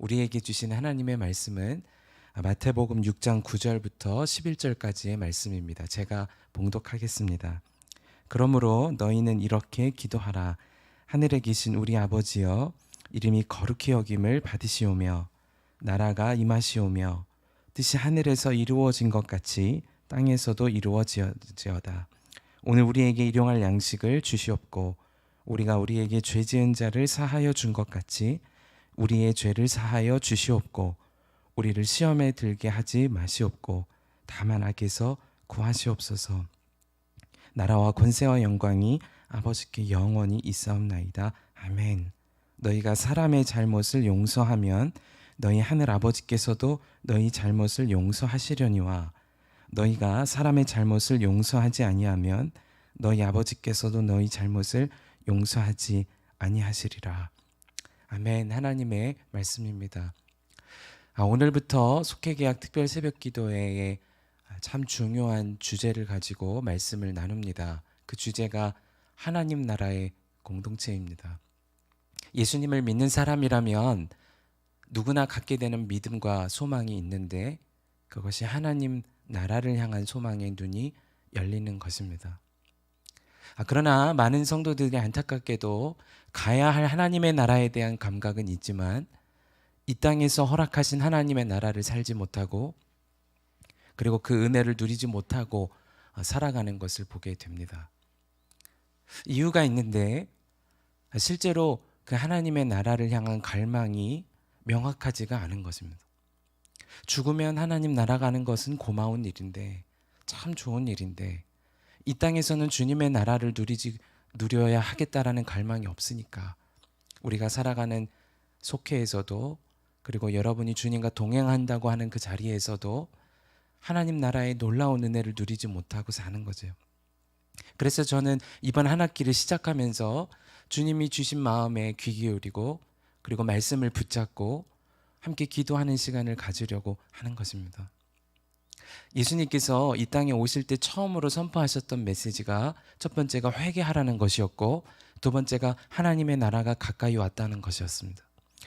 우리에게 주신 하나님의 말씀은 마태복음 6장 9절부터 11절까지의 말씀입니다. 제가 봉독하겠습니다. 그러므로 너희는 이렇게 기도하라. 하늘에 계신 우리 아버지여, 이름이 거룩히 여김을 받으시오며 나라가 임하시오며 뜻이 하늘에서 이루어진 것 같이 땅에서도 이루어지어다. 오늘 우리에게 일용할 양식을 주시옵고 우리가 우리에게 죄 지은 자를 사하여 준 것 같이 우리의 죄를 사하여 주시옵고 우리를 시험에 들게 하지 마시옵고 다만 악에서 구하시옵소서. 나라와 권세와 영광이 아버지께 영원히 있사옵나이다. 아멘. 너희가 사람의 잘못을 용서하면 너희 하늘 아버지께서도 너희 잘못을 용서하시려니와 너희가 사람의 잘못을 용서하지 아니하면 너희 아버지께서도 너희 잘못을 용서하지 아니하시리라. 아멘. 하나님의 말씀입니다. 오늘부터 속회개학 특별 새벽기도회에 참 중요한 주제를 가지고 말씀을 나눕니다. 그 주제가 하나님 나라의 공동체입니다. 예수님을 믿는 사람이라면 누구나 갖게 되는 믿음과 소망이 있는데 그것이 하나님 나라를 향한 소망의 눈이 열리는 것입니다. 그러나 많은 성도들이 안타깝게도 가야 할 하나님의 나라에 대한 감각은 있지만 이 땅에서 허락하신 하나님의 나라를 살지 못하고 그리고 그 은혜를 누리지 못하고 살아가는 것을 보게 됩니다. 이유가 있는데 실제로 그 하나님의 나라를 향한 갈망이 명확하지가 않은 것입니다. 죽으면 하나님 나라 가는 것은 고마운 일인데 참 좋은 일인데 이 땅에서는 주님의 나라를 누려야 하겠다라는 갈망이 없으니까 우리가 살아가는 속회에서도 그리고 여러분이 주님과 동행한다고 하는 그 자리에서도 하나님 나라의 놀라운 은혜를 누리지 못하고 사는 거죠. 그래서 저는 이번 한 학기를 시작하면서 주님이 주신 마음에 귀 기울이고 그리고 말씀을 붙잡고 함께 기도하는 시간을 가지려고 하는 것입니다. 예수님께서 이 땅에 오실 때 처음으로 선포하셨던 메시지가 첫 번째가 회개하라는 것이었고 두 번째가 하나님의 나라가 가까이 왔다는 것이었습니다.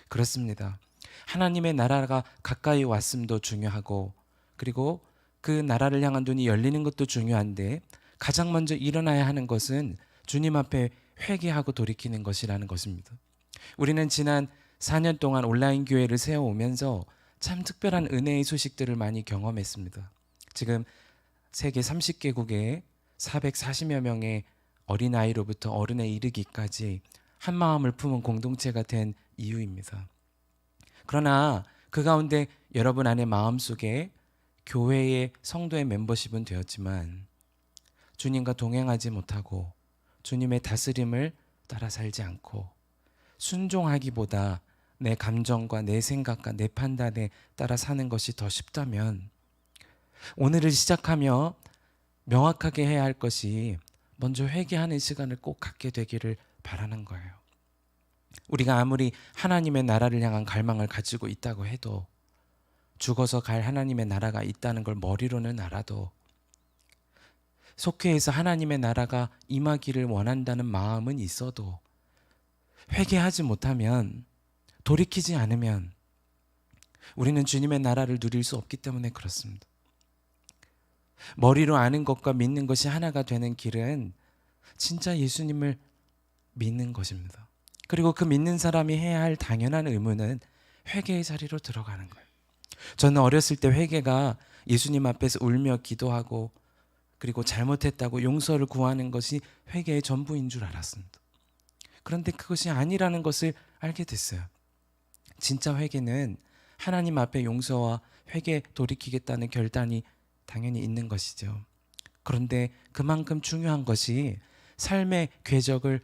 그렇습니다. 하나님의 나라가 가까이 왔음도 중요하고 그리고 그 나라를 향한 눈이 열리는 것도 중요한데 가장 먼저 일어나야 하는 것은 주님 앞에 회개하고 돌이키는 것이라는 것입니다. 우리는 지난 4년 동안 온라인 교회를 세워오면서 참 특별한 은혜의 소식들을 많이 경험했습니다. 지금 세계 30개국에 440여 명의 어린아이로부터 어른에 이르기까지 한 마음을 품은 공동체가 된 이유입니다. 그러나 그 가운데 여러분 안의 마음속에 교회의 성도의 멤버십은 되었지만 주님과 동행하지 못하고 주님의 다스림을 따라 살지 않고 순종하기보다 내 감정과 내 생각과 내 판단에 따라 사는 것이 더 쉽다면 오늘을 시작하며 명확하게 해야 할 것이 먼저 회개하는 시간을 꼭 갖게 되기를 바라는 거예요. 우리가 아무리 하나님의 나라를 향한 갈망을 가지고 있다고 해도 죽어서 갈 하나님의 나라가 있다는 걸 머리로는 알아도 속회에서 하나님의 나라가 임하기를 원한다는 마음은 있어도 회개하지 못하면 돌이키지 않으면 우리는 주님의 나라를 누릴 수 없기 때문에 그렇습니다. 머리로 아는 것과 믿는 것이 하나가 되는 길은 진짜 예수님을 믿는 것입니다. 그리고 그 믿는 사람이 해야 할 당연한 의무는 회개의 자리로 들어가는 거예요. 저는 어렸을 때 회개가 예수님 앞에서 울며 기도하고 그리고 잘못했다고 용서를 구하는 것이 회개의 전부인 줄 알았습니다. 그런데 그것이 아니라는 것을 알게 됐어요. 진짜 회개는 하나님 앞에 용서와 회개 돌이키겠다는 결단이 당연히 있는 것이죠. 그런데 그만큼 중요한 것이 삶의 궤적을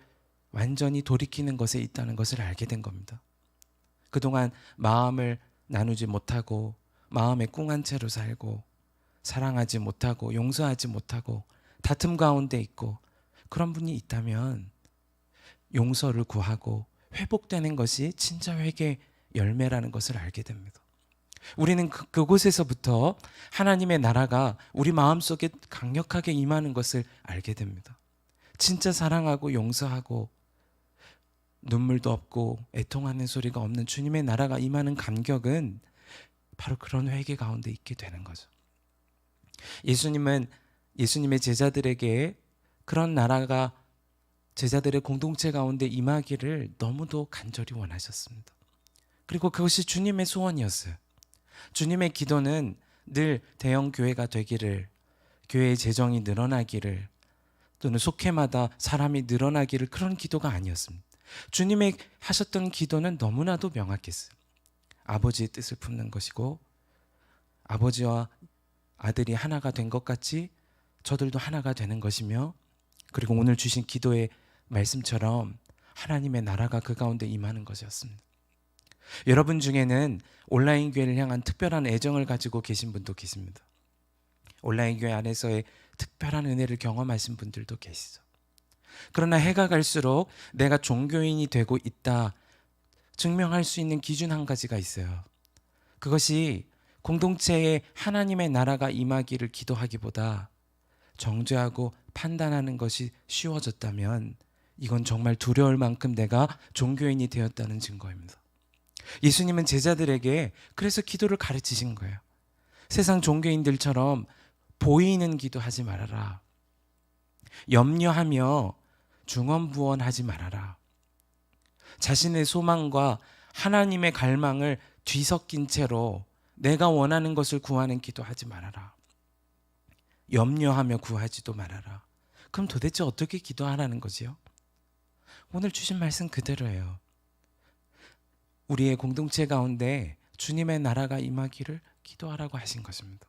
완전히 돌이키는 것에 있다는 것을 알게 된 겁니다. 그동안 마음을 나누지 못하고 마음에 꿍한 채로 살고 사랑하지 못하고 용서하지 못하고 다툼 가운데 있고 그런 분이 있다면 용서를 구하고 회복되는 것이 진짜 회개의 열매라는 것을 알게 됩니다. 우리는 그곳에서부터 하나님의 나라가 우리 마음속에 강력하게 임하는 것을 알게 됩니다. 진짜 사랑하고 용서하고 눈물도 없고 애통하는 소리가 없는 주님의 나라가 임하는 감격은 바로 그런 회개 가운데 있게 되는 거죠. 예수님의 제자들에게 그런 나라가 제자들의 공동체 가운데 임하기를 너무도 간절히 원하셨습니다. 그리고 그것이 주님의 소원이었어요. 주님의 기도는 늘 대형 교회가 되기를, 교회의 재정이 늘어나기를, 또는 속회마다 사람이 늘어나기를, 그런 기도가 아니었습니다. 주님의 하셨던 기도는 너무나도 명확했어요. 아버지의 뜻을 품는 것이고, 아버지와 아들이 하나가 된 것 같이 저들도 하나가 되는 것이며, 그리고 오늘 주신 기도의 말씀처럼 하나님의 나라가 그 가운데 임하는 것이었습니다. 여러분 중에는 온라인 교회를 향한 특별한 애정을 가지고 계신 분도 계십니다. 온라인 교회 안에서의 특별한 은혜를 경험하신 분들도 계시죠. 그러나 해가 갈수록 내가 종교인이 되고 있다 증명할 수 있는 기준 한 가지가 있어요. 그것이 공동체에 하나님의 나라가 임하기를 기도하기보다 정죄하고 판단하는 것이 쉬워졌다면 이건 정말 두려울 만큼 내가 종교인이 되었다는 증거입니다. 예수님은 제자들에게 그래서 기도를 가르치신 거예요. 세상 종교인들처럼 보이는 기도하지 말아라. 염려하며 중언부언하지 말아라. 자신의 소망과 하나님의 갈망을 뒤섞인 채로 내가 원하는 것을 구하는 기도하지 말아라. 염려하며 구하지도 말아라. 그럼 도대체 어떻게 기도하라는 거지요? 오늘 주신 말씀 그대로예요. 우리의 공동체 가운데 주님의 나라가 임하기를 기도하라고 하신 것입니다.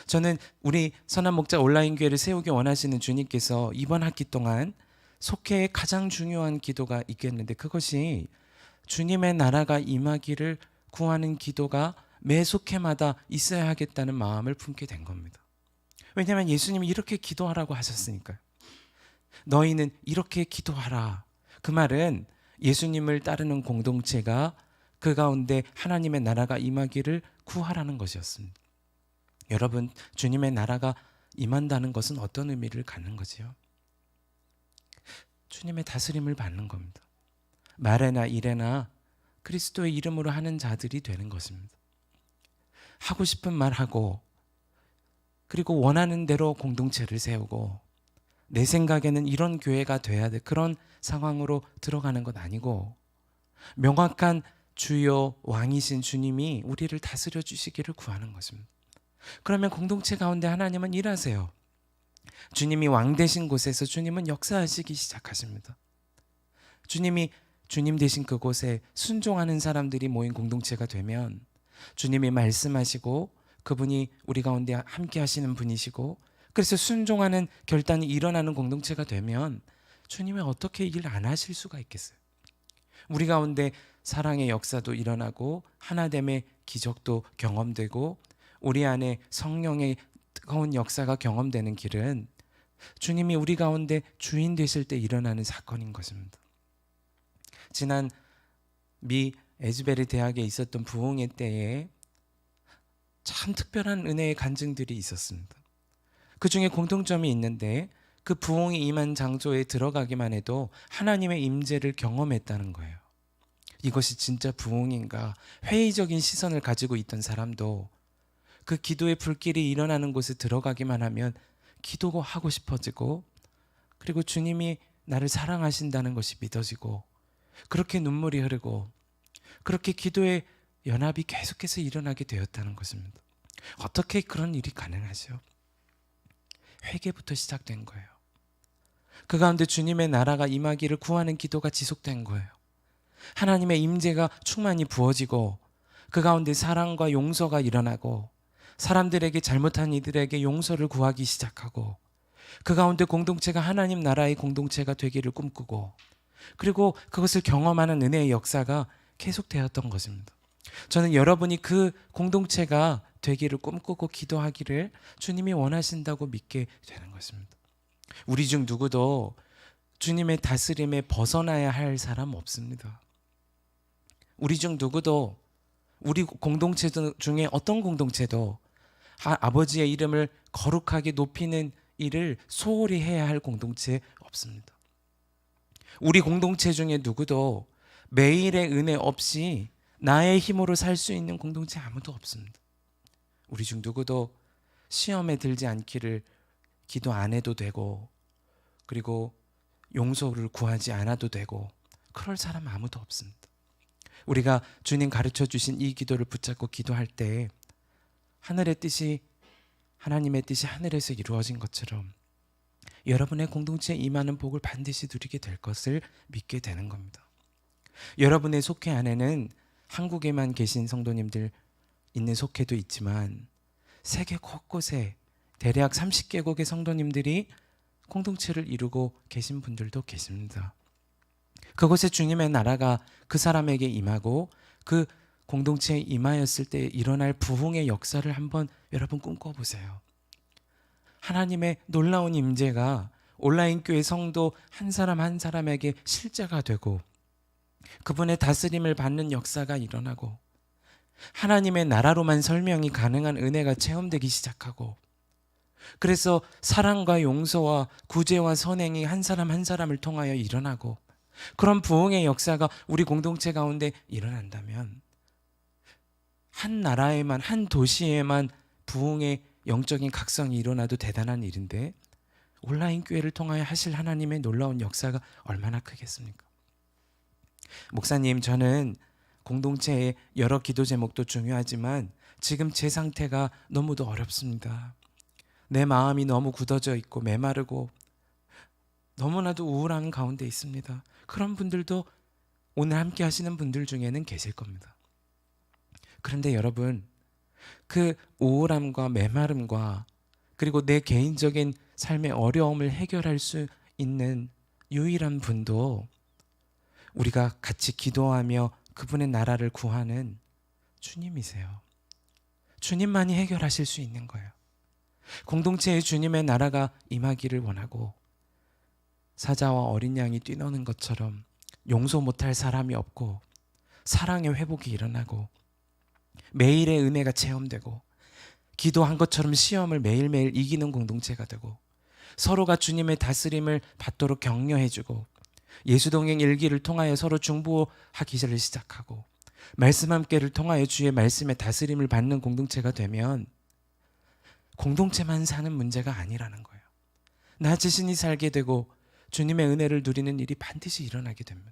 저는 우리 선한 목자 온라인 교회를 세우기 원하시는 주님께서 이번 학기 동안 속회에 가장 중요한 기도가 있겠는데, 그것이 주님의 나라가 임하기를 구하는 기도가 매 속회마다 있어야 하겠다는 마음을 품게 된 겁니다. 왜냐하면 예수님이 이렇게 기도하라고 하셨으니까요. 너희는 이렇게 기도하라. 그 말은 예수님을 따르는 공동체가 그 가운데 하나님의 나라가 임하기를 구하라는 것이었습니다. 여러분, 주님의 나라가 임한다는 것은 어떤 의미를 갖는 거지요? 주님의 다스림을 받는 겁니다. 말에나 일에나 그리스도의 이름으로 하는 자들이 되는 것입니다. 하고 싶은 말 하고, 그리고 원하는 대로 공동체를 세우고, 내 생각에는 이런 교회가 돼야 돼, 그런 상황으로 들어가는 것 아니고, 명확한 주요 왕이신 주님이 우리를 다스려 주시기를 구하는 것입니다. 그러면 공동체 가운데 하나님은 일하세요. 주님이 왕 되신 곳에서 주님은 역사하시기 시작하십니다. 주님 되신 그곳에 순종하는 사람들이 모인 공동체가 되면 주님이 말씀하시고 그분이 우리 가운데 함께 하시는 분이시고, 그래서 순종하는 결단이 일어나는 공동체가 되면 주님이 어떻게 일 안 하실 수가 있겠어요? 우리 가운데 사랑의 역사도 일어나고 하나됨의 기적도 경험되고 우리 안에 성령의 뜨거운 역사가 경험되는 길은 주님이 우리 가운데 주인 되실 때 일어나는 사건인 것입니다. 지난 미 에즈베리 대학에 있었던 부흥회 때에 참 특별한 은혜의 간증들이 있었습니다. 그 중에 공통점이 있는데, 그 부흥이 임한 장소에 들어가기만 해도 하나님의 임재를 경험했다는 거예요. 이것이 진짜 부흥인가? 회의적인 시선을 가지고 있던 사람도 그 기도의 불길이 일어나는 곳에 들어가기만 하면 기도가 하고 싶어지고, 그리고 주님이 나를 사랑하신다는 것이 믿어지고, 그렇게 눈물이 흐르고, 그렇게 기도의 연합이 계속해서 일어나게 되었다는 것입니다. 어떻게 그런 일이 가능하죠? 회개부터 시작된 거예요. 그 가운데 주님의 나라가 임하기를 구하는 기도가 지속된 거예요. 하나님의 임재가 충만히 부어지고, 그 가운데 사랑과 용서가 일어나고, 사람들에게 잘못한 이들에게 용서를 구하기 시작하고, 그 가운데 공동체가 하나님 나라의 공동체가 되기를 꿈꾸고, 그리고 그것을 경험하는 은혜의 역사가 계속되었던 것입니다. 저는 여러분이 그 공동체가 되기를 꿈꾸고 기도하기를 주님이 원하신다고 믿게 되는 것입니다. 우리 중 누구도 주님의 다스림에 벗어나야 할 사람 없습니다. 우리 중 누구도, 우리 공동체 중에 어떤 공동체도 아버지의 이름을 거룩하게 높이는 일을 소홀히 해야 할 공동체 없습니다. 우리 공동체 중에 누구도 매일의 은혜 없이 나의 힘으로 살 수 있는 공동체 아무도 없습니다. 우리 중 누구도 시험에 들지 않기를 기도 안 해도 되고, 그리고 용서를 구하지 않아도 되고, 그럴 사람 아무도 없습니다. 우리가 주님 가르쳐 주신 이 기도를 붙잡고 기도할 때 하늘의 뜻이, 하나님의 뜻이 하늘에서 이루어진 것처럼 여러분의 공동체에 임하는 복을 반드시 누리게 될 것을 믿게 되는 겁니다. 여러분의 속회 안에는 한국에만 계신 성도님들 있는 속회도 있지만 세계 곳곳에 대략 30개국의 성도님들이 공동체를 이루고 계신 분들도 계십니다. 그곳에 주님의 나라가 그 사람에게 임하고 그 공동체에 임하였을 때 일어날 부흥의 역사를 한번 여러분 꿈꿔보세요. 하나님의 놀라운 임재가 온라인 교회 성도 한 사람 한 사람에게 실제가 되고 그분의 다스림을 받는 역사가 일어나고 하나님의 나라로만 설명이 가능한 은혜가 체험되기 시작하고, 그래서 사랑과 용서와 구제와 선행이 한 사람 한 사람을 통하여 일어나고 그런 부흥의 역사가 우리 공동체 가운데 일어난다면 한 나라에만, 한 도시에만 부흥의 영적인 각성이 일어나도 대단한 일인데 온라인 교회를 통하여 하실 하나님의 놀라운 역사가 얼마나 크겠습니까? 목사님, 저는 공동체의 여러 기도 제목도 중요하지만 지금 제 상태가 너무도 어렵습니다. 내 마음이 너무 굳어져 있고 메마르고 너무나도 우울한 가운데 있습니다. 그런 분들도 오늘 함께 하시는 분들 중에는 계실 겁니다. 그런데 여러분, 그 우울함과 메마름과 그리고 내 개인적인 삶의 어려움을 해결할 수 있는 유일한 분도 우리가 같이 기도하며 그분의 나라를 구하는 주님이세요. 주님만이 해결하실 수 있는 거예요. 공동체에 주님의 나라가 임하기를 원하고 사자와 어린 양이 뛰노는 것처럼 용서 못할 사람이 없고 사랑의 회복이 일어나고 매일의 은혜가 체험되고 기도한 것처럼 시험을 매일매일 이기는 공동체가 되고 서로가 주님의 다스림을 받도록 격려해주고 예수동행 일기를 통하여 서로 중보하기를 시작하고 말씀 함께를 통하여 주의 말씀의 다스림을 받는 공동체가 되면 공동체만 사는 문제가 아니라는 거예요. 나 자신이 살게 되고 주님의 은혜를 누리는 일이 반드시 일어나게 됩니다.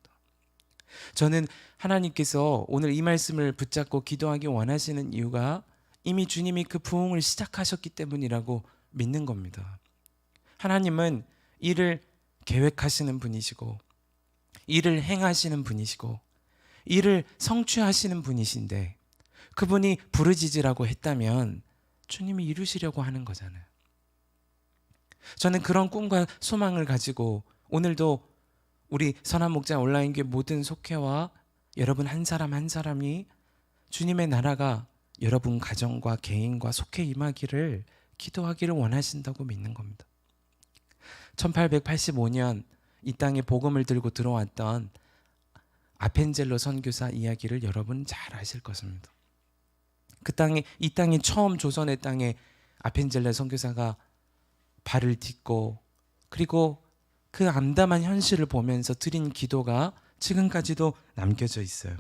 저는 하나님께서 오늘 이 말씀을 붙잡고 기도하기 원하시는 이유가 이미 주님이 그 부흥을 시작하셨기 때문이라고 믿는 겁니다. 하나님은 일을 계획하시는 분이시고 일을 행하시는 분이시고 일을 성취하시는 분이신데 그분이 부르짖으라고 했다면 주님이 이루시려고 하는 거잖아요. 저는 그런 꿈과 소망을 가지고 오늘도 우리 선한목자 온라인교회 모든 속회와 여러분 한 사람 한 사람이 주님의 나라가 여러분 가정과 개인과 속회 임하기를 기도하기를 원하신다고 믿는 겁니다. 1885년 이 땅에 복음을 들고 들어왔던 아펜젤로 선교사 이야기를 여러분 잘 아실 것입니다. 이 땅에 처음 조선의 땅에 아펜젤로 선교사가 발을 딛고 그리고 그 암담한 현실을 보면서 드린 기도가 지금까지도 남겨져 있어요.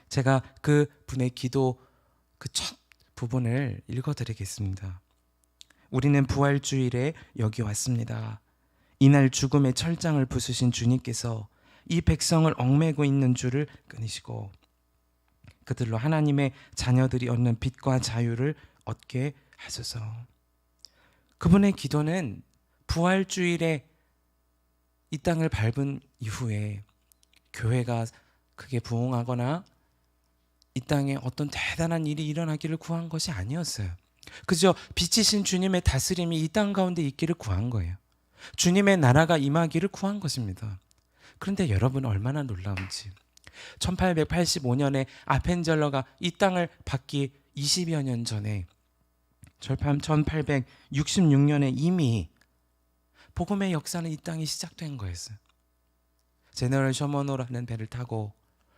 제가 그 분의 기도 그 첫 부분을 읽어드리겠습니다. 우리는 부활주일에 여기 왔습니다. 이날 죽음의 철장을 부수신 주님께서 이 백성을 얽매고 있는 줄을 끊으시고 그들로 하나님의 자녀들이 얻는 빛과 자유를 얻게 하소서. 그분의 기도는 부활주일에 이 땅을 밟은 이후에 교회가 크게 부흥하거나 이 땅에 어떤 대단한 일이 일어나기를 구한 것이 아니었어요. 그저 빛이신 주님의 다스림이 이 땅 가운데 있기를 구한 거예요. 주님의 나라가 임하기를 구한 것입니다. 그런데 여러분 얼마나 놀라운지 1885년에 아펜젤러가 이 땅을 받기 20여 년 전에 1866년에 이미 복음의 역사는 이 땅이 시작된 거였어요. 제너럴 셔머노라는 배를 타고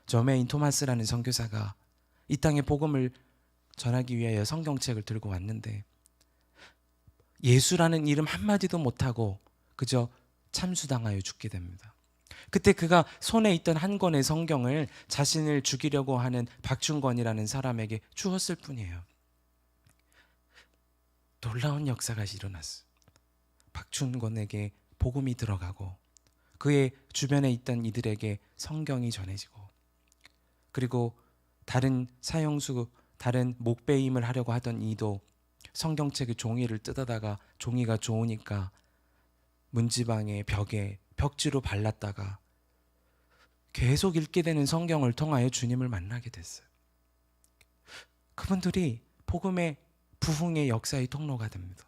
저메인 토마스라는 선교사가 이 땅에 복음을 전하기 위하여 성경책을 들고 왔는데 예수라는 이름 한마디도 못하고 그저 참수당하여 죽게 됩니다. 그때 그가 손에 있던 한 권의 성경을 자신을 죽이려고 하는 박충권이라는 사람에게 주었을 뿐이에요. 놀라운 역사가 일어났어요. 박충권에게 복음이 들어가고 그의 주변에 있던 이들에게 성경이 전해지고, 그리고 다른 사형수, 다른 목베임을 하려고 하던 이도 성경책의 종이를 뜯어다가 종이가 좋으니까 문지방의 벽에 벽지로 발랐다가 계속 읽게 되는 성경을 통하여 주님을 만나게 됐어요. 그분들이 복음의 부흥의 역사의 통로가 됩니다.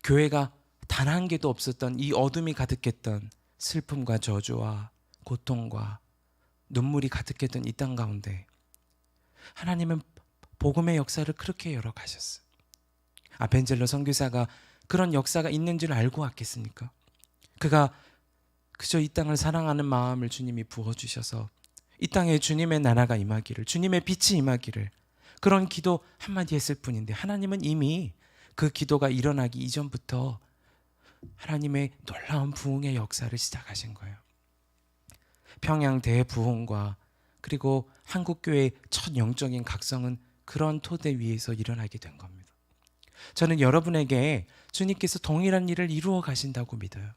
교회가 단 한 개도 없었던 이 어둠이 가득했던 슬픔과 저주와 고통과 눈물이 가득했던 이 땅 가운데 하나님은 복음의 역사를 그렇게 열어가셨어요. 벤젤러 선교사가 그런 역사가 있는 줄 알고 왔겠습니까? 그가 그저 이 땅을 사랑하는 마음을 주님이 부어주셔서 이 땅에 주님의 나라가 임하기를, 주님의 빛이 임하기를, 그런 기도 한마디 했을 뿐인데 하나님은 이미 그 기도가 일어나기 이전부터 하나님의 놀라운 부흥의 역사를 시작하신 거예요. 평양 대부흥과 그리고 한국교회의 첫 영적인 각성은 그런 토대 위에서 일어나게 된 겁니다. 저는 여러분에게 주님께서 동일한 일을 이루어 가신다고 믿어요.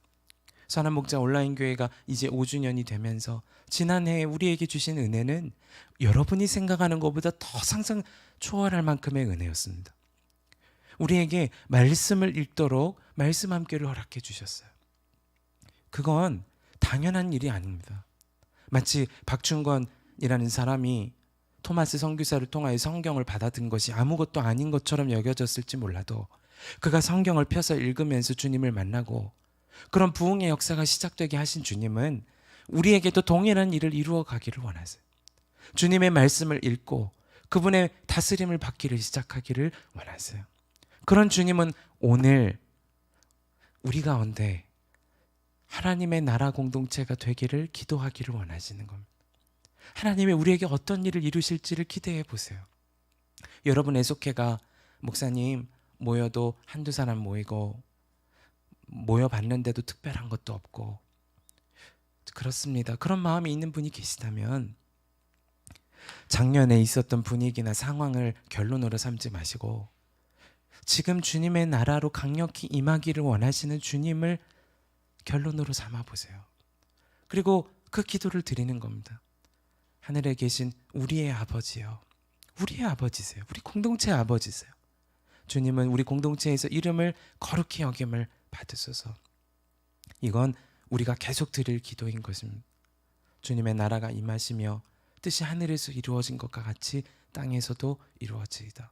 선한 목자 온라인 교회가 이제 5주년이 되면서 지난해 우리에게 주신 은혜는 여러분이 생각하는 것보다 더 상상 초월할 만큼의 은혜였습니다. 우리에게 말씀을 읽도록 말씀 함께를 허락해 주셨어요. 그건 당연한 일이 아닙니다. 마치 박충권이라는 사람이 토마스 선교사를 통하여 성경을 받아든 것이 아무것도 아닌 것처럼 여겨졌을지 몰라도 그가 성경을 펴서 읽으면서 주님을 만나고 그런 부흥의 역사가 시작되게 하신 주님은 우리에게도 동일한 일을 이루어 가기를 원하세요. 주님의 말씀을 읽고 그분의 다스림을 받기를 시작하기를 원하세요. 그런 주님은 오늘 우리 가운데 하나님의 나라 공동체가 되기를 기도하기를 원하시는 겁니다. 하나님이 우리에게 어떤 일을 이루실지를 기대해 보세요. 여러분의 속회가 목사님 모여도 한두 사람 모이고 모여봤는데도 특별한 것도 없고 그렇습니다. 그런 마음이 있는 분이 계시다면 작년에 있었던 분위기나 상황을 결론으로 삼지 마시고 지금 주님의 나라로 강력히 임하기를 원하시는 주님을 결론으로 삼아 보세요. 그리고 그 기도를 드리는 겁니다. 하늘에 계신 우리의 아버지요. 우리의 아버지세요. 우리 공동체의 아버지세요. 주님은 우리 공동체에서 이름을 거룩히 여김을 받으소서. 이건 우리가 계속 드릴 기도인 것입니다. 주님의 나라가 임하시며 뜻이 하늘에서 이루어진 것과 같이 땅에서도 이루어지이다.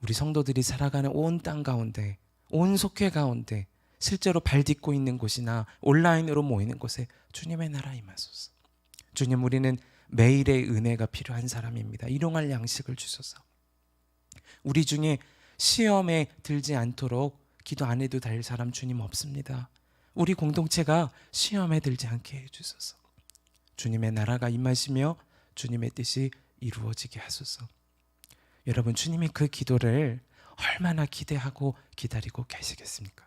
우리 성도들이 살아가는 온 땅 가운데, 온 속회 가운데 실제로 발 딛고 있는 곳이나 온라인으로 모이는 곳에 주님의 나라 임하소서. 주님, 우리는 매일의 은혜가 필요한 사람입니다. 일용할 양식을 주소서. 우리 중에 시험에 들지 않도록 기도 안 해도 될 사람 주님 없습니다. 우리 공동체가 시험에 들지 않게 해주소서. 주님의 나라가 임하시며 주님의 뜻이 이루어지게 하소서. 여러분, 주님이 그 기도를 얼마나 기대하고 기다리고 계시겠습니까?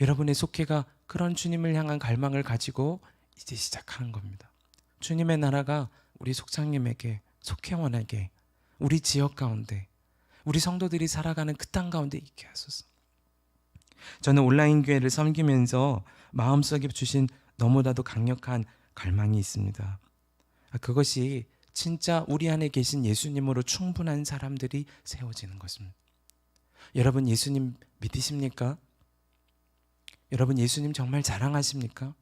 여러분의 속회가 그런 주님을 향한 갈망을 가지고 이제 시작하는 겁니다. 주님의 나라가 우리 속장님에게, 속회원에게, 우리 지역 가운데, 우리 성도들이 살아가는 그 땅 가운데 있게 하소서. 저는 온라인 교회를 섬기면서 마음속에 주신 너무나도 강력한 갈망이 있습니다. 그것이 진짜 우리 안에 계신 예수님으로 충분한 사람들이 세워지는 것입니다. 여러분, 예수님 믿으십니까? 여러분, 예수님 정말 자랑하십니까?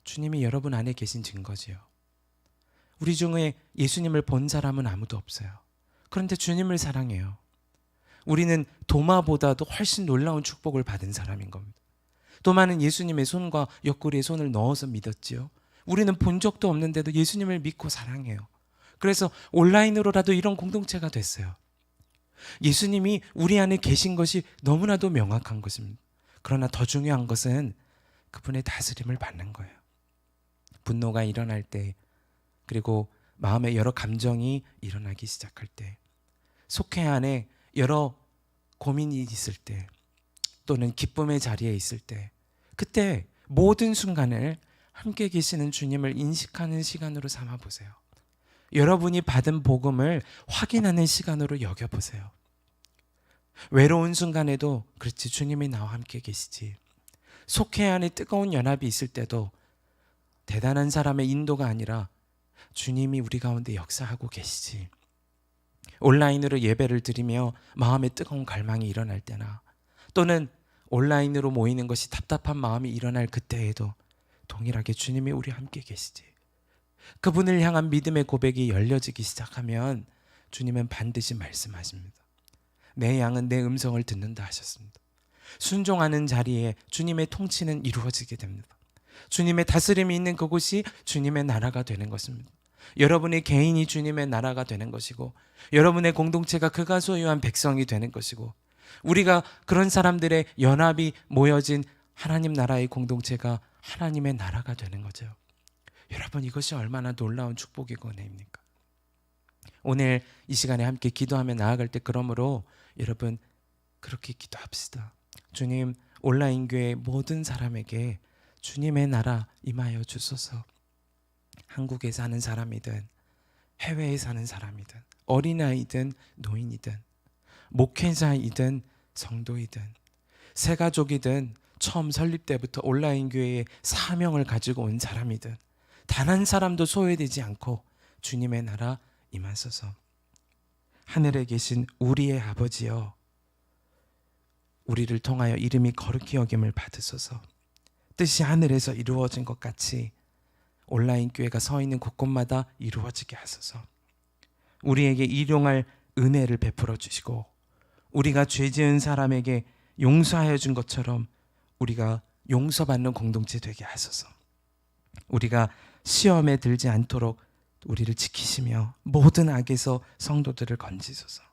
주님이 여러분 안에 계신 증거지요. 우리 중에 예수님을 본 사람은 아무도 없어요. 그런데 주님을 사랑해요. 우리는 도마보다도 훨씬 놀라운 축복을 받은 사람인 겁니다. 도마는 예수님의 손과 옆구리에 손을 넣어서 믿었지요. 우리는 본 적도 없는데도 예수님을 믿고 사랑해요. 그래서 온라인으로라도 이런 공동체가 됐어요. 예수님이 우리 안에 계신 것이 너무나도 명확한 것입니다. 그러나 더 중요한 것은 그분의 다스림을 받는 거예요. 분노가 일어날 때, 그리고 마음에 여러 감정이 일어나기 시작할 때, 속회 안에 여러 고민이 있을 때, 또는 기쁨의 자리에 있을 때, 그때 모든 순간을 함께 계시는 주님을 인식하는 시간으로 삼아 보세요. 여러분이 받은 복음을 확인하는 시간으로 여겨보세요. 외로운 순간에도 그렇지, 주님이 나와 함께 계시지. 속회 안에 뜨거운 연합이 있을 때도 대단한 사람의 인도가 아니라 주님이 우리 가운데 역사하고 계시지. 온라인으로 예배를 드리며 마음에 뜨거운 갈망이 일어날 때나, 또는 온라인으로 모이는 것이 답답한 마음이 일어날 그때에도 동일하게 주님이 우리 함께 계시지. 그분을 향한 믿음의 고백이 열려지기 시작하면 주님은 반드시 말씀하십니다. 내 양은 내 음성을 듣는다 하셨습니다. 순종하는 자리에 주님의 통치는 이루어지게 됩니다. 주님의 다스림이 있는 그곳이 주님의 나라가 되는 것입니다. 여러분의 개인이 주님의 나라가 되는 것이고, 여러분의 공동체가 그가 소유한 백성이 되는 것이고, 우리가 그런 사람들의 연합이 모여진 하나님 나라의 공동체가 하나님의 나라가 되는 거죠. 여러분, 이것이 얼마나 놀라운 축복이고 은혜입니까? 오늘 이 시간에 함께 기도하며 나아갈 때, 그러므로 여러분 그렇게 기도합시다. 주님, 온라인 교회 모든 사람에게 주님의 나라 임하여 주소서. 한국에 사는 사람이든 해외에 사는 사람이든 어린아이든 노인이든 목회자이든 성도이든 새가족이든 처음 설립 때부터 온라인 교회의 사명을 가지고 온 사람이든 단 한 사람도 소외되지 않고 주님의 나라 임하소서. 하늘에 계신 우리의 아버지여, 우리를 통하여 이름이 거룩히 여김을 받으소서. 뜻이 하늘에서 이루어진 것 같이 온라인 교회가 서 있는 곳곳마다 이루어지게 하소서. 우리에게 일용할 은혜를 베풀어 주시고, 우리가 죄 지은 사람에게 용서하여 준 것처럼 우리가 용서받는 공동체 되게 하소서. 우리가 시험에 들지 않도록 우리를 지키시며 모든 악에서 성도들을 건지소서.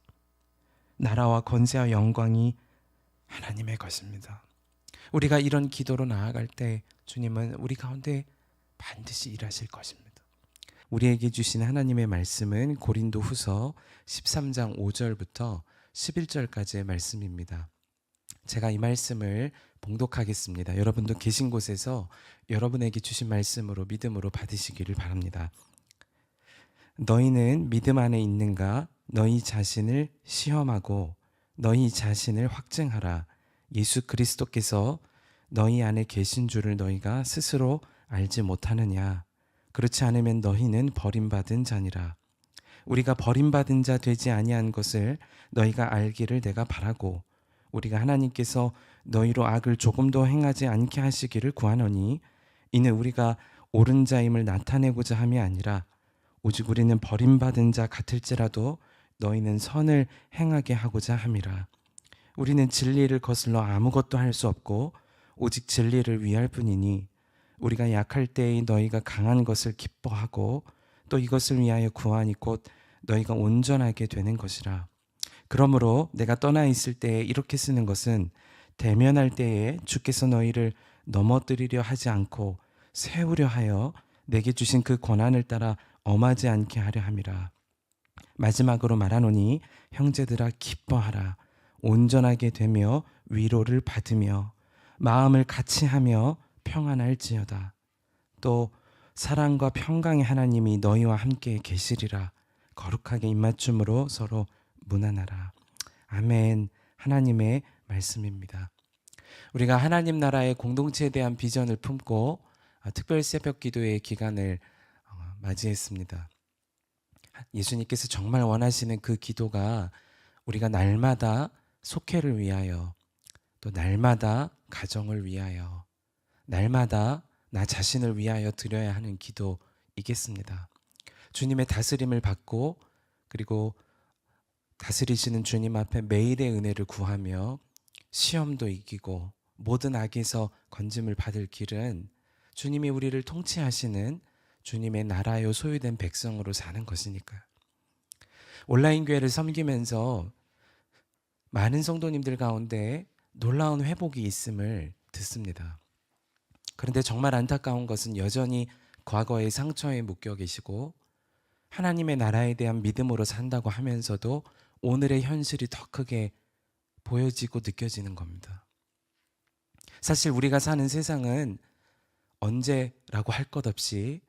나라와 권세와 영광이 하나님의 것입니다. 우리가 이런 기도로 나아갈 때 주님은 우리 가운데 반드시 일하실 것입니다. 우리에게 주신 하나님의 말씀은 고린도 후서 13장 5절부터 11절까지의 말씀입니다. 제가 이 말씀을 봉독하겠습니다. 여러분도 계신 곳에서 여러분에게 주신 말씀으로 믿음으로 받으시기를 바랍니다. 너희는 믿음 안에 있는가? 너희 자신을 시험하고 너희 자신을 확증하라. 예수 그리스도께서 너희 안에 계신 줄을 너희가 스스로 알지 못하느냐? 그렇지 않으면 너희는 버림받은 자니라. 우리가 버림받은 자 되지 아니한 것을 너희가 알기를 내가 바라고, 우리가 하나님께서 너희로 악을 조금도 행하지 않게 하시기를 구하노니, 이는 우리가 옳은 자임을 나타내고자 함이 아니라 오직 우리는 버림받은 자 같을지라도 너희는 선을 행하게 하고자 함이라. 우리는 진리를 거슬러 아무것도 할 수 없고 오직 진리를 위할 뿐이니, 우리가 약할 때에 너희가 강한 것을 기뻐하고 또 이것을 위하여 구하니 곧 너희가 온전하게 되는 것이라. 그러므로 내가 떠나 있을 때에 이렇게 쓰는 것은 대면할 때에 주께서 너희를 넘어뜨리려 하지 않고 세우려 하여 내게 주신 그 권한을 따라 엄하지 않게 하려 함이라. 마지막으로 말하노니 형제들아, 기뻐하라. 온전하게 되며 위로를 받으며 마음을 같이 하며 평안할지어다. 또 사랑과 평강의 하나님이 너희와 함께 계시리라. 거룩하게 입맞춤으로 서로 문안하라. 아멘. 하나님의 말씀입니다. 우리가 하나님 나라의 공동체에 대한 비전을 품고 특별 새벽 기도의 기간을 맞이했습니다. 예수님께서 정말 원하시는 그 기도가 우리가 날마다 속회를 위하여, 또 날마다 가정을 위하여, 날마다 나 자신을 위하여 드려야 하는 기도이겠습니다. 주님의 다스림을 받고, 그리고 다스리시는 주님 앞에 매일의 은혜를 구하며 시험도 이기고 모든 악에서 건짐을 받을 길은 주님이 우리를 통치하시는 주님의 나라요 소유된 백성으로 사는 것이니까요. 온라인 교회를 섬기면서 많은 성도님들 가운데 놀라운 회복이 있음을 듣습니다. 그런데 정말 안타까운 것은 여전히 과거의 상처에 묶여 계시고 하나님의 나라에 대한 믿음으로 산다고 하면서도 오늘의 현실이 더 크게 보여지고 느껴지는 겁니다. 사실 우리가 사는 세상은 언제라고 할 것 없이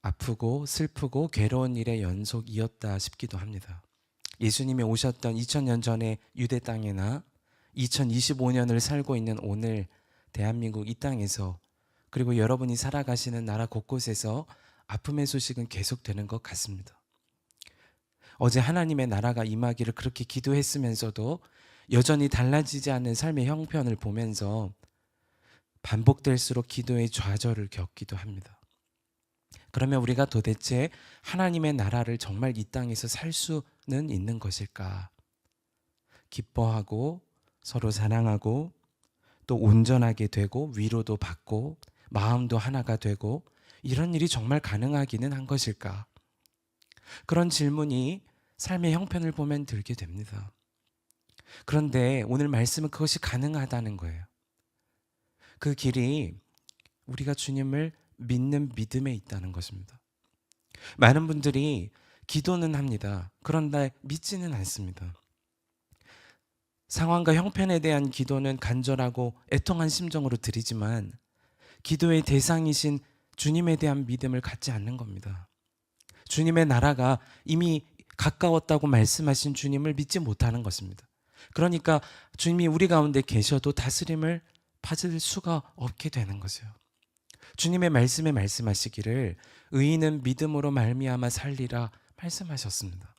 아프고 슬프고 괴로운 일의 연속이었다 싶기도 합니다. 예수님이 오셨던 2000년 전의 유대 땅이나 2025년을 살고 있는 오늘 대한민국 이 땅에서, 그리고 여러분이 살아가시는 나라 곳곳에서 아픔의 소식은 계속되는 것 같습니다. 어제 하나님의 나라가 임하기를 그렇게 기도했으면서도 여전히 달라지지 않는 삶의 형편을 보면서 반복될수록 기도의 좌절을 겪기도 합니다. 그러면 우리가 도대체 하나님의 나라를 정말 이 땅에서 살 수는 있는 것일까? 기뻐하고 서로 사랑하고 또 온전하게 되고 위로도 받고 마음도 하나가 되고 이런 일이 정말 가능하기는 한 것일까? 그런 질문이 삶의 형편을 보면 들게 됩니다. 그런데 오늘 말씀은 그것이 가능하다는 거예요. 그 길이 우리가 주님을 믿는 믿음에 있다는 것입니다. 많은 분들이 기도는 합니다. 그런데 믿지는 않습니다. 상황과 형편에 대한 기도는 간절하고 애통한 심정으로 드리지만 기도의 대상이신 주님에 대한 믿음을 갖지 않는 겁니다. 주님의 나라가 이미 가까웠다고 말씀하신 주님을 믿지 못하는 것입니다. 그러니까 주님이 우리 가운데 계셔도 다스림을 받을 수가 없게 되는 거죠. 주님의 말씀에 말씀하시기를 의인은 믿음으로 말미암아 살리라 말씀하셨습니다.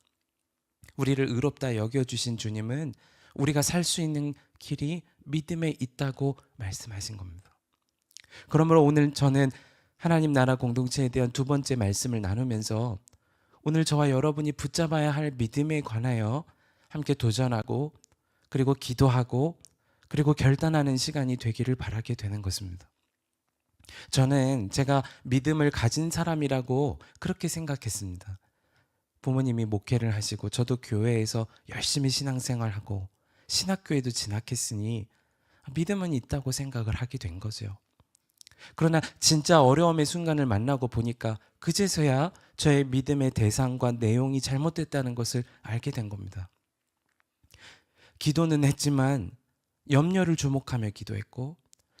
우리를 의롭다 여겨주신 주님은 우리가 살 수 있는 길이 믿음에 있다고 말씀하신 겁니다. 그러므로 오늘 저는 하나님 나라 공동체에 대한 두 번째 말씀을 나누면서 오늘 저와 여러분이 붙잡아야 할 믿음에 관하여 함께 도전하고 그리고 기도하고 그리고 결단하는 시간이 되기를 바라게 되는 것입니다. 저는 제가 믿음을 가진 사람이라고 그렇게 생각했습니다. 부모님이 목회를 하시고 저도 교회에서 열심히 신앙생활하고 신학교에도 진학했으니 믿음은 있다고 생각을 하게 된 거죠. 그러나 진짜 어려움의 순간을 만나고 보니까 그제서야 저의 믿음의 대상과 내용이 잘못됐다는 것을 알게 된 겁니다. 기도는 했지만 염려를 주목하며 기도했고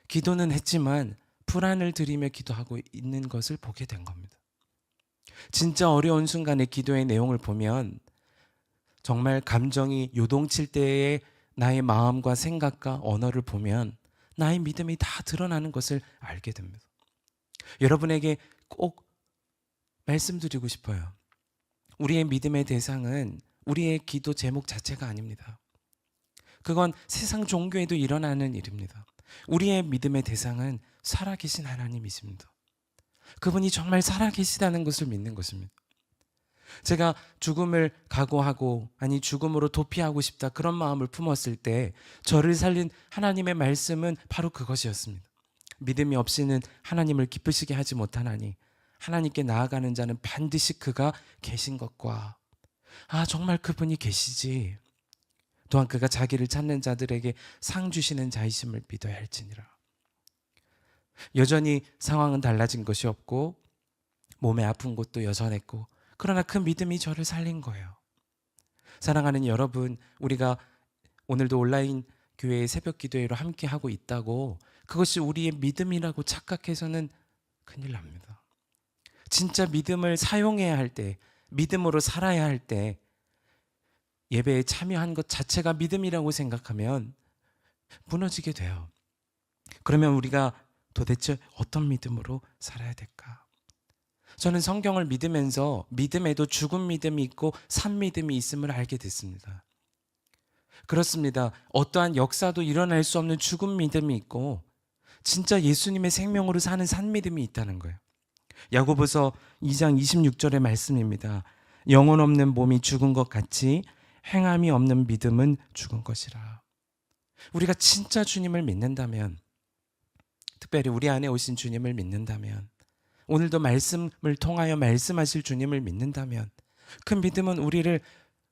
기도는 했지만 불안을 들이며 기도하고 있는 것을 보게 된 겁니다. 진짜 어려운 순간의 기도의 내용을 보면 정말 감정이 요동칠 때의 나의 마음과 생각과 언어를 보면 나의 믿음이 다 드러나는 것을 알게 됩니다. 여러분에게 꼭 말씀드리고 싶어요. 우리의 믿음의 대상은 우리의 기도 제목 자체가 아닙니다. 그건 세상 종교에도 일어나는 일입니다. 우리의 믿음의 대상은 살아계신 하나님이십니다. 그분이 정말 살아계시다는 것을 믿는 것입니다. 제가 죽음을 각오하고 아니 죽음으로 도피하고 싶다 그런 마음을 품었을 때 저를 살린 하나님의 말씀은 바로 그것이었습니다. 믿음이 없이는 하나님을 기쁘시게 하지 못하나니 하나님께 나아가는 자는 반드시 그가 계신 것과 정말 그분이 계시지, 또한 그가 자기를 찾는 자들에게 상 주시는 자이심을 믿어야 할지니라. 여전히 상황은 달라진 것이 없고 몸에 아픈 곳도 여전했고 그러나 그 믿음이 저를 살린 거예요. 사랑하는 여러분, 우리가 오늘도 온라인 교회의 새벽 기도회로 함께 하고 있다고 그것이 우리의 믿음이라고 착각해서는 큰일 납니다. 진짜 믿음을 사용해야 할 때, 믿음으로 살아야 할 때 예배에 참여한 것 자체가 믿음이라고 생각하면 무너지게 돼요. 그러면 우리가 도대체 어떤 믿음으로 살아야 될까? 저는 성경을 믿으면서 믿음에도 죽은 믿음이 있고 산 믿음이 있음을 알게 됐습니다. 그렇습니다. 어떠한 역사도 일어날 수 없는 죽은 믿음이 있고 진짜 예수님의 생명으로 사는 산 믿음이 있다는 거예요. 야고보서 2장 26절의 말씀입니다. 영혼 없는 몸이 죽은 것 같이 행함이 없는 믿음은 죽은 것이라. 우리가 진짜 주님을 믿는다면, 특별히 우리 안에 오신 주님을 믿는다면, 오늘도 말씀을 통하여 말씀하실 주님을 믿는다면 그 믿음은 우리를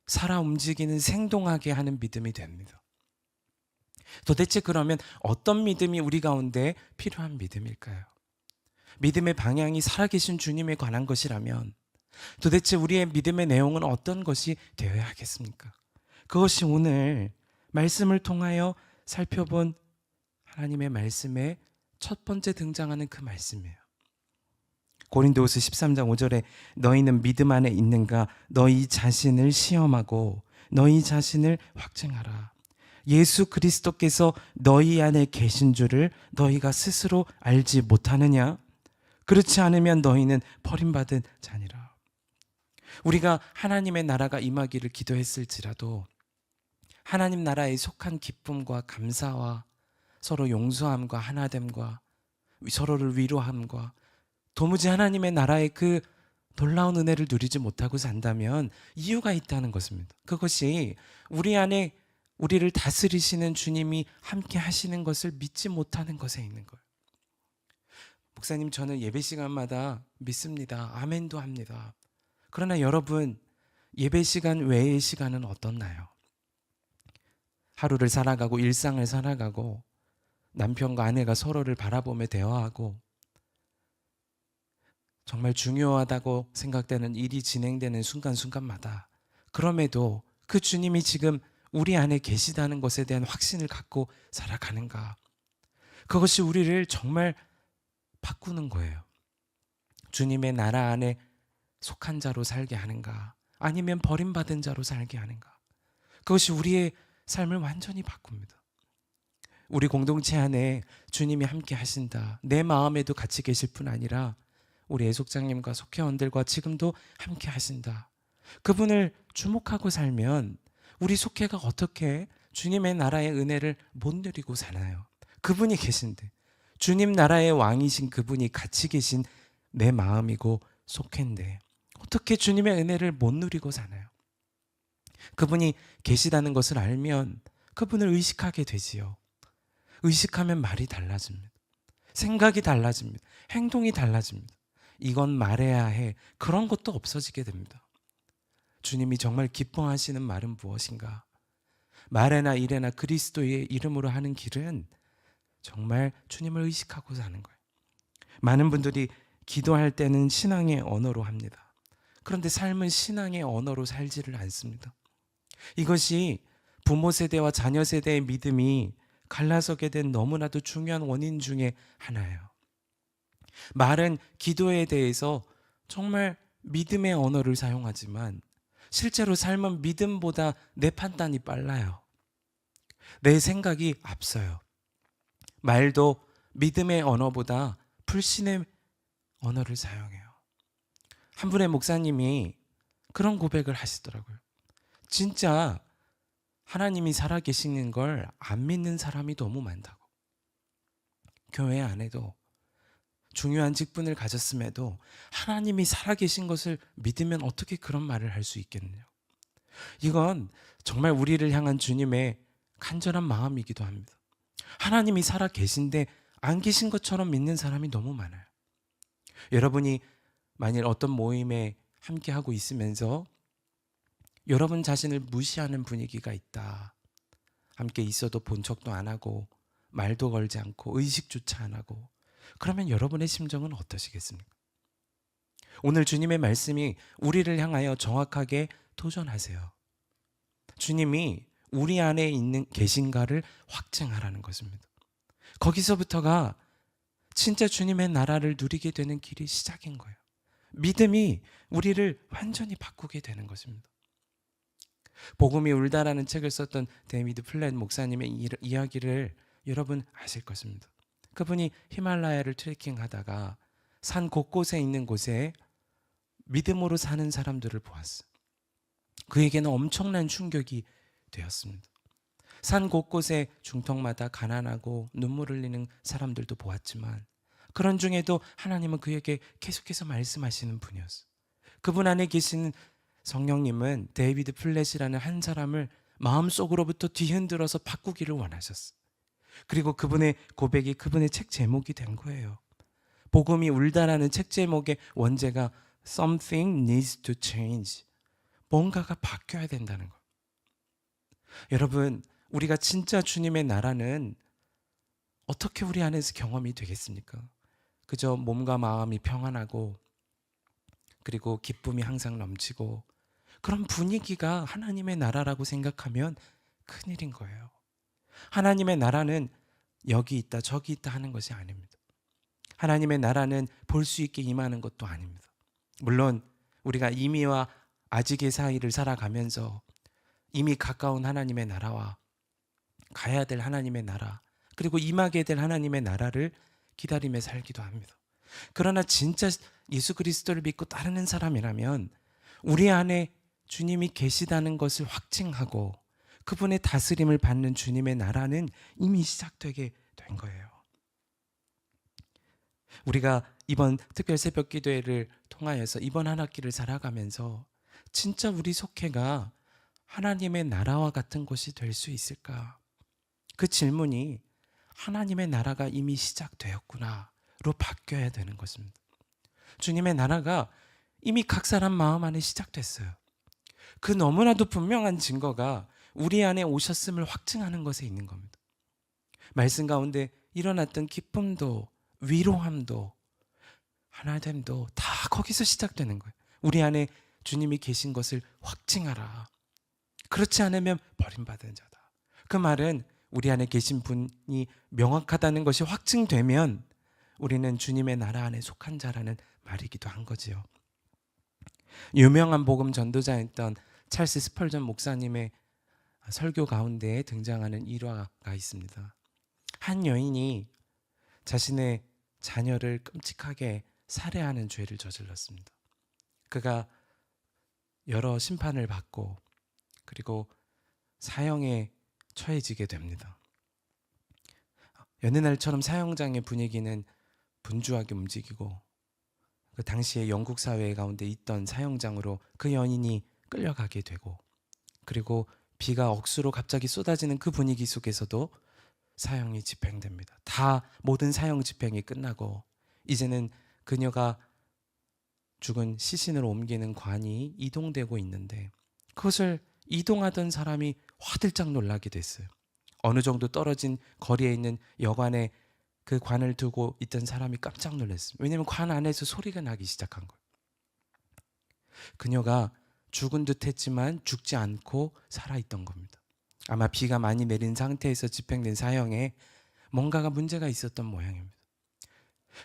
살아 움직이는 생동하게 하는 믿음이 됩니다. 도대체 그러면 어떤 믿음이 우리 가운데 필요한 믿음일까요? 믿음의 방향이 살아계신 주님에 관한 것이라면 도대체 우리의 믿음의 내용은 어떤 것이 되어야 하겠습니까? 그것이 오늘 말씀을 통하여 살펴본 하나님의 말씀에 첫 번째 등장하는 그 말씀이에요. 고린도후서 13장 5절에 너희는 믿음 안에 있는가? 너희 자신을 시험하고 너희 자신을 확증하라. 예수 그리스도께서 너희 안에 계신 줄을 너희가 스스로 알지 못하느냐? 그렇지 않으면 너희는 버림받은 자니라. 우리가 하나님의 나라가 임하기를 기도했을지라도 하나님 나라에 속한 기쁨과 감사와 서로 용서함과 하나됨과 서로를 위로함과 도무지 하나님의 나라의 그 놀라운 은혜를 누리지 못하고 산다면 이유가 있다는 것입니다. 그것이 우리 안에 우리를 다스리시는 주님이 함께 하시는 것을 믿지 못하는 것에 있는 거예요. 목사님, 저는 예배 시간마다 믿습니다. 아멘도 합니다. 그러나 여러분, 예배 시간 외의 시간은 어떻나요? 하루를 살아가고 일상을 살아가고 남편과 아내가 서로를 바라보며 대화하고 정말 중요하다고 생각되는 일이 진행되는 순간순간마다 그럼에도 그 주님이 지금 우리 안에 계시다는 것에 대한 확신을 갖고 살아가는가? 그것이 우리를 정말 바꾸는 거예요. 주님의 나라 안에 속한 자로 살게 하는가? 아니면 버림받은 자로 살게 하는가? 그것이 우리의 삶을 완전히 바꿉니다. 우리 공동체 안에 주님이 함께 하신다. 내 마음에도 같이 계실 뿐 아니라 우리 애속장님과 속회원들과 지금도 함께 하신다. 그분을 주목하고 살면 우리 속회가 어떻게 주님의 나라의 은혜를 못 누리고 사나요? 그분이 계신데, 주님 나라의 왕이신 그분이 같이 계신 내 마음이고 속회인데 어떻게 주님의 은혜를 못 누리고 사나요? 그분이 계시다는 것을 알면 그분을 의식하게 되지요. 의식하면 말이 달라집니다. 생각이 달라집니다. 행동이 달라집니다. 이건 말해야 해. 그런 것도 없어지게 됩니다. 주님이 정말 기뻐하시는 말은 무엇인가? 말에나 일에나 그리스도의 이름으로 하는 길은 정말 주님을 의식하고 사는 거예요. 많은 분들이 기도할 때는 신앙의 언어로 합니다. 그런데 삶은 신앙의 언어로 살지를 않습니다. 이것이 부모 세대와 자녀 세대의 믿음이 갈라서게 된 너무나도 중요한 원인 중에 하나예요. 말은 기도에 대해서 정말 믿음의 언어를 사용하지만 실제로 삶은 믿음보다 내 판단이 빨라요. 내 생각이 앞서요. 말도 믿음의 언어보다 불신의 언어를 사용해요. 한 분의 목사님이 그런 고백을 하시더라고요. 진짜 하나님이 살아계시는 걸 안 믿는 사람이 너무 많다고. 교회 안에도 중요한 직분을 가졌음에도 하나님이 살아계신 것을 믿으면 어떻게 그런 말을 할 수 있겠느냐. 이건 정말 우리를 향한 주님의 간절한 마음이기도 합니다. 하나님이 살아계신데 안 계신 것처럼 믿는 사람이 너무 많아요. 여러분이 만일 어떤 모임에 함께하고 있으면서 여러분 자신을 무시하는 분위기가 있다. 함께 있어도 본 척도 안 하고 말도 걸지 않고 의식조차 안 하고, 그러면 여러분의 심정은 어떠시겠습니까? 오늘 주님의 말씀이 우리를 향하여 정확하게 도전하세요. 주님이 우리 안에 있는 계신가를 확증하라는 것입니다. 거기서부터가 진짜 주님의 나라를 누리게 되는 길이 시작인 거예요. 믿음이 우리를 완전히 바꾸게 되는 것입니다. 복음이 울다라는 책을 썼던 데이비드 플랫 목사님의 이야기를 여러분 아실 것입니다. 그분이 히말라야를 트레킹하다가 산 곳곳에 있는 곳에 믿음으로 사는 사람들을 보았어요. 그에게는 엄청난 충격이 되었습니다. 산 곳곳에 중턱마다 가난하고 눈물 흘리는 사람들도 보았지만 그런 중에도 하나님은 그에게 계속해서 말씀하시는 분이었어요. 그분 안에 계시는 성령님은 데이비드 플랫이라는 한 사람을 마음속으로부터 뒤흔들어서 바꾸기를 원하셨어요. 그리고 그분의 고백이 그분의 책 제목이 된 거예요. 복음이 울다라는 책 제목의 원제가 Something needs to change. 뭔가가 바뀌어야 된다는 거. 여러분, 우리가 진짜 주님의 나라는 어떻게 우리 안에서 경험이 되겠습니까? 그저 몸과 마음이 평안하고 그리고 기쁨이 항상 넘치고 그런 분위기가 하나님의 나라라고 생각하면 큰일인 거예요. 하나님의 나라는 여기 있다 저기 있다 하는 것이 아닙니다. 하나님의 나라는 볼 수 있게 임하는 것도 아닙니다. 물론 우리가 이미와 아직의 사이를 살아가면서 이미 가까운 하나님의 나라와 가야 될 하나님의 나라, 그리고 임하게 될 하나님의 나라를 기다리며 살기도 합니다. 그러나 진짜 예수 그리스도를 믿고 따르는 사람이라면 우리 안에 주님이 계시다는 것을 확증하고 그분의 다스림을 받는 주님의 나라는 이미 시작되게 된 거예요. 우리가 이번 특별 새벽 기도회를 통하여서 이번 한 학기를 살아가면서 진짜 우리 속회가 하나님의 나라와 같은 곳이 될 수 있을까? 그 질문이 하나님의 나라가 이미 시작되었구나로 바뀌어야 되는 것입니다. 주님의 나라가 이미 각 사람 마음 안에 시작됐어요. 그 너무나도 분명한 증거가 우리 안에 오셨음을 확증하는 것에 있는 겁니다. 말씀 가운데 일어났던 기쁨도 위로함도 하나됨도 다 거기서 시작되는 거예요. 우리 안에 주님이 계신 것을 확증하라. 그렇지 않으면 버림받은 자다. 그 말은 우리 안에 계신 분이 명확하다는 것이 확증되면 우리는 주님의 나라 안에 속한 자라는 말이기도 한 거지요. 유명한 복음 전도자였던 찰스 스펄전 목사님의 설교 가운데 등장하는 일화가 있습니다. 한 여인이 자신의 자녀를 끔찍하게 살해하는 죄를 저질렀습니다. 그가 여러 심판을 받고 그리고 사형에 처해지게 됩니다. 여느 날처럼 사형장의 분위기는 분주하게 움직이고 그 당시에 영국 사회 가운데 있던 사형장으로 그 여인이 끌려가게 되고 그리고 비가 억수로 갑자기 쏟아지는 그 분위기 속에서도 사형이 집행됩니다. 다 모든 사형 집행이 끝나고 이제는 그녀가 죽은 시신으로 옮기는 관이 이동되고 있는데 그것을 이동하던 사람이 화들짝 놀라게 됐어요. 어느 정도 떨어진 거리에 있는 여관에 그 관을 두고 있던 사람이 깜짝 놀랐습니다. 왜냐하면 관 안에서 소리가 나기 시작한 거예요. 그녀가 죽은 듯 했지만 죽지 않고 살아있던 겁니다. 아마 비가 많이 내린 상태에서 집행된 사형에 뭔가가 문제가 있었던 모양입니다.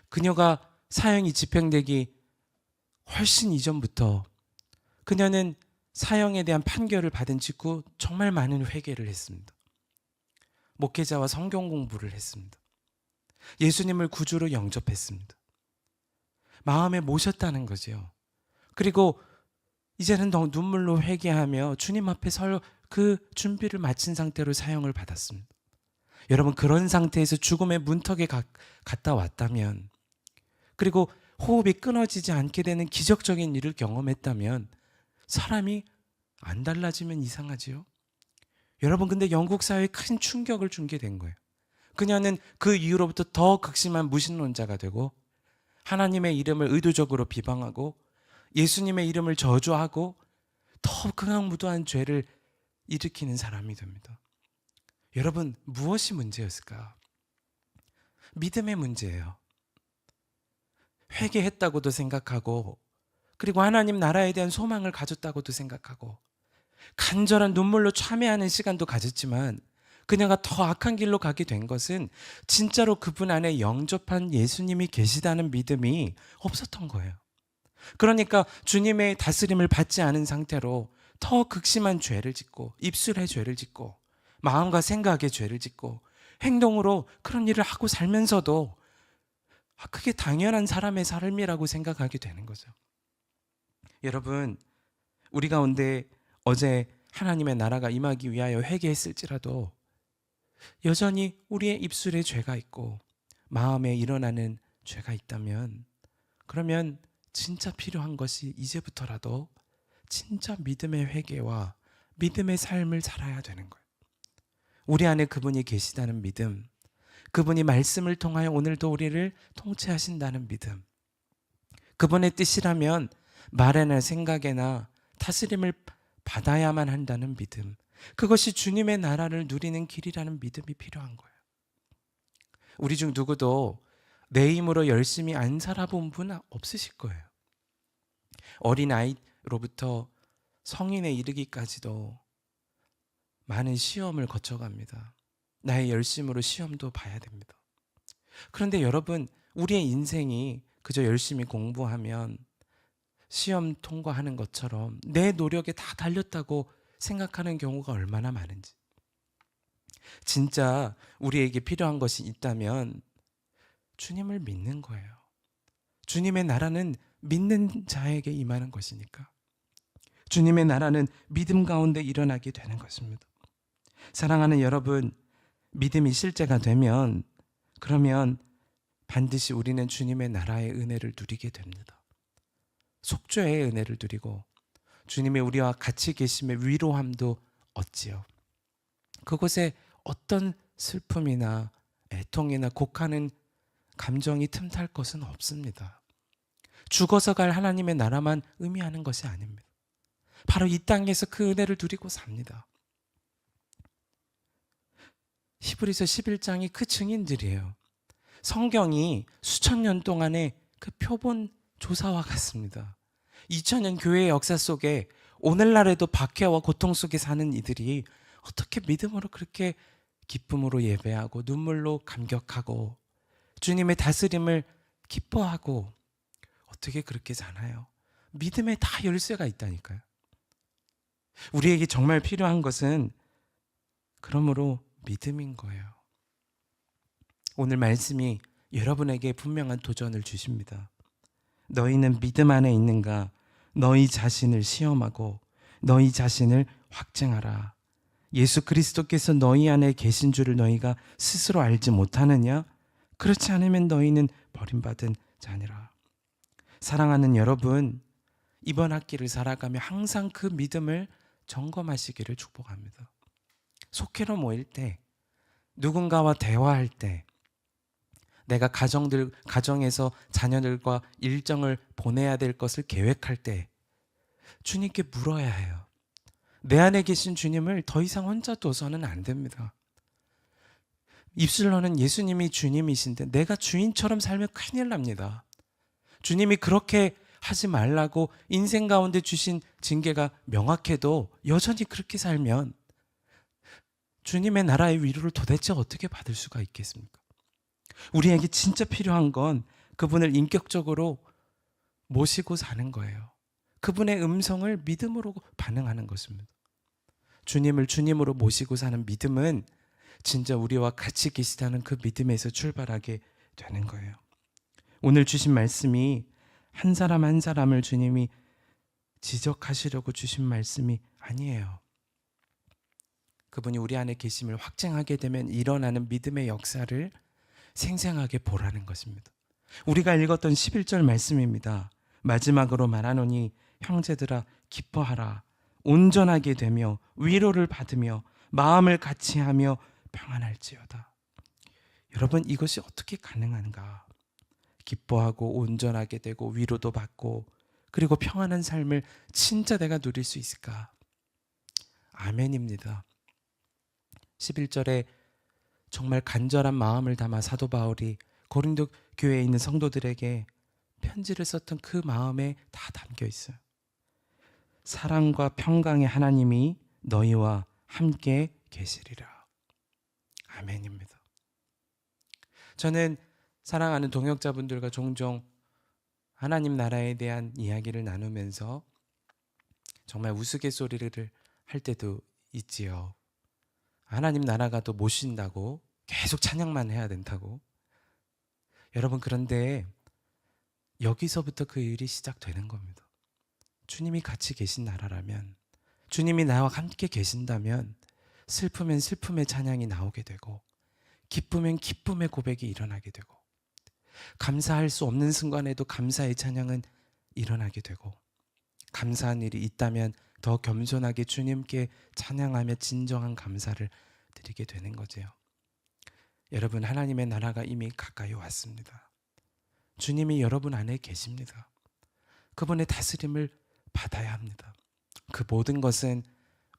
그녀가 사형이 집행되기 훨씬 이전부터 그녀는 사형에 대한 판결을 받은 직후 정말 많은 회개를 했습니다. 목회자와 성경 공부를 했습니다. 예수님을 구주로 영접했습니다. 마음에 모셨다는 거죠. 그리고 이제는 더 눈물로 회개하며 주님 앞에 설 그 준비를 마친 상태로 사형을 받았습니다. 여러분 그런 상태에서 죽음의 문턱에 갔다 왔다면 그리고 호흡이 끊어지지 않게 되는 기적적인 일을 경험했다면 사람이 안 달라지면 이상하지요. 여러분 근데 영국 사회에 큰 충격을 주게 된 거예요. 그녀는 그 이후로부터 더 극심한 무신론자가 되고 하나님의 이름을 의도적으로 비방하고 예수님의 이름을 저주하고 더 극악무도한 죄를 일으키는 사람이 됩니다. 여러분 무엇이 문제였을까? 믿음의 문제예요. 회개했다고도 생각하고 그리고 하나님 나라에 대한 소망을 가졌다고도 생각하고 간절한 눈물로 참회하는 시간도 가졌지만 그녀가 더 악한 길로 가게 된 것은 진짜로 그분 안에 영접한 예수님이 계시다는 믿음이 없었던 거예요. 그러니까 주님의 다스림을 받지 않은 상태로 더 극심한 죄를 짓고 입술에 죄를 짓고 마음과 생각에 죄를 짓고 행동으로 그런 일을 하고 살면서도 그게 당연한 사람의 삶이라고 생각하게 되는 거죠. 여러분 우리 가운데 어제 하나님의 나라가 임하기 위하여 회개했을지라도 여전히 우리의 입술에 죄가 있고 마음에 일어나는 죄가 있다면 그러면 진짜 필요한 것이 이제부터라도 진짜 믿음의 회개와 믿음의 삶을 살아야 되는 거예요. 우리 안에 그분이 계시다는 믿음, 그분이 말씀을 통하여 오늘도 우리를 통치하신다는 믿음, 그분의 뜻이라면 말에나 생각에나 다스림을 받아야만 한다는 믿음, 그것이 주님의 나라를 누리는 길이라는 믿음이 필요한 거예요. 우리 중 누구도 내 힘으로 열심히 안 살아본 분 없으실 거예요. 어린아이로부터 성인에 이르기까지도 많은 시험을 거쳐갑니다. 나의 열심으로 시험도 봐야 됩니다. 그런데 여러분, 우리의 인생이 그저 열심히 공부하면 시험 통과하는 것처럼 내 노력에 다 달렸다고 생각하는 경우가 얼마나 많은지. 진짜 우리에게 필요한 것이 있다면 주님을 믿는 거예요. 주님의 나라는 믿는 자에게 임하는 것이니까. 주님의 나라는 믿음 가운데 일어나게 되는 것입니다. 사랑하는 여러분, 믿음이 실제가 되면 그러면 반드시 우리는 주님의 나라의 은혜를 누리게 됩니다. 속죄의 은혜를 누리고 주님의 우리와 같이 계심의 위로함도 얻지요. 그곳에 어떤 슬픔이나 애통이나 곡하는 감정이 틈탈 것은 없습니다. 죽어서 갈 하나님의 나라만 의미하는 것이 아닙니다. 바로 이 땅에서 그 은혜를 누리고 삽니다. 히브리서 11장이 그 증인들이에요. 성경이 수천 년 동안의 그 표본 조사와 같습니다. 2000년 교회의 역사 속에 오늘날에도 박해와 고통 속에 사는 이들이 어떻게 믿음으로 그렇게 기쁨으로 예배하고 눈물로 감격하고 주님의 다스림을 기뻐하고 어떻게 그렇게 사나요? 믿음에 다 열쇠가 있다니까요. 우리에게 정말 필요한 것은 그러므로 믿음인 거예요. 오늘 말씀이 여러분에게 분명한 도전을 주십니다. 너희는 믿음 안에 있는가? 너희 자신을 시험하고 너희 자신을 확증하라. 예수 그리스도께서 너희 안에 계신 줄을 너희가 스스로 알지 못하느냐? 그렇지 않으면 너희는 버림받은 자니라. 사랑하는 여러분, 이번 학기를 살아가며 항상 그 믿음을 점검하시기를 축복합니다. 속회로 모일 때, 누군가와 대화할 때, 내가 가정에서 자녀들과 일정을 보내야 될 것을 계획할 때 주님께 물어야 해요. 내 안에 계신 주님을 더 이상 혼자 둬서는 안 됩니다. 입술로는 예수님이 주님이신데 내가 주인처럼 살면 큰일 납니다. 주님이 그렇게 하지 말라고 인생 가운데 주신 징계가 명확해도 여전히 그렇게 살면 주님의 나라의 위로를 도대체 어떻게 받을 수가 있겠습니까? 우리에게 진짜 필요한 건 그분을 인격적으로 모시고 사는 거예요. 그분의 음성을 믿음으로 반응하는 것입니다. 주님을 주님으로 모시고 사는 믿음은 진짜 우리와 같이 계시다는 그 믿음에서 출발하게 되는 거예요. 오늘 주신 말씀이 한 사람 한 사람을 주님이 지적하시려고 주신 말씀이 아니에요. 그분이 우리 안에 계심을 확증하게 되면 일어나는 믿음의 역사를 생생하게 보라는 것입니다. 우리가 읽었던 11절 말씀입니다. 마지막으로 말하노니 형제들아 기뻐하라. 온전하게 되며 위로를 받으며 마음을 같이하며 평안할지어다. 여러분, 이것이 어떻게 가능한가? 기뻐하고 온전하게 되고 위로도 받고 그리고 평안한 삶을 진짜 내가 누릴 수 있을까? 아멘입니다. 11절에 정말 간절한 마음을 담아 사도 바울이 고린도 교회에 있는 성도들에게 편지를 썼던 그 마음에 다 담겨 있어요. 사랑과 평강의 하나님이 너희와 함께 계시리라. 아멘입니다. 저는 사랑하는 동역자분들과 종종 하나님 나라에 대한 이야기를 나누면서 정말 우스갯소리를 할 때도 있지요. 하나님 나라가 더 모신다고 계속 찬양만 해야 된다고. 여러분, 그런데 여기서부터 그 일이 시작되는 겁니다. 주님이 같이 계신 나라라면, 주님이 나와 함께 계신다면 슬프면 슬픔의 찬양이 나오게 되고 기쁘면 기쁨의 고백이 일어나게 되고 감사할 수 없는 순간에도 감사의 찬양은 일어나게 되고 감사한 일이 있다면 더 겸손하게 주님께 찬양하며 진정한 감사를 드리게 되는 거죠. 여러분, 하나님의 나라가 이미 가까이 왔습니다. 주님이 여러분 안에 계십니다. 그분의 다스림을 받아야 합니다. 그 모든 것은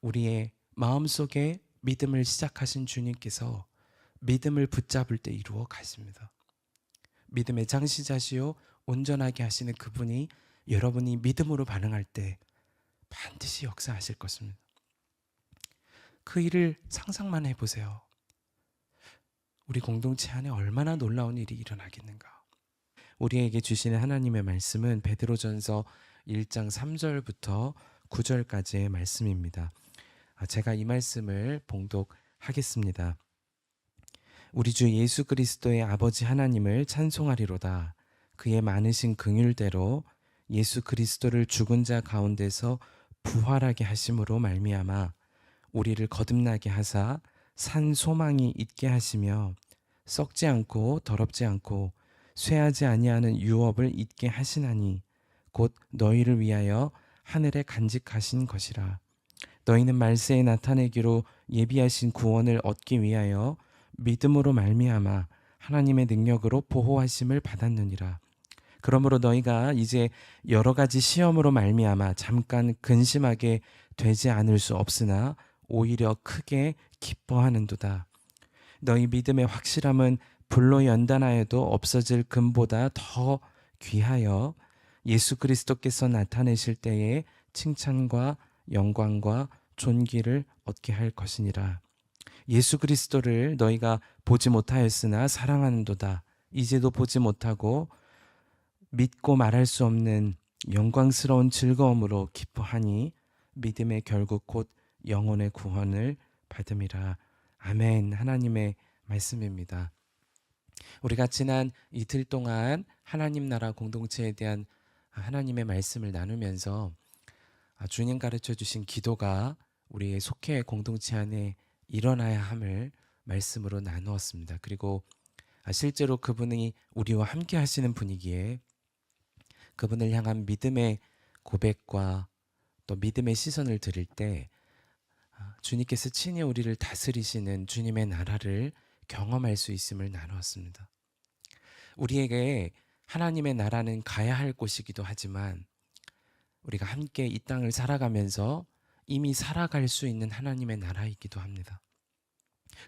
우리의 마음속에 믿음을 시작하신 주님께서 믿음을 붙잡을 때 이루어 가십니다. 믿음의 장시자시요 온전하게 하시는 그분이 여러분이 믿음으로 반응할 때 반드시 역사하실 것입니다. 그 일을 상상만 해보세요. 우리 공동체 안에 얼마나 놀라운 일이 일어나겠는가. 우리에게 주시는 하나님의 말씀은 베드로전서 1장 3절부터 9절까지의 말씀입니다. 제가 이 말씀을 봉독하겠습니다. 우리 주 예수 그리스도의 아버지 하나님을 찬송하리로다. 그의 많으신 긍휼대로 예수 그리스도를 죽은 자 가운데서 부활하게 하심으로 말미암아 우리를 거듭나게 하사 산 소망이 있게 하시며 썩지 않고 더럽지 않고 쇠하지 아니하는 유업을 있게 하시나니 곧 너희를 위하여 하늘에 간직하신 것이라. 너희는 말세에 나타내기로 예비하신 구원을 얻기 위하여 믿음으로 말미암아 하나님의 능력으로 보호하심을 받았느니라. 그러므로 너희가 이제 여러 가지 시험으로 말미암아 잠깐 근심하게 되지 않을 수 없으나 오히려 크게 기뻐하는도다. 너희 믿음의 확실함은 불로 연단하여도 없어질 금보다 더 귀하여 예수 그리스도께서 나타내실 때에 칭찬과 영광과 존귀를 얻게 할 것이니라. 예수 그리스도를 너희가 보지 못하였으나 사랑하는도다. 이제도 보지 못하고 믿고 말할 수 없는 영광스러운 즐거움으로 기뻐하니 믿음의 결국 곧 영혼의 구원을 받음이라. 아멘. 하나님의 말씀입니다. 우리가 지난 이틀 동안 하나님 나라 공동체에 대한 하나님의 말씀을 나누면서 주님 가르쳐 주신 기도가 우리의 속해 공동체 안에 일어나야 함을 말씀으로 나누었습니다. 그리고 실제로 그분이 우리와 함께 하시는 분이기에 그분을 향한 믿음의 고백과 또 믿음의 시선을 드릴 때 주님께서 친히 우리를 다스리시는 주님의 나라를 경험할 수 있음을 나누었습니다. 우리에게 하나님의 나라는 가야 할 곳이기도 하지만 우리가 함께 이 땅을 살아가면서 이미 살아갈 수 있는 하나님의 나라이기도 합니다.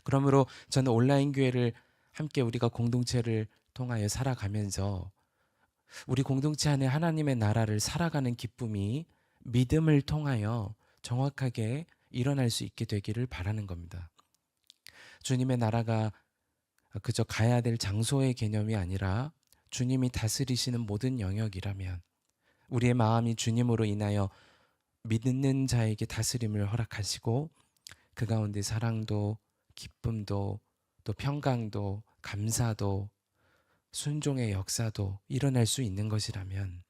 그러므로 저는 온라인 교회를 함께 우리가 공동체를 통하여 살아가면서 우리 공동체 안에 하나님의 나라를 살아가는 기쁨이 믿음을 통하여 정확하게 일어날 수 있게 되기를 바라는 겁니다. 주님의 나라가 그저 가야 될 장소의 개념이 아니라 주님이 다스리시는 모든 영역이라면 우리의 마음이 주님으로 인하여 믿는 자에게 다스림을 허락하시고 그 가운데 사랑도 기쁨도 또 평강도 감사도 순종의 역사도 일어날 수 있는 것이라면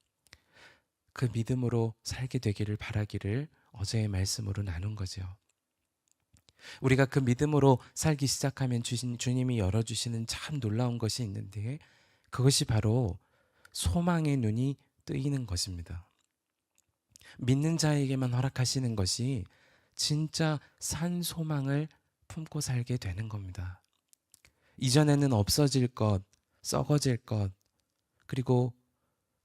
그 믿음으로 살게 되기를 바라기를 어제의 말씀으로 나눈 거죠. 우리가 그 믿음으로 살기 시작하면 주님이 열어주시는 참 놀라운 것이 있는데 그것이 바로 소망의 눈이 뜨이는 것입니다. 믿는 자에게만 허락하시는 것이 진짜 산 소망을 품고 살게 되는 겁니다. 이전에는 없어질 것, 썩어질 것, 그리고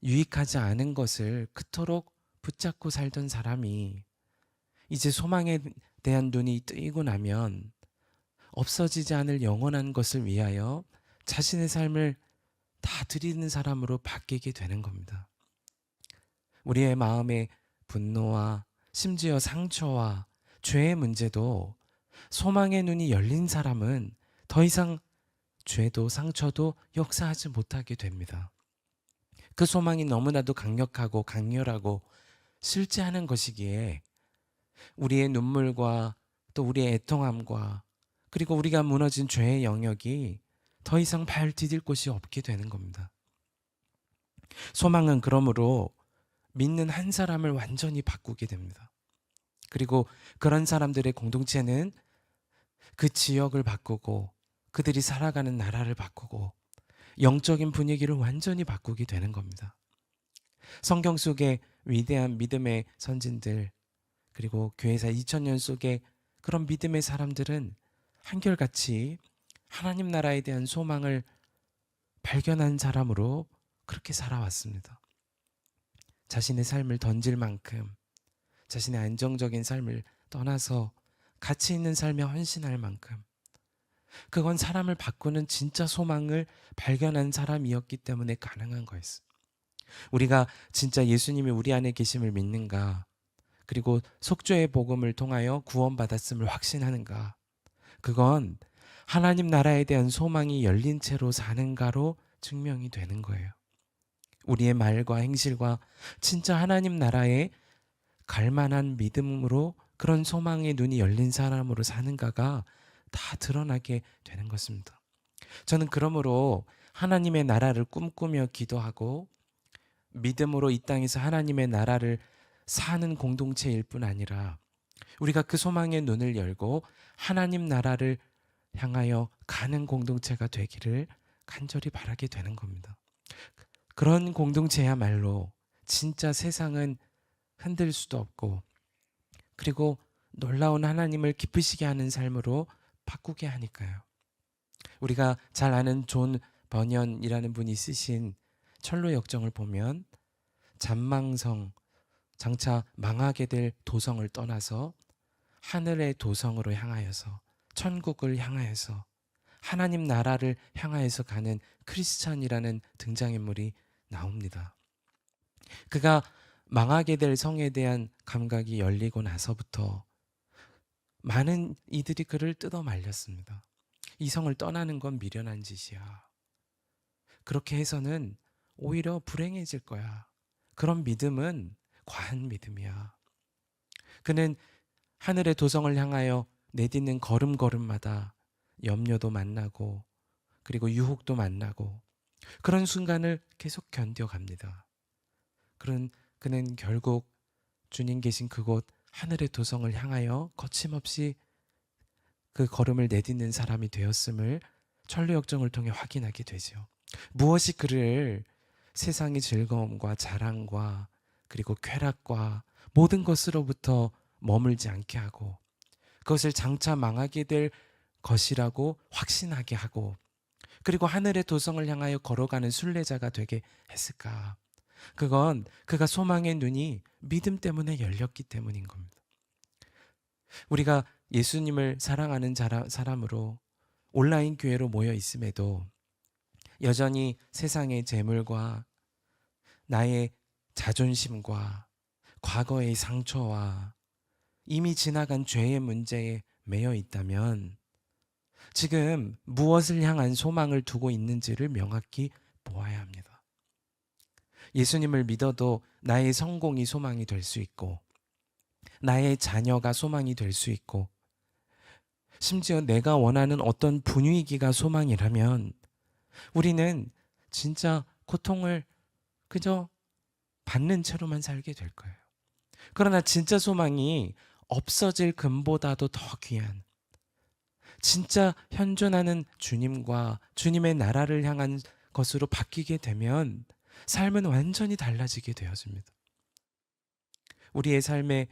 유익하지 않은 것을 그토록 붙잡고 살던 사람이 이제 소망에 대한 눈이 뜨이고 나면 없어지지 않을 영원한 것을 위하여 자신의 삶을 다 드리는 사람으로 바뀌게 되는 겁니다. 우리의 마음의 분노와 심지어 상처와 죄의 문제도 소망의 눈이 열린 사람은 더 이상 죄도 상처도 역사하지 못하게 됩니다. 그 소망이 너무나도 강력하고 강렬하고 실제하는 것이기에 우리의 눈물과 또 우리의 애통함과 그리고 우리가 무너진 죄의 영역이 더 이상 발 디딜 곳이 없게 되는 겁니다. 소망은 그러므로 믿는 한 사람을 완전히 바꾸게 됩니다. 그리고 그런 사람들의 공동체는 그 지역을 바꾸고 그들이 살아가는 나라를 바꾸고 영적인 분위기를 완전히 바꾸게 되는 겁니다. 성경 속의 위대한 믿음의 선진들 그리고 교회사 2000년 속의 그런 믿음의 사람들은 한결같이 하나님 나라에 대한 소망을 발견한 사람으로 그렇게 살아왔습니다. 자신의 삶을 던질 만큼 자신의 안정적인 삶을 떠나서 가치 있는 삶에 헌신할 만큼 그건 사람을 바꾸는 진짜 소망을 발견한 사람이었기 때문에 가능한 거였어요. 우리가 진짜 예수님이 우리 안에 계심을 믿는가 그리고 속죄의 복음을 통하여 구원받았음을 확신하는가 그건 하나님 나라에 대한 소망이 열린 채로 사는가로 증명이 되는 거예요. 우리의 말과 행실과 진짜 하나님 나라에 갈 만한 믿음으로 그런 소망의 눈이 열린 사람으로 사는가가 다 드러나게 되는 것입니다. 저는 그러므로 하나님의 나라를 꿈꾸며 기도하고 믿음으로 이 땅에서 하나님의 나라를 사는 공동체일 뿐 아니라 우리가 그 소망의 눈을 열고 하나님 나라를 향하여 가는 공동체가 되기를 간절히 바라게 되는 겁니다. 그런 공동체야말로 진짜 세상은 흔들 수도 없고 그리고 놀라운 하나님을 기쁘시게 하는 삶으로 바꾸게 하니까요. 우리가 잘 아는 존 버년이라는 분이 쓰신 철로 역정을 보면 잔망성, 장차 망하게 될 도성을 떠나서 하늘의 도성으로 향하여서 천국을 향하여서 하나님 나라를 향하여서 가는 크리스찬이라는 등장인물이 나옵니다. 그가 망하게 될 성에 대한 감각이 열리고 나서부터 많은 이들이 그를 뜯어 말렸습니다. 이 성을 떠나는 건 미련한 짓이야. 그렇게 해서는 오히려 불행해질 거야. 그런 믿음은 과한 믿음이야. 그는 하늘의 도성을 향하여 내딛는 걸음걸음마다 염려도 만나고 그리고 유혹도 만나고 그런 순간을 계속 견뎌갑니다. 그는 결국 주님 계신 그곳 하늘의 도성을 향하여 거침없이 그 걸음을 내딛는 사람이 되었음을 철로 역정을 통해 확인하게 되죠. 무엇이 그를 세상의 즐거움과 자랑과 그리고 쾌락과 모든 것으로부터 머물지 않게 하고 그것을 장차 망하게 될 것이라고 확신하게 하고 그리고 하늘의 도성을 향하여 걸어가는 순례자가 되게 했을까? 그건 그가 소망의 눈이 믿음 때문에 열렸기 때문인 겁니다. 우리가 예수님을 사랑하는 사람으로 온라인 교회로 모여 있음에도 여전히 세상의 재물과 나의 자존심과 과거의 상처와 이미 지나간 죄의 문제에 매여 있다면 지금 무엇을 향한 소망을 두고 있는지를 명확히 보아야 합니다. 예수님을 믿어도 나의 성공이 소망이 될 수 있고 나의 자녀가 소망이 될 수 있고 심지어 내가 원하는 어떤 분위기가 소망이라면 우리는 진짜 고통을 그저 받는 채로만 살게 될 거예요. 그러나 진짜 소망이 없어질 금보다도 더 귀한 진짜 현존하는 주님과 주님의 나라를 향한 것으로 바뀌게 되면 삶은 완전히 달라지게 되어집니다. 우리의 삶의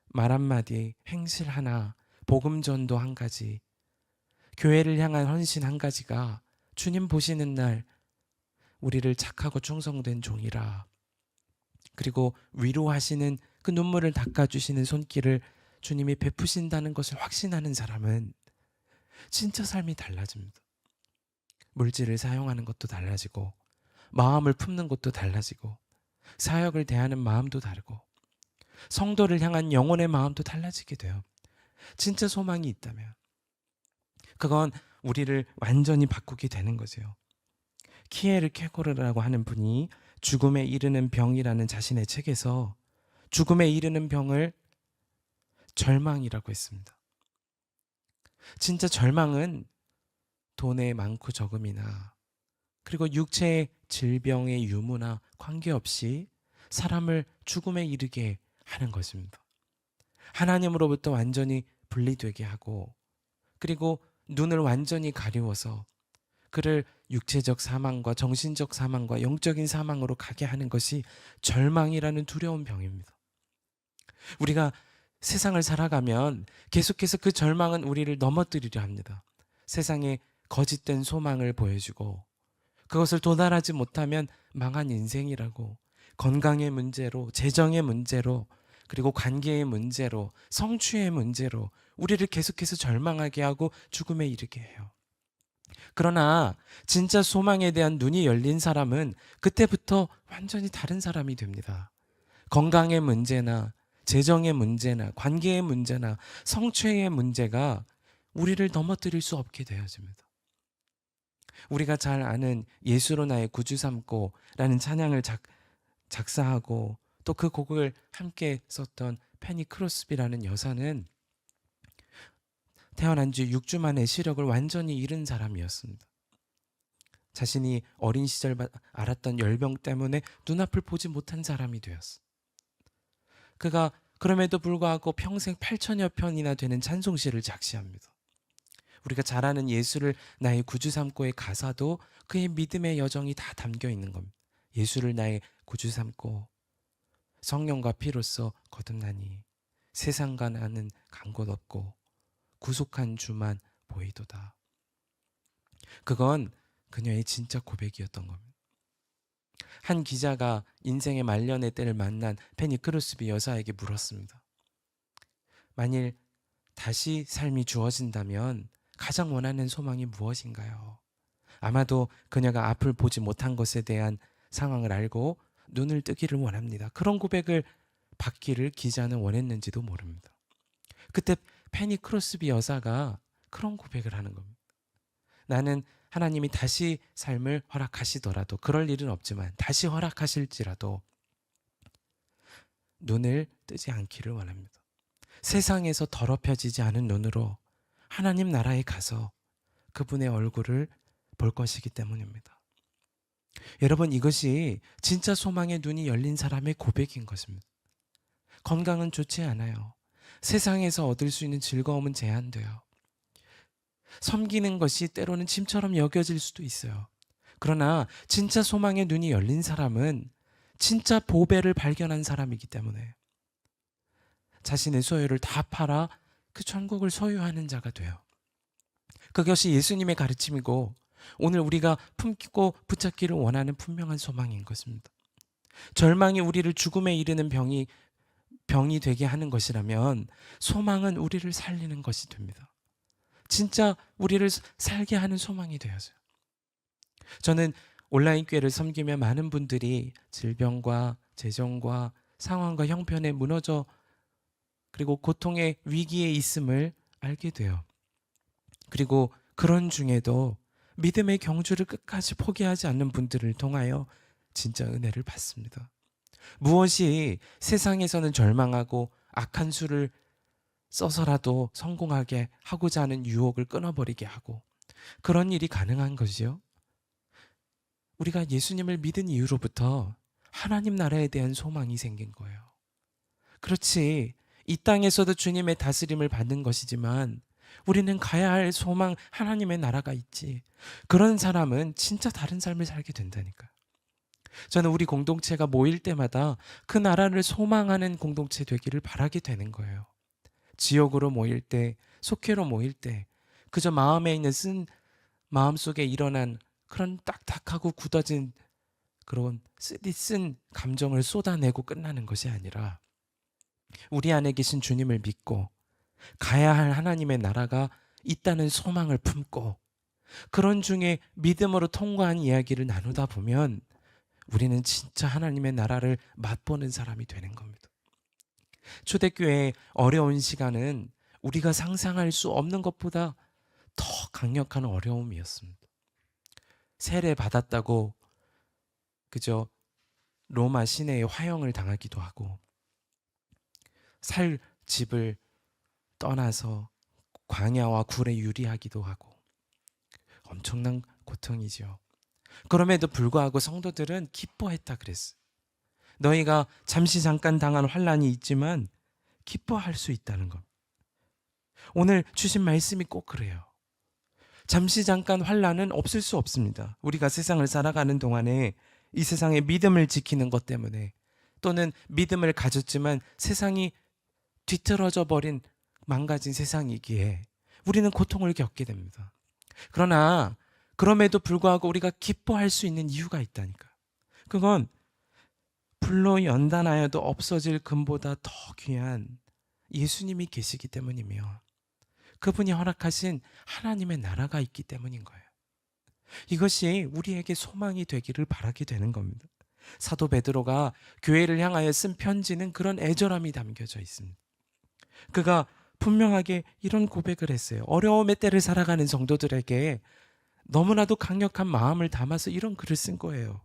말 한마디, 행실 하나, 복음 전도 한 가지, 교회를 향한 헌신 한 가지가 주님 보시는 날 우리를 착하고 충성된 종이라 그리고 위로하시는 그 눈물을 닦아주시는 손길을 주님이 베푸신다는 것을 확신하는 사람은 진짜 삶이 달라집니다. 물질을 사용하는 것도 달라지고 마음을 품는 것도 달라지고 사역을 대하는 마음도 다르고 성도를 향한 영혼의 마음도 달라지게 돼요. 진짜 소망이 있다면 그건 우리를 완전히 바꾸게 되는 거죠. 키에르 케고르라고 하는 분이 죽음에 이르는 병이라는 자신의 책에서 죽음에 이르는 병을 절망이라고 했습니다. 진짜 절망은 돈의 많고 적음이나 그리고 육체의 질병의 유무나 관계없이 사람을 죽음에 이르게 하는 것입니다. 하나님으로부터 완전히 분리되게 하고 그리고 눈을 완전히 가리워서 그를 육체적 사망과 정신적 사망과 영적인 사망으로 가게 하는 것이 절망이라는 두려운 병입니다. 우리가 세상을 살아가면 계속해서 그 절망은 우리를 넘어뜨리려 합니다. 세상에 거짓된 소망을 보여주고 그것을 도달하지 못하면 망한 인생이라고 건강의 문제로 재정의 문제로 그리고 관계의 문제로 성취의 문제로 우리를 계속해서 절망하게 하고 죽음에 이르게 해요. 그러나 진짜 소망에 대한 눈이 열린 사람은 그때부터 완전히 다른 사람이 됩니다. 건강의 문제나 재정의 문제나 관계의 문제나 성취의 문제가 우리를 넘어뜨릴 수 없게 되어집니다. 우리가 잘 아는 예수로 나의 구주 삼고라는 찬양을 작사하고 또 그 곡을 함께 썼던 페니 크로스비라는 여사는 태어난 지 6주 만에 시력을 완전히 잃은 사람이었습니다. 자신이 어린 시절 앓았던 열병 때문에 눈앞을 보지 못한 사람이 되었어. 그가 그럼에도 불구하고 평생 8천여 편이나 되는 찬송시를 작시합니다. 우리가 잘 아는 예수를 나의 구주 삼고의 가사도 그의 믿음의 여정이 다 담겨 있는 겁니다. 예수를 나의 구주 삼고 성령과 피로써 거듭나니 세상과 나는 간 곳 없고 구속한 주만 보이도다. 그건 그녀의 진짜 고백이었던 겁니다. 한 기자가 인생의 말년의 때를 만난 페니 크로스비 여사에게 물었습니다. 만일 다시 삶이 주어진다면 가장 원하는 소망이 무엇인가요? 아마도 그녀가 앞을 보지 못한 것에 대한 상황을 알고 눈을 뜨기를 원합니다. 그런 고백을 받기를 기자는 원했는지도 모릅니다. 그때 페니 크로스비 여사가 그런 고백을 하는 겁니다. 나는 하나님이 다시 삶을 허락하시더라도, 그럴 일은 없지만 다시 허락하실지라도 눈을 뜨지 않기를 원합니다. 세상에서 더럽혀지지 않은 눈으로 하나님 나라에 가서 그분의 얼굴을 볼 것이기 때문입니다. 여러분, 이것이 진짜 소망의 눈이 열린 사람의 고백인 것입니다. 건강은 좋지 않아요. 세상에서 얻을 수 있는 즐거움은 제한돼요. 섬기는 것이 때로는 짐처럼 여겨질 수도 있어요. 그러나 진짜 소망의 눈이 열린 사람은 진짜 보배를 발견한 사람이기 때문에 자신의 소유를 다 팔아 그 천국을 소유하는 자가 돼요. 그것이 예수님의 가르침이고 오늘 우리가 품고 붙잡기를 원하는 분명한 소망인 것입니다. 절망이 우리를 죽음에 이르는 병이 되게 하는 것이라면 소망은 우리를 살리는 것이 됩니다. 진짜 우리를 살게 하는 소망이 되어서요. 저는 온라인 교회를 섬기며 많은 분들이 질병과 재정과 상황과 형편에 무너져 그리고 고통의 위기에 있음을 알게 돼요. 그리고 그런 중에도 믿음의 경주를 끝까지 포기하지 않는 분들을 통하여 진짜 은혜를 받습니다. 무엇이 세상에서는 절망하고 악한 수를 써서라도 성공하게 하고자 하는 유혹을 끊어버리게 하고 그런 일이 가능한 것이요. 우리가 예수님을 믿은 이후로부터 하나님 나라에 대한 소망이 생긴 거예요. 그렇지, 이 땅에서도 주님의 다스림을 받는 것이지만 우리는 가야 할 소망, 하나님의 나라가 있지. 그런 사람은 진짜 다른 삶을 살게 된다니까요. 저는 우리 공동체가 모일 때마다 그 나라를 소망하는 공동체 되기를 바라게 되는 거예요. 지역으로 모일 때, 속회로 모일 때 그저 마음에 있는 마음속에 일어난 그런 딱딱하고 굳어진 그런 쓰디쓴 감정을 쏟아내고 끝나는 것이 아니라 우리 안에 계신 주님을 믿고 가야 할 하나님의 나라가 있다는 소망을 품고 그런 중에 믿음으로 통과한 이야기를 나누다 보면 우리는 진짜 하나님의 나라를 맛보는 사람이 되는 겁니다. 초대교회의 어려운 시간은 우리가 상상할 수 없는 것보다 더 강력한 어려움이었습니다. 세례받았다고 그저 로마 시내에 화형을 당하기도 하고 살 집을 떠나서 광야와 굴에 유리하기도 하고 엄청난 고통이죠. 그럼에도 불구하고 성도들은 기뻐했다 그랬어요. 너희가 잠시 잠깐 당한 환난이 있지만 기뻐할 수 있다는 것. 오늘 주신 말씀이 꼭 그래요. 잠시 잠깐 환난은 없을 수 없습니다. 우리가 세상을 살아가는 동안에 이 세상의 믿음을 지키는 것 때문에 또는 믿음을 가졌지만 세상이 뒤틀어져 버린 망가진 세상이기에 우리는 고통을 겪게 됩니다. 그러나 그럼에도 불구하고 우리가 기뻐할 수 있는 이유가 있다니까. 그건 불로 연단하여도 없어질 금보다 더 귀한 예수님이 계시기 때문이며 그분이 허락하신 하나님의 나라가 있기 때문인 거예요. 이것이 우리에게 소망이 되기를 바라게 되는 겁니다. 사도 베드로가 교회를 향하여 쓴 편지는 그런 애절함이 담겨져 있습니다. 그가 분명하게 이런 고백을 했어요. 어려움의 때를 살아가는 성도들에게 너무나도 강력한 마음을 담아서 이런 글을 쓴 거예요.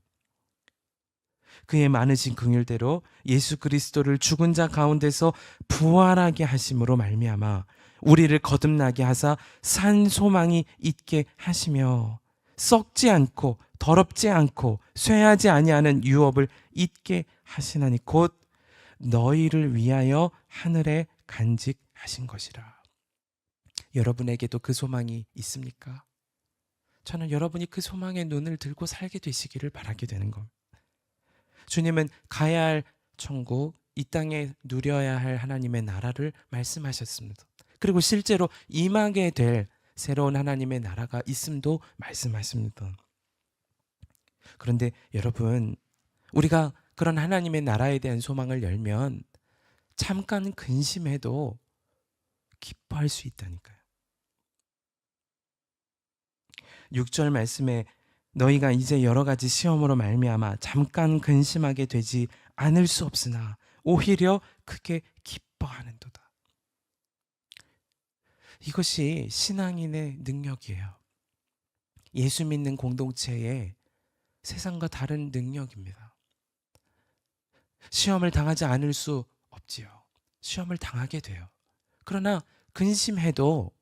그의 많으신 긍휼대로 예수 그리스도를 죽은 자 가운데서 부활하게 하심으로 말미암아 우리를 거듭나게 하사 산 소망이 있게 하시며 썩지 않고 더럽지 않고 쇠하지 아니하는 유업을 잊게 하시나니 곧 너희를 위하여 하늘에 간직하신 것이라. 여러분에게도 그 소망이 있습니까? 저는 여러분이 그 소망의 눈을 들고 살게 되시기를 바라게 되는 겁니다. 주님은 가야 할 천국, 이 땅에 누려야 할 하나님의 나라를 말씀하셨습니다. 그리고 실제로 임하게 될 새로운 하나님의 나라가 있음도 말씀하십니다. 그런데 여러분, 우리가 그런 하나님의 나라에 대한 소망을 열면 잠깐 근심해도 기뻐할 수 있다니까요. 6절 말씀에 너희가 이제 여러 가지 시험으로 말미암아 잠깐 근심하게 되지 않을 수 없으나 오히려 크게 기뻐하는도다. 이것이 신앙인의 능력이에요. 예수 믿는 공동체의 세상과 다른 능력입니다. 시험을 당하지 않을 수 없지요. 시험을 당하게 돼요. 그러나 근심해도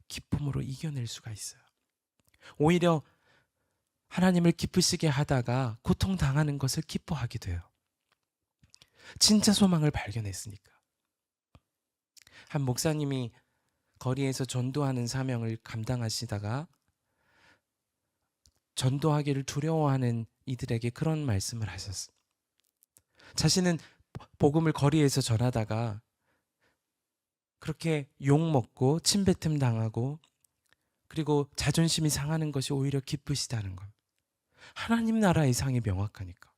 기쁨으로 이겨낼 수가 있어요. 오히려 하나님을 기쁘시게 하다가 고통당하는 것을 기뻐하게 돼요. 진짜 소망을 발견했으니까. 한 목사님이 거리에서 전도하는 사명을 감당하시다가 전도하기를 두려워하는 이들에게 그런 말씀을 하셨어요. 자신은 복음을 거리에서 전하다가 그렇게 욕먹고 침뱉음 당하고 그리고 자존심이 상하는 것이 오히려 기쁘시다는 것. 하나님 나라의 상이 명확하니까.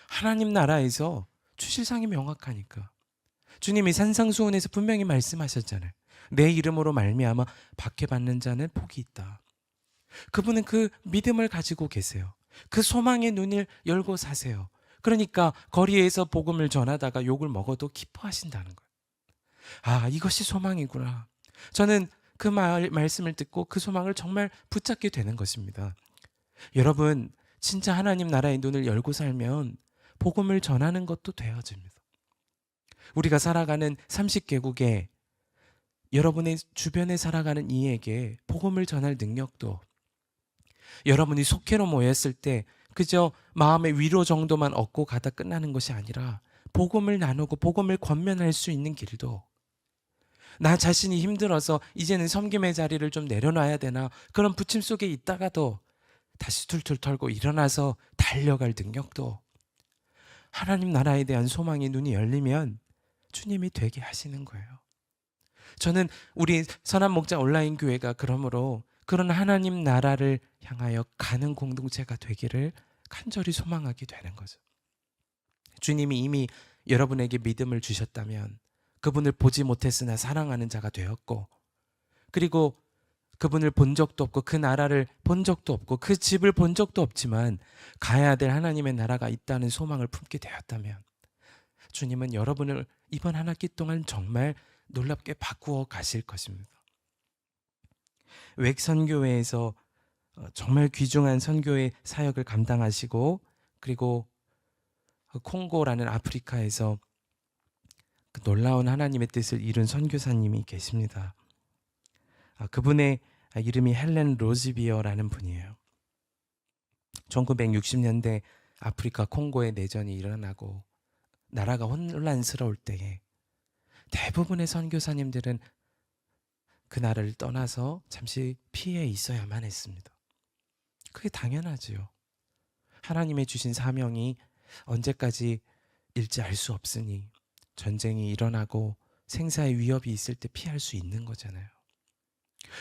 하나님 나라에서 주실 상이 명확하니까. 주님이 산상수훈에서 분명히 말씀하셨잖아요. 내 이름으로 말미암아 박해받는 자는 복이 있다. 그분은 그 믿음을 가지고 계세요. 그 소망의 눈을 열고 사세요. 그러니까 거리에서 복음을 전하다가 욕을 먹어도 기뻐하신다는 거예요. 아, 이것이 소망이구나. 저는 그 말씀을 듣고 그 소망을 정말 붙잡게 되는 것입니다. 여러분, 진짜 하나님 나라의 눈을 열고 살면 복음을 전하는 것도 되어집니다. 우리가 살아가는 30개국에 여러분의 주변에 살아가는 이에게 복음을 전할 능력도, 여러분이 속회로 모였을 때 그저 마음의 위로 정도만 얻고 가다 끝나는 것이 아니라 복음을 나누고 복음을 권면할 수 있는 길도, 나 자신이 힘들어서 이제는 섬김의 자리를 좀 내려놔야 되나 그런 부침 속에 있다가도 다시 툴툴 털고 일어나서 달려갈 능력도, 하나님 나라에 대한 소망의 눈이 열리면 주님이 되게 하시는 거예요. 저는 우리 선한목자 온라인 교회가 그러므로 그런 하나님 나라를 향하여 가는 공동체가 되기를 간절히 소망하게 되는 거죠. 주님이 이미 여러분에게 믿음을 주셨다면 그분을 보지 못했으나 사랑하는 자가 되었고, 그리고 그분을 본 적도 없고 그 나라를 본 적도 없고 그 집을 본 적도 없지만 가야 될 하나님의 나라가 있다는 소망을 품게 되었다면 주님은 여러분을 이번 한 학기 동안 정말 놀랍게 바꾸어 가실 것입니다. 웩 선교회에서 정말 귀중한 선교의 사역을 감당하시고, 그리고 콩고라는 아프리카에서 그 놀라운 하나님의 뜻을 이룬 선교사님이 계십니다. 그분의 이름이 헬렌 로즈비어라는 분이에요. 1960년대 아프리카 콩고의 내전이 일어나고 나라가 혼란스러울 때에 대부분의 선교사님들은 그 나라를 떠나서 잠시 피해 있어야만 했습니다. 그게 당연하지요. 하나님의 주신 사명이 언제까지 일지 알 수 없으니 전쟁이 일어나고 생사의 위협이 있을 때 피할 수 있는 거잖아요.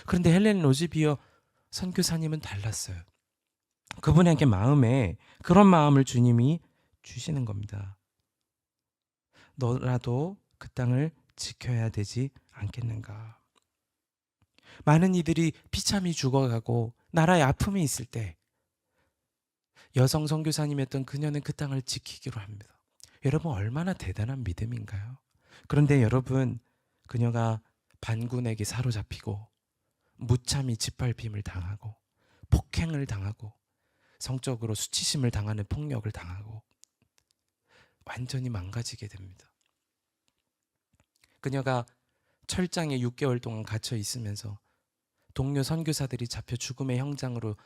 그런데 헬렌 로즈비어 선교사님은 달랐어요. 그분에게 마음에 그런 마음을 주님이 주시는 겁니다. 너라도 그 땅을 지켜야 되지 않겠는가. 많은 이들이 비참히 죽어가고 나라에 아픔이 있을 때 여성 선교사님이었던 그녀는 그 땅을 지키기로 합니다. 여러분, 얼마나 대단한 믿음인가요? 그런데 여러분, 그녀가 반군에게 사로잡히고 무참히 짓밟힘을 당하고 폭행을 당하고 성적으로 수치심을 당하는 폭력을 당하고 완전히 망가지게 됩니다. 그녀가 철장에 6개월 동안 갇혀 있으면서 동료 선교사들이 잡혀 죽음의 형장으로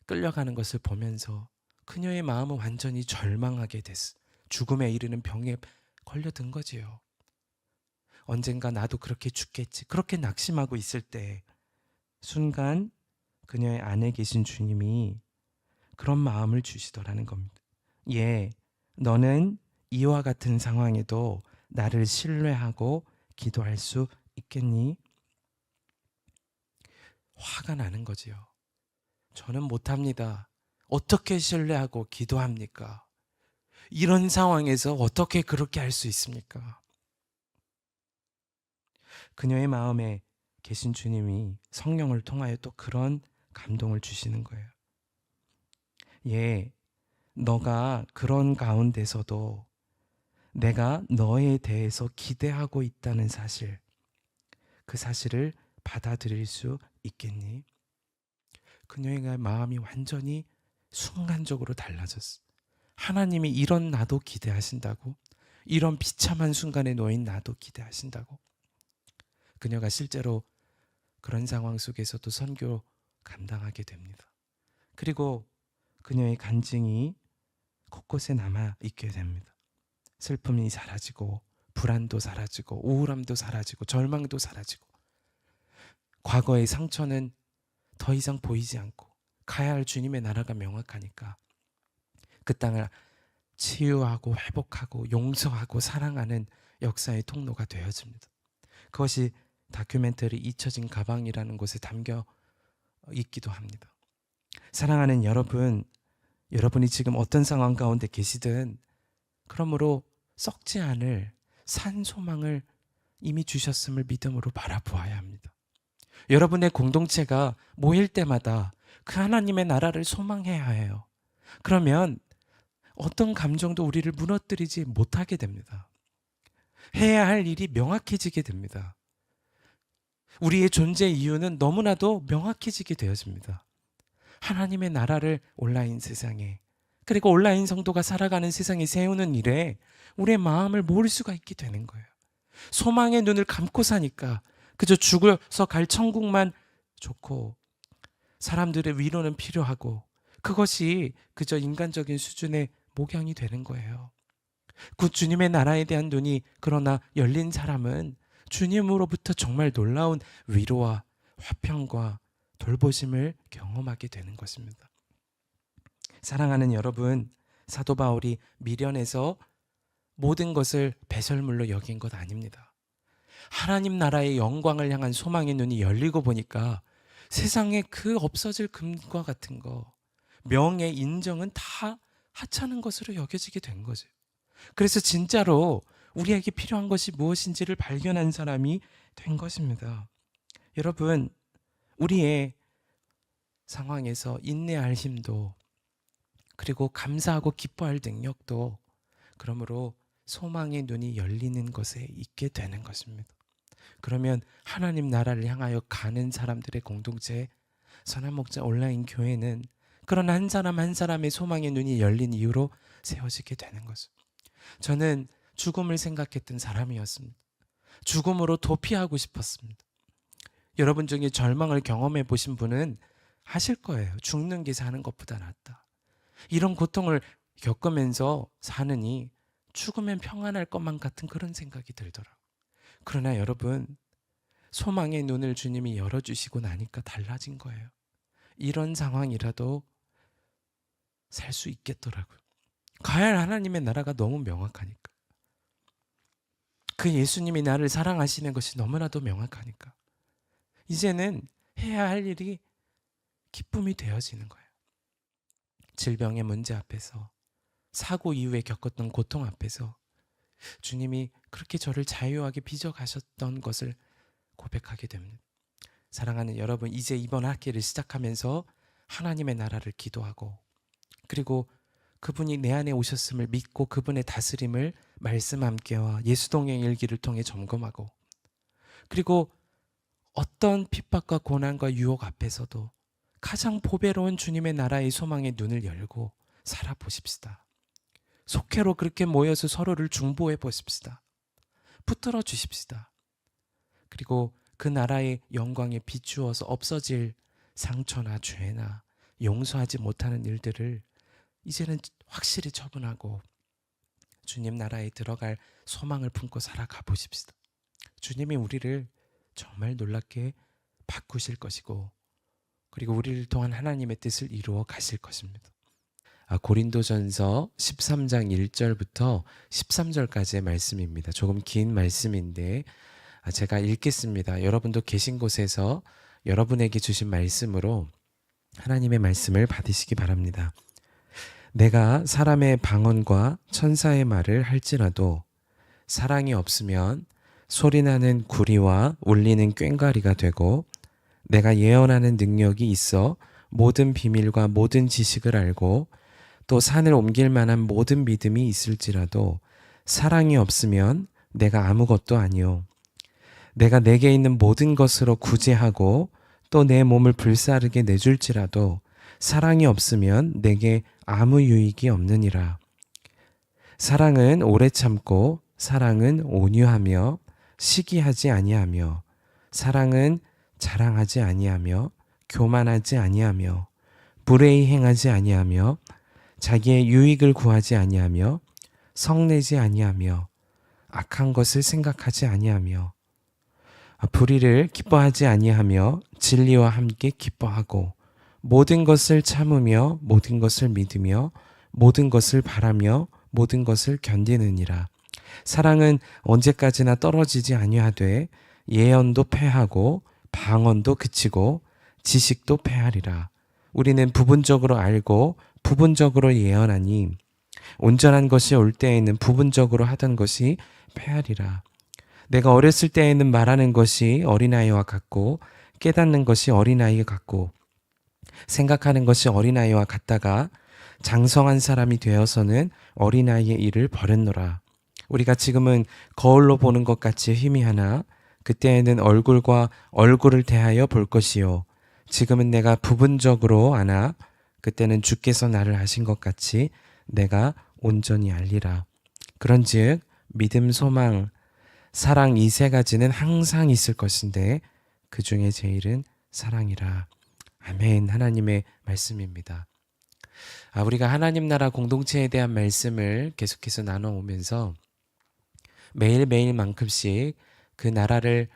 끌려가는 것을 보면서 그녀의 마음은 완전히 절망하게 됐어. 죽음에 이르는 병에 걸려든 거지요. 언젠가 나도 그렇게 죽겠지. 그렇게 낙심하고 있을 때 순간 그녀의 안에 계신 주님이 그런 마음을 주시더라는 겁니다. 예, 너는 이와 같은 상황에도 나를 신뢰하고 기도할 수 있겠니? 화가 나는 거지요. 저는 못합니다. 어떻게 신뢰하고 기도합니까? 이런 상황에서 어떻게 그렇게 할 수 있습니까? 그녀의 마음에 계신 주님이 성령을 통하여 또 그런 감동을 주시는 거예요. 예, 너가 그런 가운데서도 내가 너에 대해서 기대하고 있다는 사실, 그 사실을 받아들일 수 있겠니? 그녀의 마음이 완전히 순간적으로 달라졌어. 하나님이 이런 나도 기대하신다고? 이런 비참한 순간에 놓인 나도 기대하신다고? 그녀가 실제로 그런 상황 속에서도 선교 감당하게 됩니다. 그리고 그녀의 간증이 곳곳에 남아 있게 됩니다. 슬픔이 사라지고 불안도 사라지고 우울함도 사라지고 절망도 사라지고 과거의 상처는 더 이상 보이지 않고 가야 할 주님의 나라가 명확하니까 그 땅을 치유하고 회복하고 용서하고 사랑하는 역사의 통로가 되어집니다. 그것이 다큐멘터리 잊혀진 가방이라는 곳에 담겨 있기도 합니다. 사랑하는 여러분, 여러분이 지금 어떤 상황 가운데 계시든 그러므로 썩지 않을 산 소망을 이미 주셨음을 믿음으로 바라보아야 합니다. 여러분의 공동체가 모일 때마다 그 하나님의 나라를 소망해야 해요. 그러면 어떤 감정도 우리를 무너뜨리지 못하게 됩니다. 해야 할 일이 명확해지게 됩니다. 우리의 존재 이유는 너무나도 명확해지게 되어집니다. 하나님의 나라를 온라인 세상에, 그리고 온라인 성도가 살아가는 세상에 세우는 일에 우리의 마음을 모을 수가 있게 되는 거예요. 소망의 눈을 감고 사니까 그저 죽어서 갈 천국만 좋고 사람들의 위로는 필요하고 그것이 그저 인간적인 수준의 목양이 되는 거예요. 그 주님의 나라에 대한 눈이 그러나 열린 사람은 주님으로부터 정말 놀라운 위로와 화평과 돌보심을 경험하게 되는 것입니다. 사랑하는 여러분, 사도 바울이 미련에서 모든 것을 배설물로 여긴 것 아닙니다. 하나님 나라의 영광을 향한 소망의 눈이 열리고 보니까 세상에 그 없어질 금과 같은 거, 명예, 인정은 다 하찮은 것으로 여겨지게 된 거죠. 그래서 진짜로 우리에게 필요한 것이 무엇인지를 발견한 사람이 된 것입니다. 여러분, 우리의 상황에서 인내할 힘도 그리고 감사하고 기뻐할 능력도 그러므로 소망의 눈이 열리는 것에 있게 되는 것입니다. 그러면 하나님 나라를 향하여 가는 사람들의 공동체 선한목자 온라인 교회는 그런 한 사람 한 사람의 소망의 눈이 열린 이유로 세워지게 되는 거죠. 저는 죽음을 생각했던 사람이었습니다. 죽음으로 도피하고 싶었습니다. 여러분 중에 절망을 경험해 보신 분은 아실 거예요. 죽는 게 사는 것보다 낫다. 이런 고통을 겪으면서 사느니 죽으면 평안할 것만 같은 그런 생각이 들더라고요. 그러나 여러분, 소망의 눈을 주님이 열어주시고 나니까 달라진 거예요. 이런 상황이라도 살 수 있겠더라고요. 가야 할 하나님의 나라가 너무 명확하니까. 그 예수님이 나를 사랑하시는 것이 너무나도 명확하니까. 이제는 해야 할 일이 기쁨이 되어지는 거예요. 질병의 문제 앞에서, 사고 이후에 겪었던 고통 앞에서 주님이 그렇게 저를 자유하게 빚어가셨던 것을 고백하게 됩니다. 사랑하는 여러분, 이제 이번 학기를 시작하면서 하나님의 나라를 기도하고 그리고 그분이 내 안에 오셨음을 믿고 그분의 다스림을 말씀 함께와 예수동행 일기를 통해 점검하고 그리고 어떤 핍박과 고난과 유혹 앞에서도 가장 보배로운 주님의 나라의 소망의 눈을 열고 살아보십시다. 속회로 그렇게 모여서 서로를 중보해 보십시다. 붙들어 주십시다. 그리고 그 나라의 영광에 비추어서 없어질 상처나 죄나 용서하지 못하는 일들을 이제는 확실히 처분하고 주님 나라에 들어갈 소망을 품고 살아가 보십시다. 주님이 우리를 정말 놀랍게 바꾸실 것이고 그리고 우리를 통한 하나님의 뜻을 이루어 가실 것입니다. 고린도전서 13장 1절부터 13절까지의 말씀입니다. 조금 긴 말씀인데 제가 읽겠습니다. 여러분도 계신 곳에서 여러분에게 주신 말씀으로 하나님의 말씀을 받으시기 바랍니다. 내가 사람의 방언과 천사의 말을 할지라도 사랑이 없으면 소리나는 구리와 울리는 꽹과리가 되고 내가 예언하는 능력이 있어 모든 비밀과 모든 지식을 알고 또 산을 옮길 만한 모든 믿음이 있을지라도 사랑이 없으면 내가 아무것도 아니요. 내가 내게 있는 모든 것으로 구제하고 또 내 몸을 불사르게 내줄지라도 사랑이 없으면 내게 아무 유익이 없느니라. 사랑은 오래 참고 사랑은 온유하며 시기하지 아니하며 사랑은 자랑하지 아니하며 교만하지 아니하며 불의히 행하지 아니하며 자기의 유익을 구하지 아니하며 성내지 아니하며 악한 것을 생각하지 아니하며 불의를 기뻐하지 아니하며 진리와 함께 기뻐하고 모든 것을 참으며 모든 것을 믿으며 모든 것을 바라며 모든 것을 견디느니라. 사랑은 언제까지나 떨어지지 아니하되 예언도 패하고 방언도 그치고 지식도 패하리라. 우리는 부분적으로 알고 부분적으로 예언하니 온전한 것이 올 때에는 부분적으로 하던 것이 패하리라. 내가 어렸을 때에는 말하는 것이 어린아이와 같고 깨닫는 것이 어린아이 같고 생각하는 것이 어린아이와 같다가 장성한 사람이 되어서는 어린아이의 일을 버렸노라. 우리가 지금은 거울로 보는 것 같이 희미하나 그때에는 얼굴과 얼굴을 대하여 볼 것이요 지금은 내가 부분적으로 아나 그때는 주께서 나를 하신 것 같이 내가 온전히 알리라. 그런즉 믿음, 소망, 사랑 이 세 가지는 항상 있을 것인데 그 중에 제일은 사랑이라. 아멘. 하나님의 말씀입니다. 우리가 하나님 나라 공동체에 대한 말씀을 계속해서 나눠오면서 매일매일만큼씩 그 나라를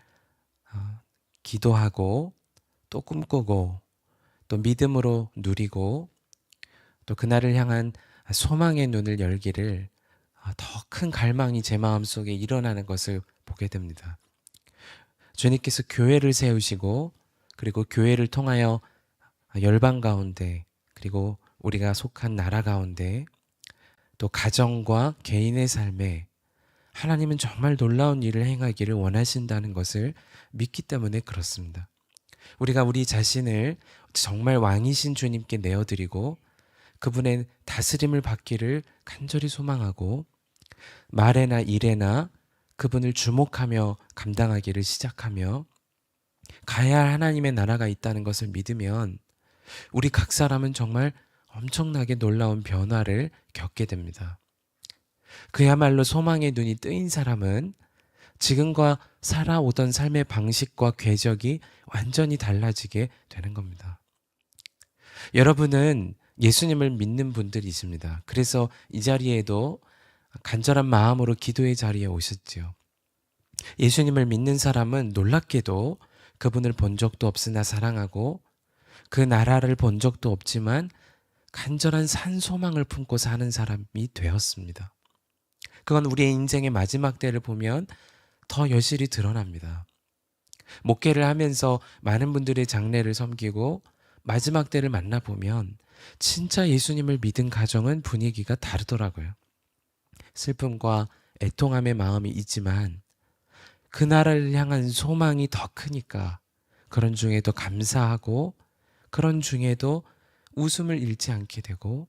기도하고 또 꿈꾸고 또 믿음으로 누리고 또 그날을 향한 소망의 눈을 열기를 더 큰 갈망이 제 마음속에 일어나는 것을 보게 됩니다. 주님께서 교회를 세우시고 그리고 교회를 통하여 열방 가운데 그리고 우리가 속한 나라 가운데 또 가정과 개인의 삶에 하나님은 정말 놀라운 일을 행하기를 원하신다는 것을 믿기 때문에 그렇습니다. 우리가 우리 자신을 정말 왕이신 주님께 내어드리고 그분의 다스림을 받기를 간절히 소망하고 말에나 일에나 그분을 주목하며 감당하기를 시작하며 가야 할 하나님의 나라가 있다는 것을 믿으면 우리 각 사람은 정말 엄청나게 놀라운 변화를 겪게 됩니다. 그야말로 소망의 눈이 뜨인 사람은 지금과 살아오던 삶의 방식과 궤적이 완전히 달라지게 되는 겁니다. 여러분은 예수님을 믿는 분들이십니다. 그래서 이 자리에도 간절한 마음으로 기도의 자리에 오셨지요. 예수님을 믿는 사람은 놀랍게도 그분을 본 적도 없으나 사랑하고 그 나라를 본 적도 없지만 간절한 산소망을 품고 사는 사람이 되었습니다. 그건 우리의 인생의 마지막 때를 보면 더 여실히 드러납니다. 목회를 하면서 많은 분들의 장례를 섬기고 마지막 때를 만나보면 진짜 예수님을 믿은 가정은 분위기가 다르더라고요. 슬픔과 애통함의 마음이 있지만 그 나라를 향한 소망이 더 크니까 그런 중에도 감사하고 그런 중에도 웃음을 잃지 않게 되고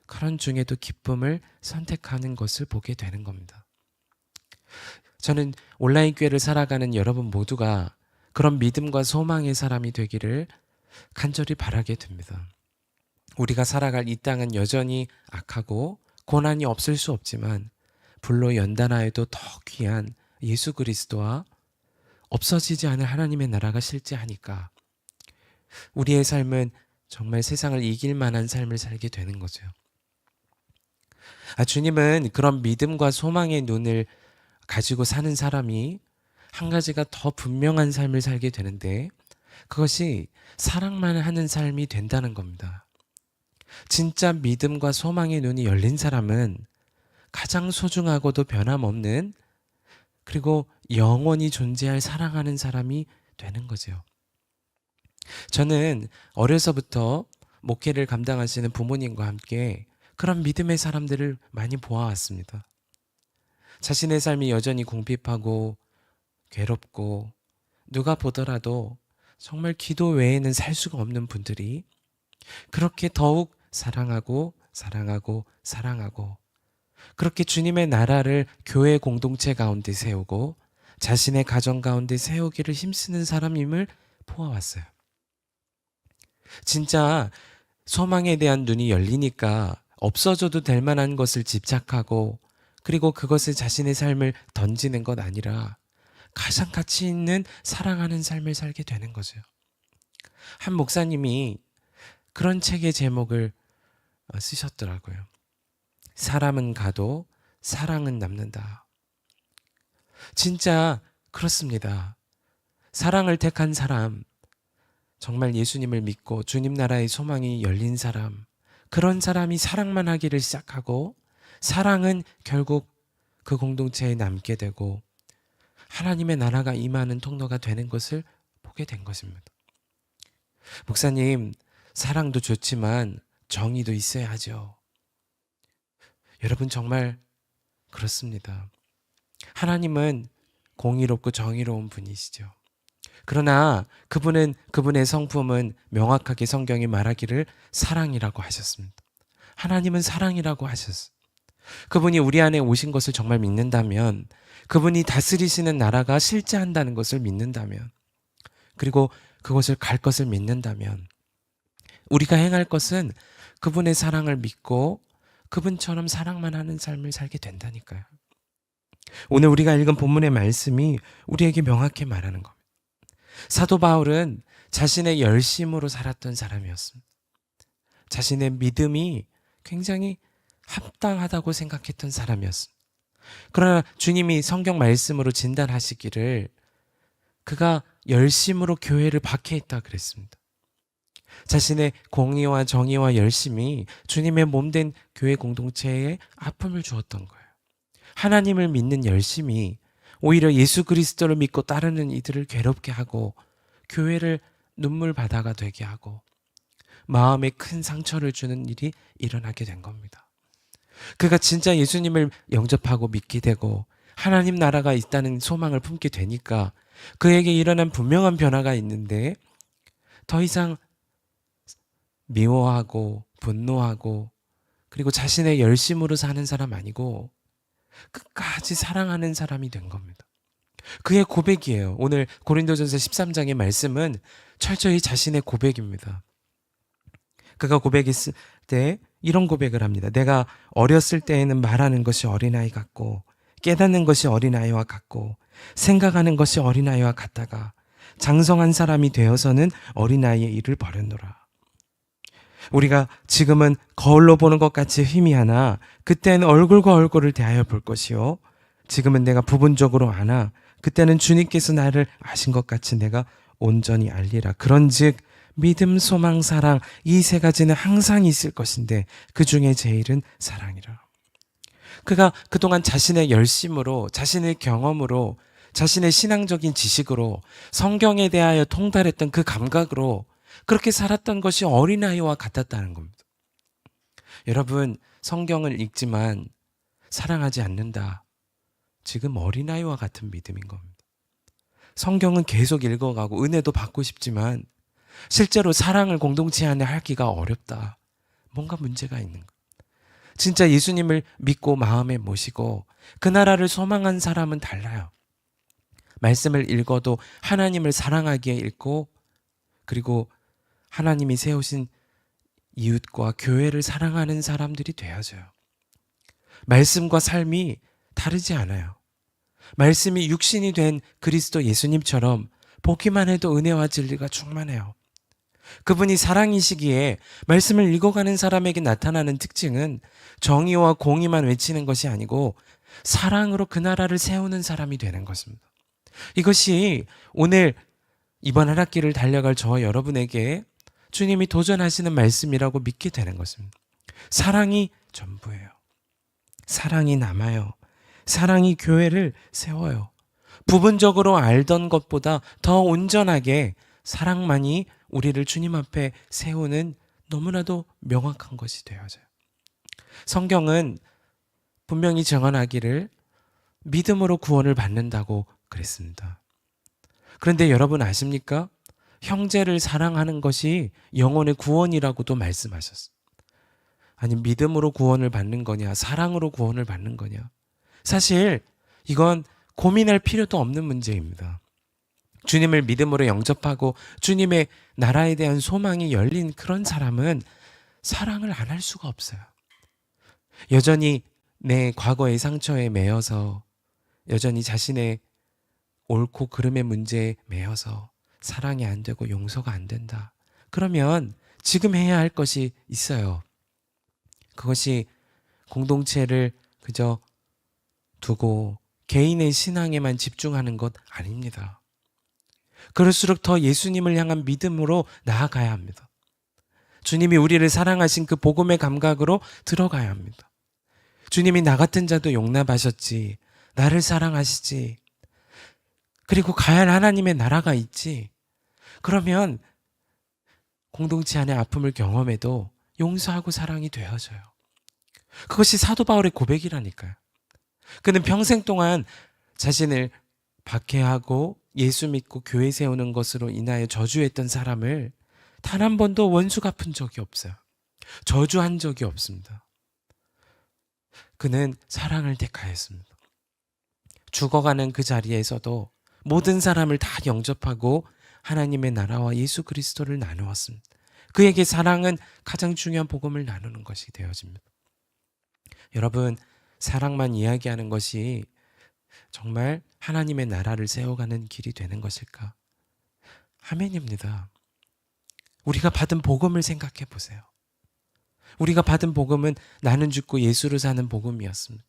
그런 중에도 기쁨을 선택하는 것을 보게 되는 겁니다. 저는 온라인 교회를 살아가는 여러분 모두가 그런 믿음과 소망의 사람이 되기를 간절히 바라게 됩니다. 우리가 살아갈 이 땅은 여전히 악하고 고난이 없을 수 없지만 불로 연단하여도 더 귀한 예수 그리스도와 없어지지 않을 하나님의 나라가 실제하니까 우리의 삶은 정말 세상을 이길 만한 삶을 살게 되는 거죠. 주님은 그런 믿음과 소망의 눈을 가지고 사는 사람이 한 가지가 더 분명한 삶을 살게 되는데 그것이 사랑만 하는 삶이 된다는 겁니다. 진짜 믿음과 소망의 눈이 열린 사람은 가장 소중하고도 변함없는 그리고 영원히 존재할 사랑하는 사람이 되는 거죠. 저는 어려서부터 목회를 감당하시는 부모님과 함께 그런 믿음의 사람들을 많이 보아왔습니다. 자신의 삶이 여전히 궁핍하고 괴롭고 누가 보더라도 정말 기도 외에는 살 수가 없는 분들이 그렇게 더욱 사랑하고 그렇게 주님의 나라를 교회 공동체 가운데 세우고 자신의 가정 가운데 세우기를 힘쓰는 사람임을 보아왔어요. 진짜 소망에 대한 눈이 열리니까 없어져도 될 만한 것을 집착하고 그리고 그것을 자신의 삶을 던지는 것 아니라 가장 가치 있는 사랑하는 삶을 살게 되는 거죠. 한 목사님이 그런 책의 제목을 쓰셨더라고요. 사람은 가도 사랑은 남는다. 진짜 그렇습니다. 사랑을 택한 사람, 정말 예수님을 믿고 주님 나라의 소망이 열린 사람, 그런 사람이 사랑만 하기를 시작하고 사랑은 결국 그 공동체에 남게 되고 하나님의 나라가 임하는 통로가 되는 것을 보게 된 것입니다. 목사님, 사랑도 좋지만 정의도 있어야 하죠. 여러분 정말 그렇습니다. 하나님은 공의롭고 정의로운 분이시죠. 그러나 그분의 성품은 명확하게 성경이 말하기를 사랑이라고 하셨습니다. 하나님은 사랑이라고 하셨어요. 그분이 우리 안에 오신 것을 정말 믿는다면, 그분이 다스리시는 나라가 실제한다는 것을 믿는다면, 그리고 그것을 갈 것을 믿는다면 우리가 행할 것은 그분의 사랑을 믿고 그분처럼 사랑만 하는 삶을 살게 된다니까요. 오늘 우리가 읽은 본문의 말씀이 우리에게 명확히 말하는 겁니다. 사도 바울은 자신의 열심으로 살았던 사람이었습니다. 자신의 믿음이 굉장히 합당하다고 생각했던 사람이었습니다. 그러나 주님이 성경 말씀으로 진단하시기를 그가 열심으로 교회를 박해했다 그랬습니다. 자신의 공의와 정의와 열심이 주님의 몸된 교회 공동체에 아픔을 주었던 거예요. 하나님을 믿는 열심이 오히려 예수 그리스도를 믿고 따르는 이들을 괴롭게 하고 교회를 눈물바다가 되게 하고 마음에 큰 상처를 주는 일이 일어나게 된 겁니다. 그가 진짜 예수님을 영접하고 믿게 되고 하나님 나라가 있다는 소망을 품게 되니까 그에게 일어난 분명한 변화가 있는데 더 이상 미워하고 분노하고 그리고 자신의 열심으로 사는 사람 아니고 끝까지 사랑하는 사람이 된 겁니다. 그의 고백이에요. 오늘 고린도전서 13장의 말씀은 철저히 자신의 고백입니다. 그가 고백했을 때 이런 고백을 합니다. 내가 어렸을 때에는 말하는 것이 어린아이 같고 깨닫는 것이 어린아이와 같고 생각하는 것이 어린아이와 같다가 장성한 사람이 되어서는 어린아이의 일을 버렸노라. 우리가 지금은 거울로 보는 것 같이 희미하나 그때는 얼굴과 얼굴을 대하여 볼 것이요 지금은 내가 부분적으로 아나 그때는 주님께서 나를 아신 것 같이 내가 온전히 알리라. 그런즉 믿음, 소망, 사랑 이 세 가지는 항상 있을 것인데 그 중에 제일은 사랑이라. 그가 그동안 자신의 열심으로 자신의 경험으로 자신의 신앙적인 지식으로 성경에 대하여 통달했던 그 감각으로 그렇게 살았던 것이 어린아이와 같았다는 겁니다. 여러분, 성경을 읽지만 사랑하지 않는다. 지금 어린아이와 같은 믿음인 겁니다. 성경은 계속 읽어가고 은혜도 받고 싶지만 실제로 사랑을 공동체 안에 하기가 어렵다. 뭔가 문제가 있는 거예요. 진짜 예수님을 믿고 마음에 모시고 그 나라를 소망한 사람은 달라요. 말씀을 읽어도 하나님을 사랑하기에 읽고, 그리고 하나님이 세우신 이웃과 교회를 사랑하는 사람들이 되어져요. 말씀과 삶이 다르지 않아요. 말씀이 육신이 된 그리스도 예수님처럼 보기만 해도 은혜와 진리가 충만해요. 그분이 사랑이시기에 말씀을 읽어가는 사람에게 나타나는 특징은 정의와 공의만 외치는 것이 아니고 사랑으로 그 나라를 세우는 사람이 되는 것입니다. 이것이 오늘 이번 한 학기를 달려갈 저와 여러분에게 주님이 도전하시는 말씀이라고 믿게 되는 것입니다. 사랑이 전부예요. 사랑이 남아요. 사랑이 교회를 세워요. 부분적으로 알던 것보다 더 온전하게 사랑만이 우리를 주님 앞에 세우는 너무나도 명확한 것이 되어져요. 성경은 분명히 정언하기를 믿음으로 구원을 받는다고 그랬습니다. 그런데 여러분 아십니까? 형제를 사랑하는 것이 영혼의 구원이라고도 말씀하셨어요. 아니, 믿음으로 구원을 받는 거냐, 사랑으로 구원을 받는 거냐. 사실 이건 고민할 필요도 없는 문제입니다. 주님을 믿음으로 영접하고 주님의 나라에 대한 소망이 열린 그런 사람은 사랑을 안 할 수가 없어요. 여전히 내 과거의 상처에 매여서, 여전히 자신의 옳고 그름의 문제에 매여서 사랑이 안 되고 용서가 안 된다. 그러면 지금 해야 할 것이 있어요. 그것이 공동체를 그저 두고 개인의 신앙에만 집중하는 것 아닙니다. 그럴수록 더 예수님을 향한 믿음으로 나아가야 합니다. 주님이 우리를 사랑하신 그 복음의 감각으로 들어가야 합니다. 주님이 나 같은 자도 용납하셨지, 나를 사랑하시지, 그리고 가야 할 하나님의 나라가 있지. 그러면 공동체 안에 아픔을 경험해도 용서하고 사랑이 되어져요. 그것이 사도 바울의 고백이라니까요. 그는 평생 동안 자신을 박해하고 예수 믿고 교회 세우는 것으로 인하여 저주했던 사람을 단 한 번도 원수 갚은 적이 없어요. 저주한 적이 없습니다. 그는 사랑을 택하였습니다. 죽어가는 그 자리에서도 모든 사람을 다 영접하고 하나님의 나라와 예수 그리스도를 나누었습니다. 그에게 사랑은 가장 중요한 복음을 나누는 것이 되어집니다. 여러분, 사랑만 이야기하는 것이 정말 하나님의 나라를 세워가는 길이 되는 것일까? 아멘입니다. 우리가 받은 복음을 생각해 보세요. 우리가 받은 복음은 나는 죽고 예수를 사는 복음이었습니다.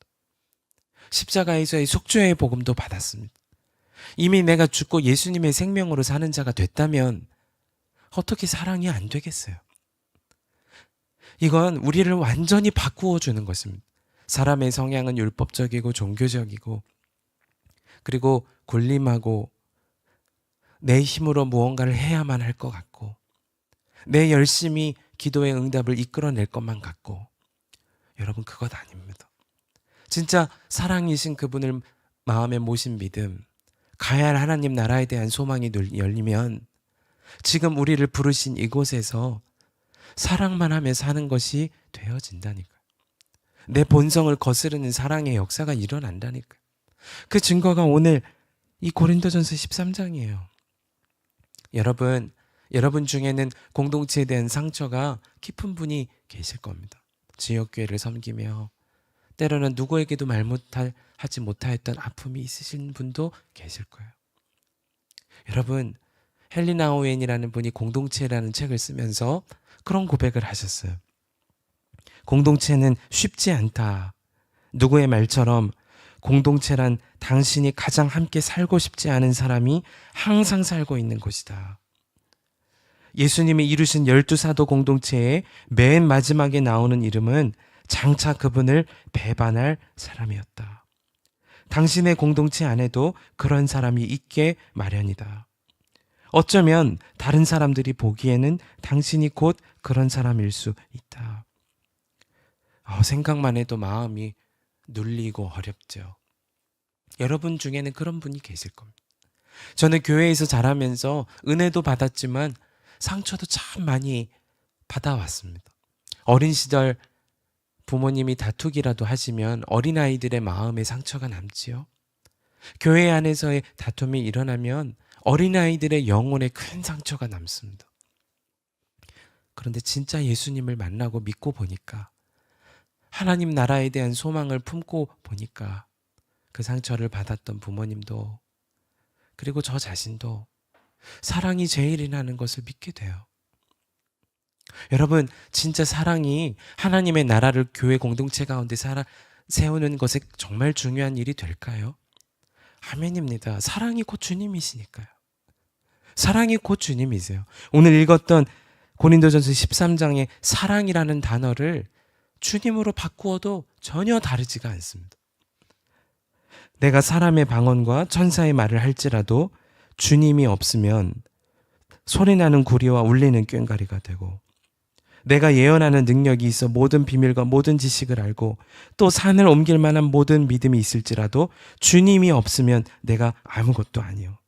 십자가에서의 속죄의 복음도 받았습니다. 이미 내가 죽고 예수님의 생명으로 사는 자가 됐다면 어떻게 사랑이 안 되겠어요? 이건 우리를 완전히 바꾸어 주는 것입니다. 사람의 성향은 율법적이고 종교적이고, 그리고 군림하고 내 힘으로 무언가를 해야만 할 것 같고, 내 열심히 기도의 응답을 이끌어낼 것만 같고, 여러분, 그것 아닙니다. 진짜 사랑이신 그분을 마음에 모신 믿음, 가야 할 하나님 나라에 대한 소망이 열리면 지금 우리를 부르신 이곳에서 사랑만 하며 사는 것이 되어진다니까요. 내 본성을 거스르는 사랑의 역사가 일어난다니까요. 그 증거가 오늘 이 고린도전서 13장이에요. 여러분 중에는 공동체에 대한 상처가 깊은 분이 계실 겁니다. 지역교회를 섬기며 때로는 누구에게도 하지 못하였던 아픔이 있으신 분도 계실 거예요. 여러분, 헬리나 오웬이라는 분이 공동체라는 책을 쓰면서 그런 고백을 하셨어요. 공동체는 쉽지 않다. 누구의 말처럼 공동체란 당신이 가장 함께 살고 싶지 않은 사람이 항상 살고 있는 곳이다. 예수님이 이루신 12사도 공동체의 맨 마지막에 나오는 이름은 장차 그분을 배반할 사람이었다. 당신의 공동체 안에도 그런 사람이 있게 마련이다. 어쩌면 다른 사람들이 보기에는 당신이 곧 그런 사람일 수 있다. 생각만 해도 마음이 눌리고 어렵죠. 여러분 중에는 그런 분이 계실 겁니다. 저는 교회에서 자라면서 은혜도 받았지만 상처도 참 많이 받아왔습니다. 어린 시절 부모님이 다투기라도 하시면 어린아이들의 마음에 상처가 남지요. 교회 안에서의 다툼이 일어나면 어린아이들의 영혼에 큰 상처가 남습니다. 그런데 진짜 예수님을 만나고 믿고 보니까, 하나님 나라에 대한 소망을 품고 보니까 그 상처를 받았던 부모님도, 그리고 저 자신도 사랑이 제일이라는 것을 믿게 돼요. 여러분, 진짜 사랑이 하나님의 나라를 교회 공동체 가운데 세우는 것에 정말 중요한 일이 될까요? 아멘입니다. 사랑이 곧 주님이시니까요. 사랑이 곧 주님이세요. 오늘 읽었던 고린도전서 13장의 사랑이라는 단어를 주님으로 바꾸어도 전혀 다르지가 않습니다. 내가 사람의 방언과 천사의 말을 할지라도 주님이 없으면 소리나는 구리와 울리는 꽹과리가 되고, 내가 예언하는 능력이 있어 모든 비밀과 모든 지식을 알고 또 산을 옮길 만한 모든 믿음이 있을지라도 주님이 없으면 내가 아무것도 아니요.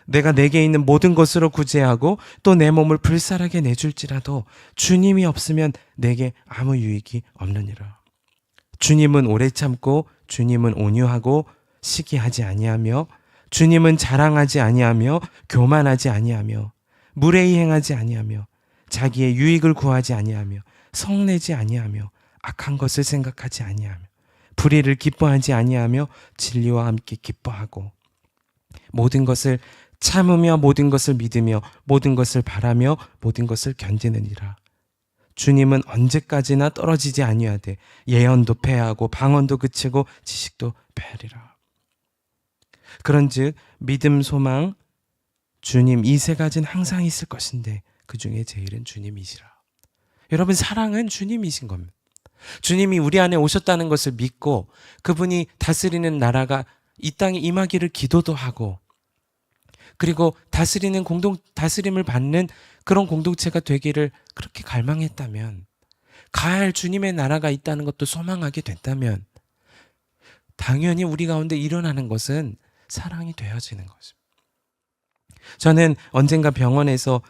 내가 내게 있는 모든 것으로 구제하고 또 내 몸을 불살하게 내줄지라도 주님이 없으면 내게 아무 유익이 없느니라. 주님은 오래 참고 주님은 온유하고 시기하지 아니하며 주님은 자랑하지 아니하며 교만하지 아니하며 무례히 행하지 아니하며 자기의 유익을 구하지 아니하며 성내지 아니하며 악한 것을 생각하지 아니하며 불의를 기뻐하지 아니하며 진리와 함께 기뻐하고 모든 것을 참으며 모든 것을 믿으며 모든 것을 바라며 모든 것을 견디느니라. 주님은 언제까지나 떨어지지 아니하되 예언도 패하고 방언도 그치고 지식도 패하리라. 그런즉 믿음, 소망, 주님 이 세 가지는 항상 있을 것인데 그 중에 제일은 주님이시라. 여러분, 사랑은 주님이신 겁니다. 주님이 우리 안에 오셨다는 것을 믿고 그분이 다스리는 나라가 이 땅에 임하기를 기도도 하고, 그리고 다스림을 받는 그런 공동체가 되기를 그렇게 갈망했다면, 가할 주님의 나라가 있다는 것도 소망하게 됐다면, 당연히 우리 가운데 일어나는 것은 사랑이 되어지는 것입니다. 저는 언젠가 병원에서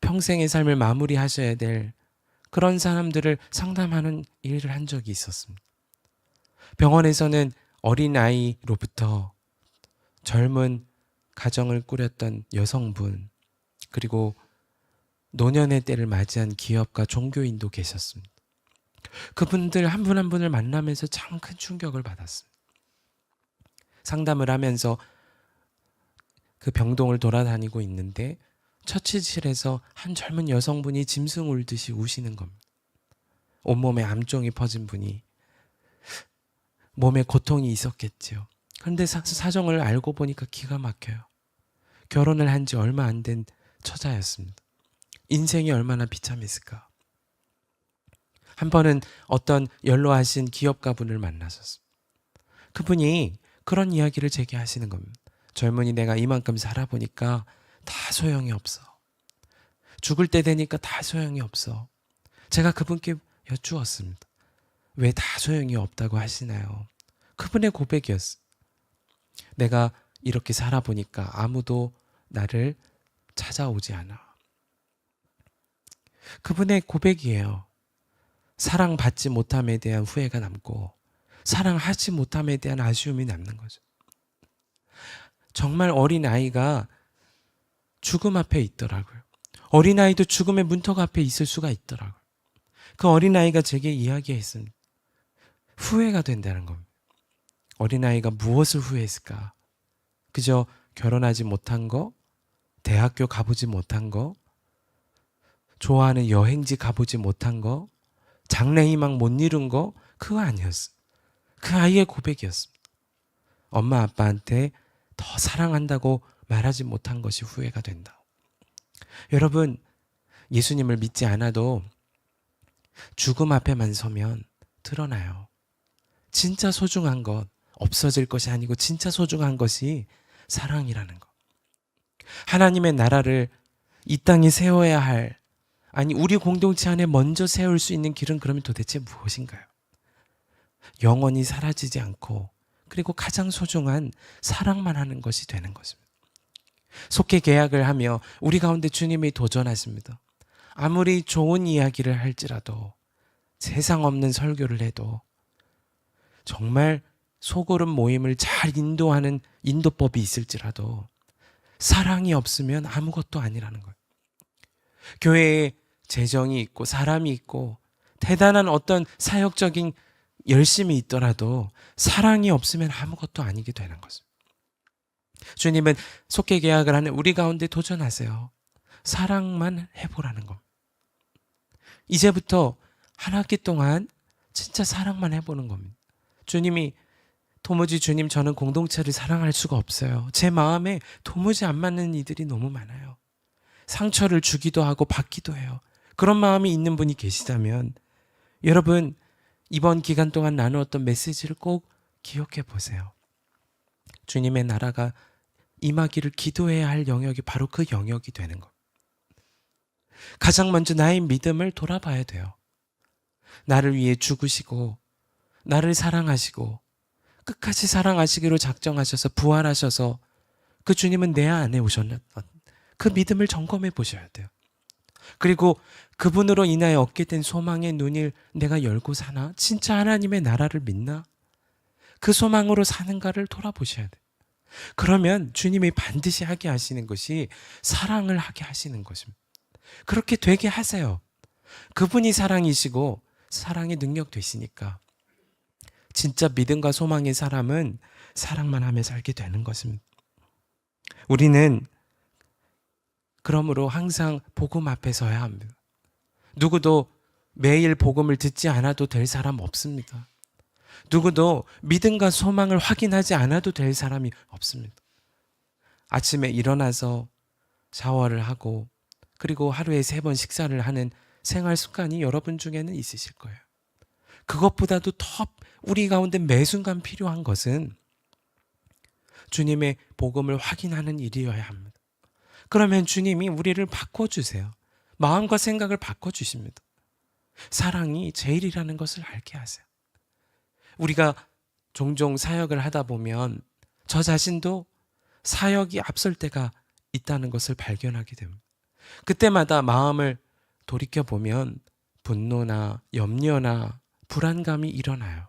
평생의 삶을 마무리하셔야 될 그런 사람들을 상담하는 일을 한 적이 있었습니다. 병원에서는 어린아이로부터 젊은 가정을 꾸렸던 여성분, 그리고 노년의 때를 맞이한 기업가 종교인도 계셨습니다. 그분들 한 분 한 분을 만나면서 참 큰 충격을 받았습니다. 상담을 하면서 그 병동을 돌아다니고 있는데 처치실에서 한 젊은 여성분이 짐승 울듯이 우시는 겁니다. 온몸에 암종이 퍼진 분이, 몸에 고통이 있었겠지요. 그런데 사정을 알고 보니까 기가 막혀요. 결혼을 한 지 얼마 안 된 처자였습니다. 인생이 얼마나 비참했을까. 한 번은 어떤 연로하신 기업가분을 만나셨습니다. 그분이 그런 이야기를 제게 하시는 겁니다. 젊은이, 내가 이만큼 살아보니까 다 소용이 없어. 죽을 때 되니까 다 소용이 없어. 제가 그분께 여쭈었습니다. 왜 다 소용이 없다고 하시나요? 그분의 고백이었어요. 내가 이렇게 살아보니까 아무도 나를 찾아오지 않아. 그분의 고백이에요. 사랑받지 못함에 대한 후회가 남고 사랑하지 못함에 대한 아쉬움이 남는 거죠. 정말 어린아이가 죽음 앞에 있더라고요. 어린아이도 죽음의 문턱 앞에 있을 수가 있더라고요. 그 어린아이가 제게 이야기했습니다. 후회가 된다는 겁니다. 어린아이가 무엇을 후회했을까? 그저 결혼하지 못한 거, 대학교 가보지 못한 거, 좋아하는 여행지 가보지 못한 거, 장래희망 못 이룬 거, 그거 아니었어. 그 아이의 고백이었습니다. 엄마 아빠한테 더 사랑한다고 말하지 못한 것이 후회가 된다. 여러분, 예수님을 믿지 않아도 죽음 앞에만 서면 드러나요. 진짜 소중한 것, 없어질 것이 아니고 진짜 소중한 것이 사랑이라는 것. 하나님의 나라를 이 땅에 세워야 할, 아니 우리 공동체 안에 먼저 세울 수 있는 길은 그러면 도대체 무엇인가요? 영원히 사라지지 않고, 그리고 가장 소중한 사랑만 하는 것이 되는 것입니다. 속히 계약을 하며 우리 가운데 주님이 도전하십니다. 아무리 좋은 이야기를 할지라도, 세상 없는 설교를 해도, 정말 소그룹 모임을 잘 인도하는 인도법이 있을지라도 사랑이 없으면 아무것도 아니라는 거예요. 교회에 재정이 있고 사람이 있고 대단한 어떤 사역적인 열심이 있더라도 사랑이 없으면 아무것도 아니게 되는 것입니다. 주님은 속회 계약을 하는 우리 가운데 도전하세요. 사랑만 해보라는 겁니다. 이제부터 한 학기 동안 진짜 사랑만 해보는 겁니다. 주님이 도무지 주님 저는 공동체를 사랑할 수가 없어요. 제 마음에 도무지 안 맞는 이들이 너무 많아요. 상처를 주기도 하고 받기도 해요. 그런 마음이 있는 분이 계시다면 여러분 이번 기간 동안 나누었던 메시지를 꼭 기억해 보세요. 주님의 나라가 임하기를 기도해야 할 영역이 바로 그 영역이 되는 것. 가장 먼저 나의 믿음을 돌아봐야 돼요. 나를 위해 죽으시고 나를 사랑하시고 끝까지 사랑하시기로 작정하셔서 부활하셔서 그 주님은 내 안에 오셨나? 그 믿음을 점검해 보셔야 돼요. 그리고 그분으로 인하여 얻게 된 소망의 눈을 내가 열고 사나? 진짜 하나님의 나라를 믿나? 그 소망으로 사는가를 돌아보셔야 돼요. 그러면 주님이 반드시 하게 하시는 것이 사랑을 하게 하시는 것입니다. 그렇게 되게 하세요. 그분이 사랑이시고 사랑의 능력 되시니까 진짜 믿음과 소망의 사람은 사랑만 하며 살게 되는 것입니다. 우리는 그러므로 항상 복음 앞에 서야 합니다. 누구도 매일 복음을 듣지 않아도 될 사람 없습니다. 누구도 믿음과 소망을 확인하지 않아도 될 사람이 없습니다. 아침에 일어나서 샤워를 하고 그리고 하루에 3번 식사를 하는 생활 습관이 여러분 중에는 있으실 거예요. 그것보다도 더 우리 가운데 매 순간 필요한 것은 주님의 복음을 확인하는 일이어야 합니다. 그러면 주님이 우리를 바꿔주세요. 마음과 생각을 바꿔주십니다. 사랑이 제일이라는 것을 알게 하세요. 우리가 종종 사역을 하다 보면 저 자신도 사역이 앞설 때가 있다는 것을 발견하게 됩니다. 그때마다 마음을 돌이켜보면 분노나 염려나 불안감이 일어나요.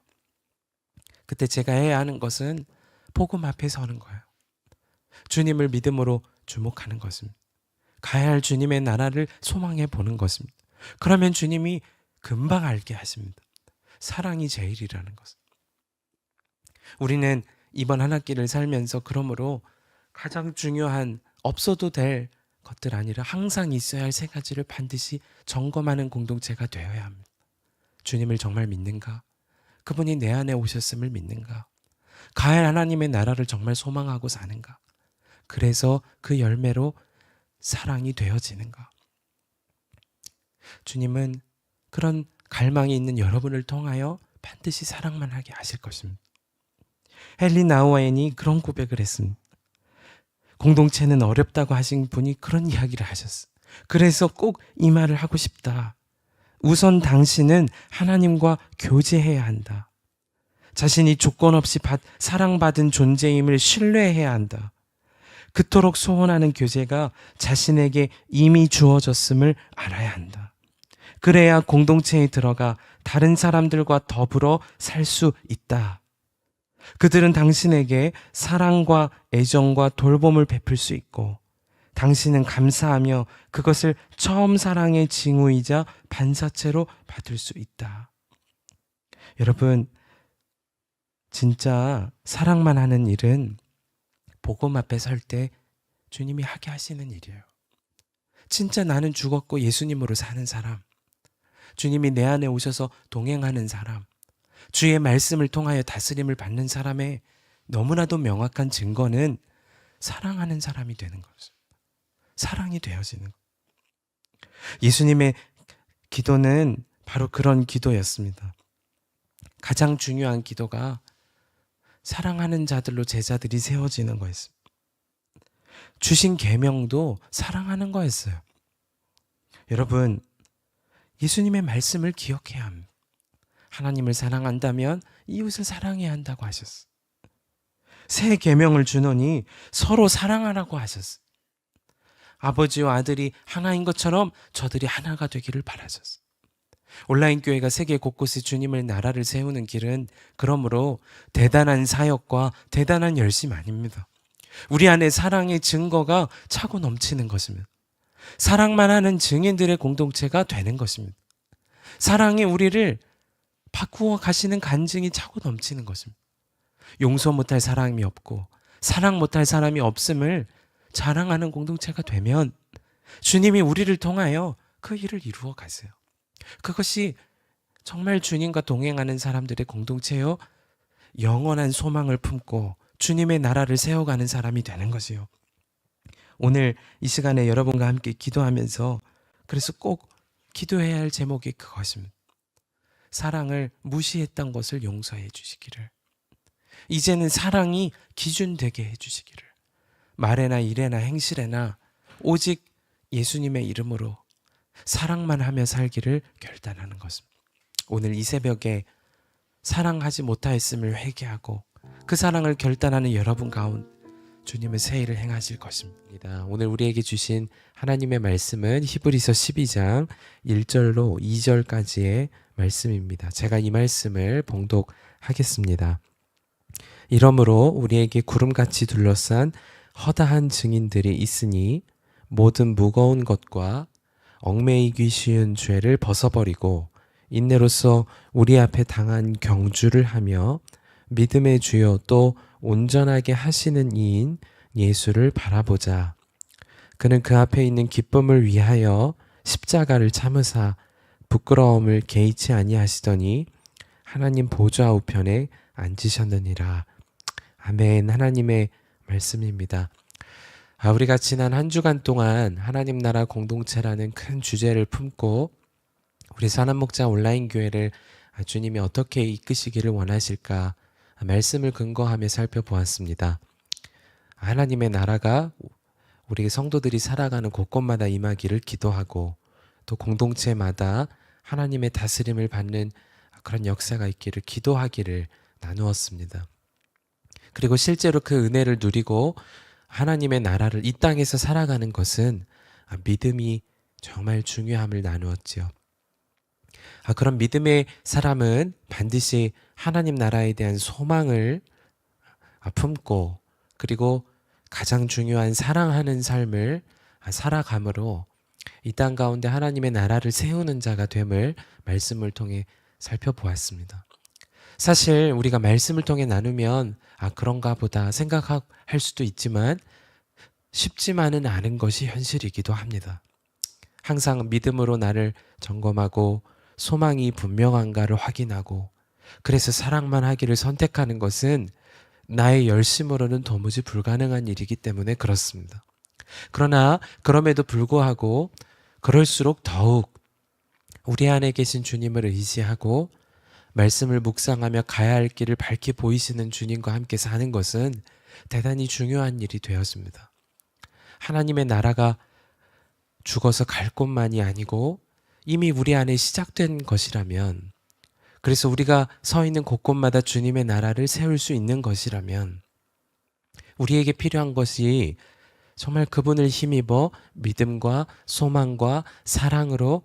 그때 제가 해야 하는 것은 복음 앞에 서는 거예요. 주님을 믿음으로 주목하는 것입니다. 가야 할 주님의 나라를 소망해 보는 것입니다. 그러면 주님이 금방 알게 하십니다. 사랑이 제일이라는 것을. 우리는 이번 한 학기를 살면서 그러므로 가장 중요한 없어도 될 것들 아니라 항상 있어야 할 3가지를 반드시 점검하는 공동체가 되어야 합니다. 주님을 정말 믿는가? 그분이 내 안에 오셨음을 믿는가? 가야 할 하나님의 나라를 정말 소망하고 사는가? 그래서 그 열매로 사랑이 되어지는가? 주님은 그런 갈망이 있는 여러분을 통하여 반드시 사랑만 하게 하실 것입니다. 헨리 나우엔이 그런 고백을 했습니다. 공동체는 어렵다고 하신 분이 그런 이야기를 하셨어요. 그래서 꼭 이 말을 하고 싶다. 우선 당신은 하나님과 교제해야 한다. 자신이 조건 없이 사랑받은 존재임을 신뢰해야 한다. 그토록 소원하는 교제가 자신에게 이미 주어졌음을 알아야 한다. 그래야 공동체에 들어가 다른 사람들과 더불어 살 수 있다. 그들은 당신에게 사랑과 애정과 돌봄을 베풀 수 있고 당신은 감사하며 그것을 처음 사랑의 징후이자 반사체로 받을 수 있다. 여러분, 진짜 사랑만 하는 일은 복음 앞에 설 때 주님이 하게 하시는 일이에요. 진짜 나는 죽었고 예수님으로 사는 사람, 주님이 내 안에 오셔서 동행하는 사람, 주의 말씀을 통하여 다스림을 받는 사람의 너무나도 명확한 증거는 사랑하는 사람이 되는 거죠. 사랑이 되어지는 것. 예수님의 기도는 바로 그런 기도였습니다. 가장 중요한 기도가 사랑하는 자들로 제자들이 세워지는 거였습니다. 주신 계명도 사랑하는 거였어요. 여러분, 예수님의 말씀을 기억해야 합니다. 하나님을 사랑한다면 이웃을 사랑해야 한다고 하셨어요. 새 계명을 주노니 서로 사랑하라고 하셨어요. 아버지와 아들이 하나인 것처럼 저들이 하나가 되기를 바라셨어요. 온라인 교회가 세계 곳곳에 주님의 나라를 세우는 길은 그러므로 대단한 사역과 대단한 열심 아닙니다. 우리 안에 사랑의 증거가 차고 넘치는 것입니다. 사랑만 하는 증인들의 공동체가 되는 것입니다. 사랑이 우리를 바꾸어 가시는 간증이 차고 넘치는 것입니다. 용서 못할 사람이 없고 사랑 못할 사람이 없음을 자랑하는 공동체가 되면 주님이 우리를 통하여 그 일을 이루어 가세요. 그것이 정말 주님과 동행하는 사람들의 공동체요, 영원한 소망을 품고 주님의 나라를 세워가는 사람이 되는 것이요. 오늘 이 시간에 여러분과 함께 기도하면서 그래서 꼭 기도해야 할 제목이 그것입니다. 사랑을 무시했던 것을 용서해 주시기를, 이제는 사랑이 기준되게 해주시기를, 말에나 일에나 행실에나 오직 예수님의 이름으로 사랑만 하며 살기를 결단하는 것입니다. 오늘 이 새벽에 사랑하지 못하였음을 회개하고 그 사랑을 결단하는 여러분 가운데 주님은 새 일을 행하실 것입니다. 오늘 우리에게 주신 하나님의 말씀은 히브리서 12장 1절로 2절까지의 말씀입니다. 제가 이 말씀을 봉독하겠습니다. 이러므로 우리에게 구름같이 둘러싼 허다한 증인들이 있으니 모든 무거운 것과 얽매이기 쉬운 죄를 벗어버리고 인내로서 우리 앞에 당한 경주를 하며 믿음의 주요 또 온전하게 하시는 이인 예수를 바라보자. 그는 그 앞에 있는 기쁨을 위하여 십자가를 참으사 부끄러움을 개의치 아니하시더니 하나님 보좌 우편에 앉으셨느니라. 아멘. 하나님의 말씀입니다. 우리가 지난 한 주간 동안 하나님 나라 공동체라는 큰 주제를 품고 우리 산업목자 온라인 교회를 주님이 어떻게 이끄시기를 원하실까 말씀을 근거하며 살펴보았습니다. 하나님의 나라가 우리 성도들이 살아가는 곳곳마다 임하기를 기도하고 또 공동체마다 하나님의 다스림을 받는 그런 역사가 있기를 기도하기를 나누었습니다. 그리고 실제로 그 은혜를 누리고 하나님의 나라를 이 땅에서 살아가는 것은 믿음이 정말 중요함을 나누었지요. 그런 믿음의 사람은 반드시 하나님 나라에 대한 소망을 품고 그리고 가장 중요한 사랑하는 삶을 살아감으로 이 땅 가운데 하나님의 나라를 세우는 자가 됨을 말씀을 통해 살펴보았습니다. 사실 우리가 말씀을 통해 나누면 그런가 보다 생각할 수도 있지만 쉽지만은 않은 것이 현실이기도 합니다. 항상 믿음으로 나를 점검하고 소망이 분명한가를 확인하고 그래서 사랑만 하기를 선택하는 것은 나의 열심으로는 도무지 불가능한 일이기 때문에 그렇습니다. 그러나 그럼에도 불구하고 그럴수록 더욱 우리 안에 계신 주님을 의지하고 말씀을 묵상하며 가야 할 길을 밝히 보이시는 주님과 함께 사는 것은 대단히 중요한 일이 되었습니다. 하나님의 나라가 죽어서 갈 곳만이 아니고 이미 우리 안에 시작된 것이라면, 그래서 우리가 서 있는 곳곳마다 주님의 나라를 세울 수 있는 것이라면 우리에게 필요한 것이 정말 그분을 힘입어 믿음과 소망과 사랑으로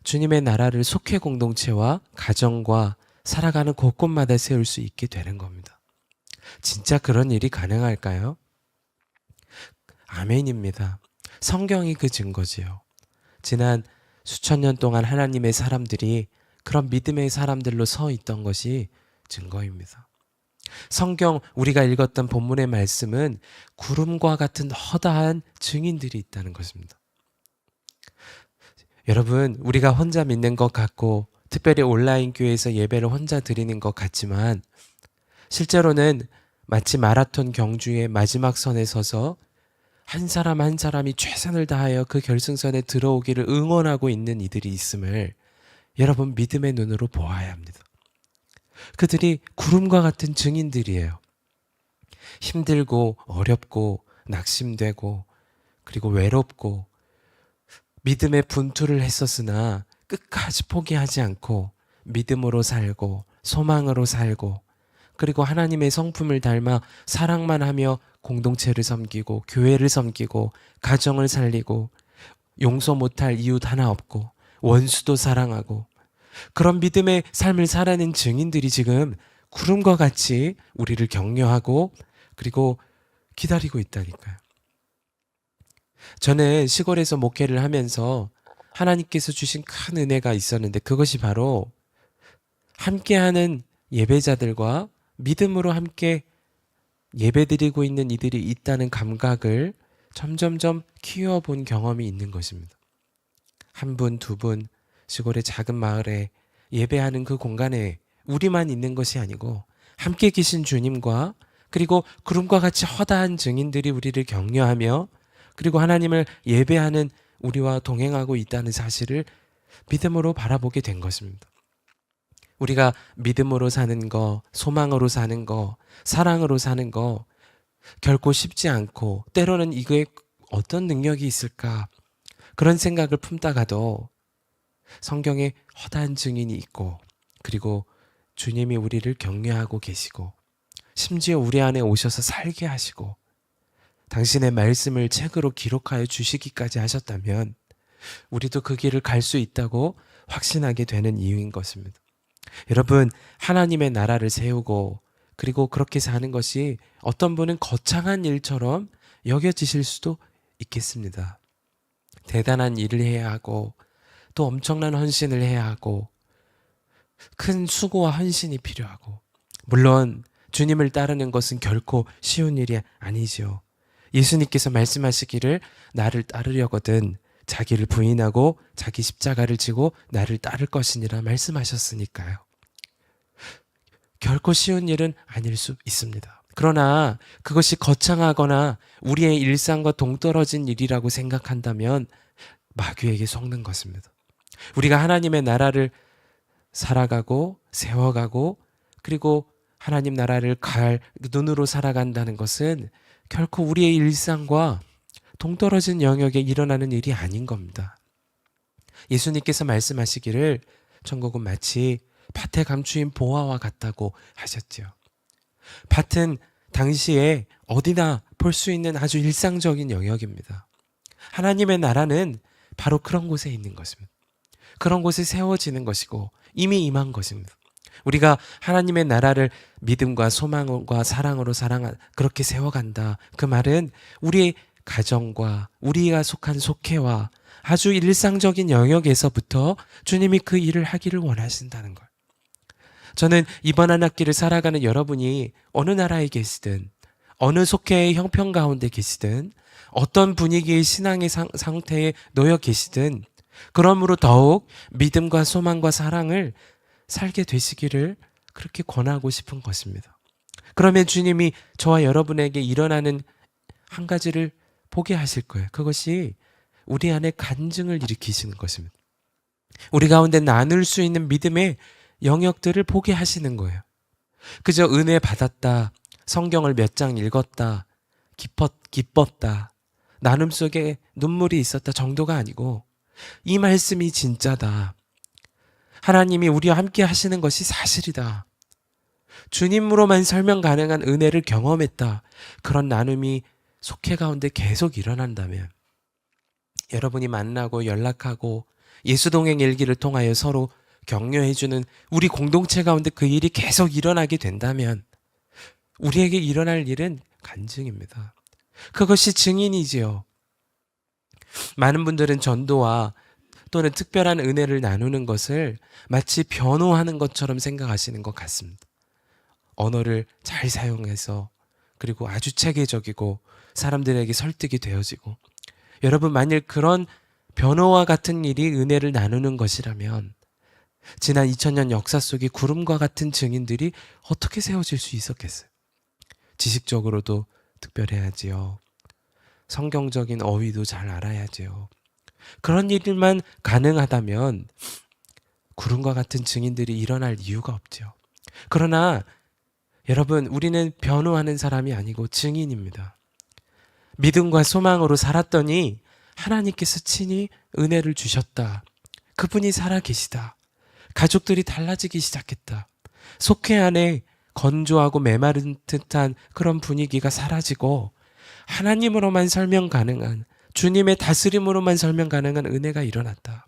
주님의 나라를 속회 공동체와 가정과 살아가는 곳곳마다 세울 수 있게 되는 겁니다. 진짜 그런 일이 가능할까요? 아멘입니다. 성경이 그 증거지요. 지난 수천 년 동안 하나님의 사람들이 그런 믿음의 사람들로 서 있던 것이 증거입니다. 성경 우리가 읽었던 본문의 말씀은 구름과 같은 허다한 증인들이 있다는 것입니다. 여러분, 우리가 혼자 믿는 것 같고 특별히 온라인 교회에서 예배를 혼자 드리는 것 같지만 실제로는 마치 마라톤 경주의 마지막 선에 서서 한 사람 한 사람이 최선을 다하여 그 결승선에 들어오기를 응원하고 있는 이들이 있음을 여러분 믿음의 눈으로 보아야 합니다. 그들이 구름과 같은 증인들이에요. 힘들고 어렵고 낙심되고 그리고 외롭고 믿음의 분투를 했었으나 끝까지 포기하지 않고 믿음으로 살고 소망으로 살고 그리고 하나님의 성품을 닮아 사랑만 하며 공동체를 섬기고 교회를 섬기고 가정을 살리고 용서 못할 이웃 하나 없고 원수도 사랑하고 그런 믿음의 삶을 살아낸 증인들이 지금 구름과 같이 우리를 격려하고 그리고 기다리고 있다니까요. 저는 시골에서 목회를 하면서 하나님께서 주신 큰 은혜가 있었는데 그것이 바로 함께하는 예배자들과 믿음으로 함께 예배드리고 있는 이들이 있다는 감각을 점점점 키워본 경험이 있는 것입니다. 한 분, 두 분, 시골의 작은 마을에 예배하는 그 공간에 우리만 있는 것이 아니고 함께 계신 주님과 그리고 구름과 같이 허다한 증인들이 우리를 격려하며 그리고 하나님을 예배하는 우리와 동행하고 있다는 사실을 믿음으로 바라보게 된 것입니다. 우리가 믿음으로 사는 거, 소망으로 사는 거, 사랑으로 사는 거 결코 쉽지 않고 때로는 이거에 어떤 능력이 있을까 그런 생각을 품다가도 성경에 허다한 증인이 있고 그리고 주님이 우리를 격려하고 계시고 심지어 우리 안에 오셔서 살게 하시고 당신의 말씀을 책으로 기록하여 주시기까지 하셨다면 우리도 그 길을 갈 수 있다고 확신하게 되는 이유인 것입니다. 여러분, 하나님의 나라를 세우고 그리고 그렇게 사는 것이 어떤 분은 거창한 일처럼 여겨지실 수도 있겠습니다. 대단한 일을 해야 하고 또 엄청난 헌신을 해야 하고 큰 수고와 헌신이 필요하고 물론 주님을 따르는 것은 결코 쉬운 일이 아니죠. 예수님께서 말씀하시기를 나를 따르려거든 자기를 부인하고 자기 십자가를 지고 나를 따를 것이니라 말씀하셨으니까요. 결코 쉬운 일은 아닐 수 있습니다. 그러나 그것이 거창하거나 우리의 일상과 동떨어진 일이라고 생각한다면 마귀에게 속는 것입니다. 우리가 하나님의 나라를 살아가고 세워가고 그리고 하나님 나라를 갈 눈으로 살아간다는 것은 결코 우리의 일상과 동떨어진 영역에 일어나는 일이 아닌 겁니다. 예수님께서 말씀하시기를 천국은 마치 밭에 감추인 보화와 같다고 하셨죠. 밭은 당시에 어디나 볼 수 있는 아주 일상적인 영역입니다. 하나님의 나라는 바로 그런 곳에 있는 것입니다. 그런 곳에 세워지는 것이고 이미 임한 것입니다. 우리가 하나님의 나라를 믿음과 소망과 사랑으로 그렇게 세워간다. 그 말은 우리의 가정과 우리가 속한 속회와 아주 일상적인 영역에서부터 주님이 그 일을 하기를 원하신다는 걸. 저는 이번 한 학기를 살아가는 여러분이 어느 나라에 계시든 어느 속회의 형편 가운데 계시든 어떤 분위기의 신앙의 상태에 놓여 계시든 그러므로 더욱 믿음과 소망과 사랑을 살게 되시기를 그렇게 권하고 싶은 것입니다. 그러면 주님이 저와 여러분에게 일어나는 한 가지를 보게 하실 거예요. 그것이 우리 안에 간증을 일으키시는 것입니다. 우리 가운데 나눌 수 있는 믿음의 영역들을 보게 하시는 거예요. 그저 은혜 받았다, 성경을 몇 장 읽었다, 기뻤다, 나눔 속에 눈물이 있었다 정도가 아니고 이 말씀이 진짜다. 하나님이 우리와 함께 하시는 것이 사실이다. 주님으로만 설명 가능한 은혜를 경험했다. 그런 나눔이 속회 가운데 계속 일어난다면 여러분이 만나고 연락하고 예수동행 일기를 통하여 서로 격려해주는 우리 공동체 가운데 그 일이 계속 일어나게 된다면 우리에게 일어날 일은 간증입니다. 그것이 증인이지요. 많은 분들은 전도와 또는 특별한 은혜를 나누는 것을 마치 변호하는 것처럼 생각하시는 것 같습니다. 언어를 잘 사용해서 그리고 아주 체계적이고 사람들에게 설득이 되어지고 여러분 만일 그런 변호와 같은 일이 은혜를 나누는 것이라면 지난 2000년 역사 속에 구름과 같은 증인들이 어떻게 세워질 수 있었겠어요? 지식적으로도 특별해야지요. 성경적인 어휘도 잘 알아야지요. 그런 일만 가능하다면 구름과 같은 증인들이 일어날 이유가 없죠. 그러나 여러분 우리는 변호하는 사람이 아니고 증인입니다. 믿음과 소망으로 살았더니 하나님께서 친히 은혜를 주셨다. 그분이 살아계시다. 가족들이 달라지기 시작했다. 속회 안에 건조하고 메마른 듯한 그런 분위기가 사라지고 하나님으로만 설명 가능한 주님의 다스림으로만 설명 가능한 은혜가 일어났다.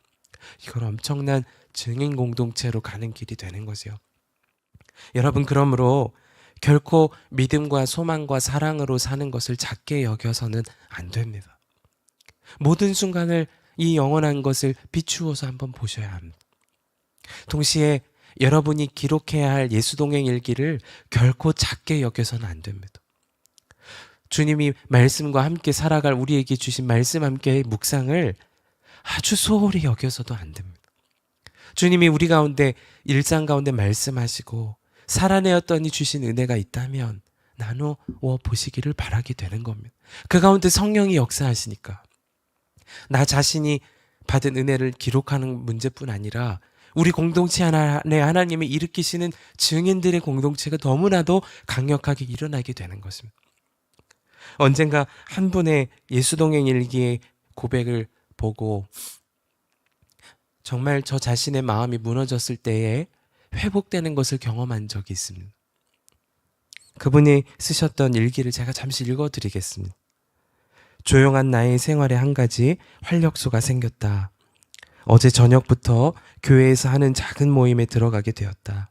이건 엄청난 증인 공동체로 가는 길이 되는 거죠. 여러분, 그러므로 결코 믿음과 소망과 사랑으로 사는 것을 작게 여겨서는 안 됩니다. 모든 순간을 이 영원한 것을 비추어서 한번 보셔야 합니다. 동시에 여러분이 기록해야 할 예수동행 일기를 결코 작게 여겨서는 안 됩니다. 주님이 말씀과 함께 살아갈 우리에게 주신 말씀 함께의 묵상을 아주 소홀히 여겨서도 안 됩니다. 주님이 우리 가운데 일상 가운데 말씀하시고 살아내었더니 주신 은혜가 있다면 나누어 보시기를 바라게 되는 겁니다. 그 가운데 성령이 역사하시니까 나 자신이 받은 은혜를 기록하는 문제뿐 아니라 우리 공동체 안에 하나님이 일으키시는 증인들의 공동체가 너무나도 강력하게 일어나게 되는 것입니다. 언젠가 한 분의 예수동행 일기의 고백을 보고 정말 저 자신의 마음이 무너졌을 때에 회복되는 것을 경험한 적이 있습니다. 그분이 쓰셨던 일기를 제가 잠시 읽어드리겠습니다. 조용한 나의 생활에 한 가지 활력소가 생겼다. 어제 저녁부터 교회에서 하는 작은 모임에 들어가게 되었다.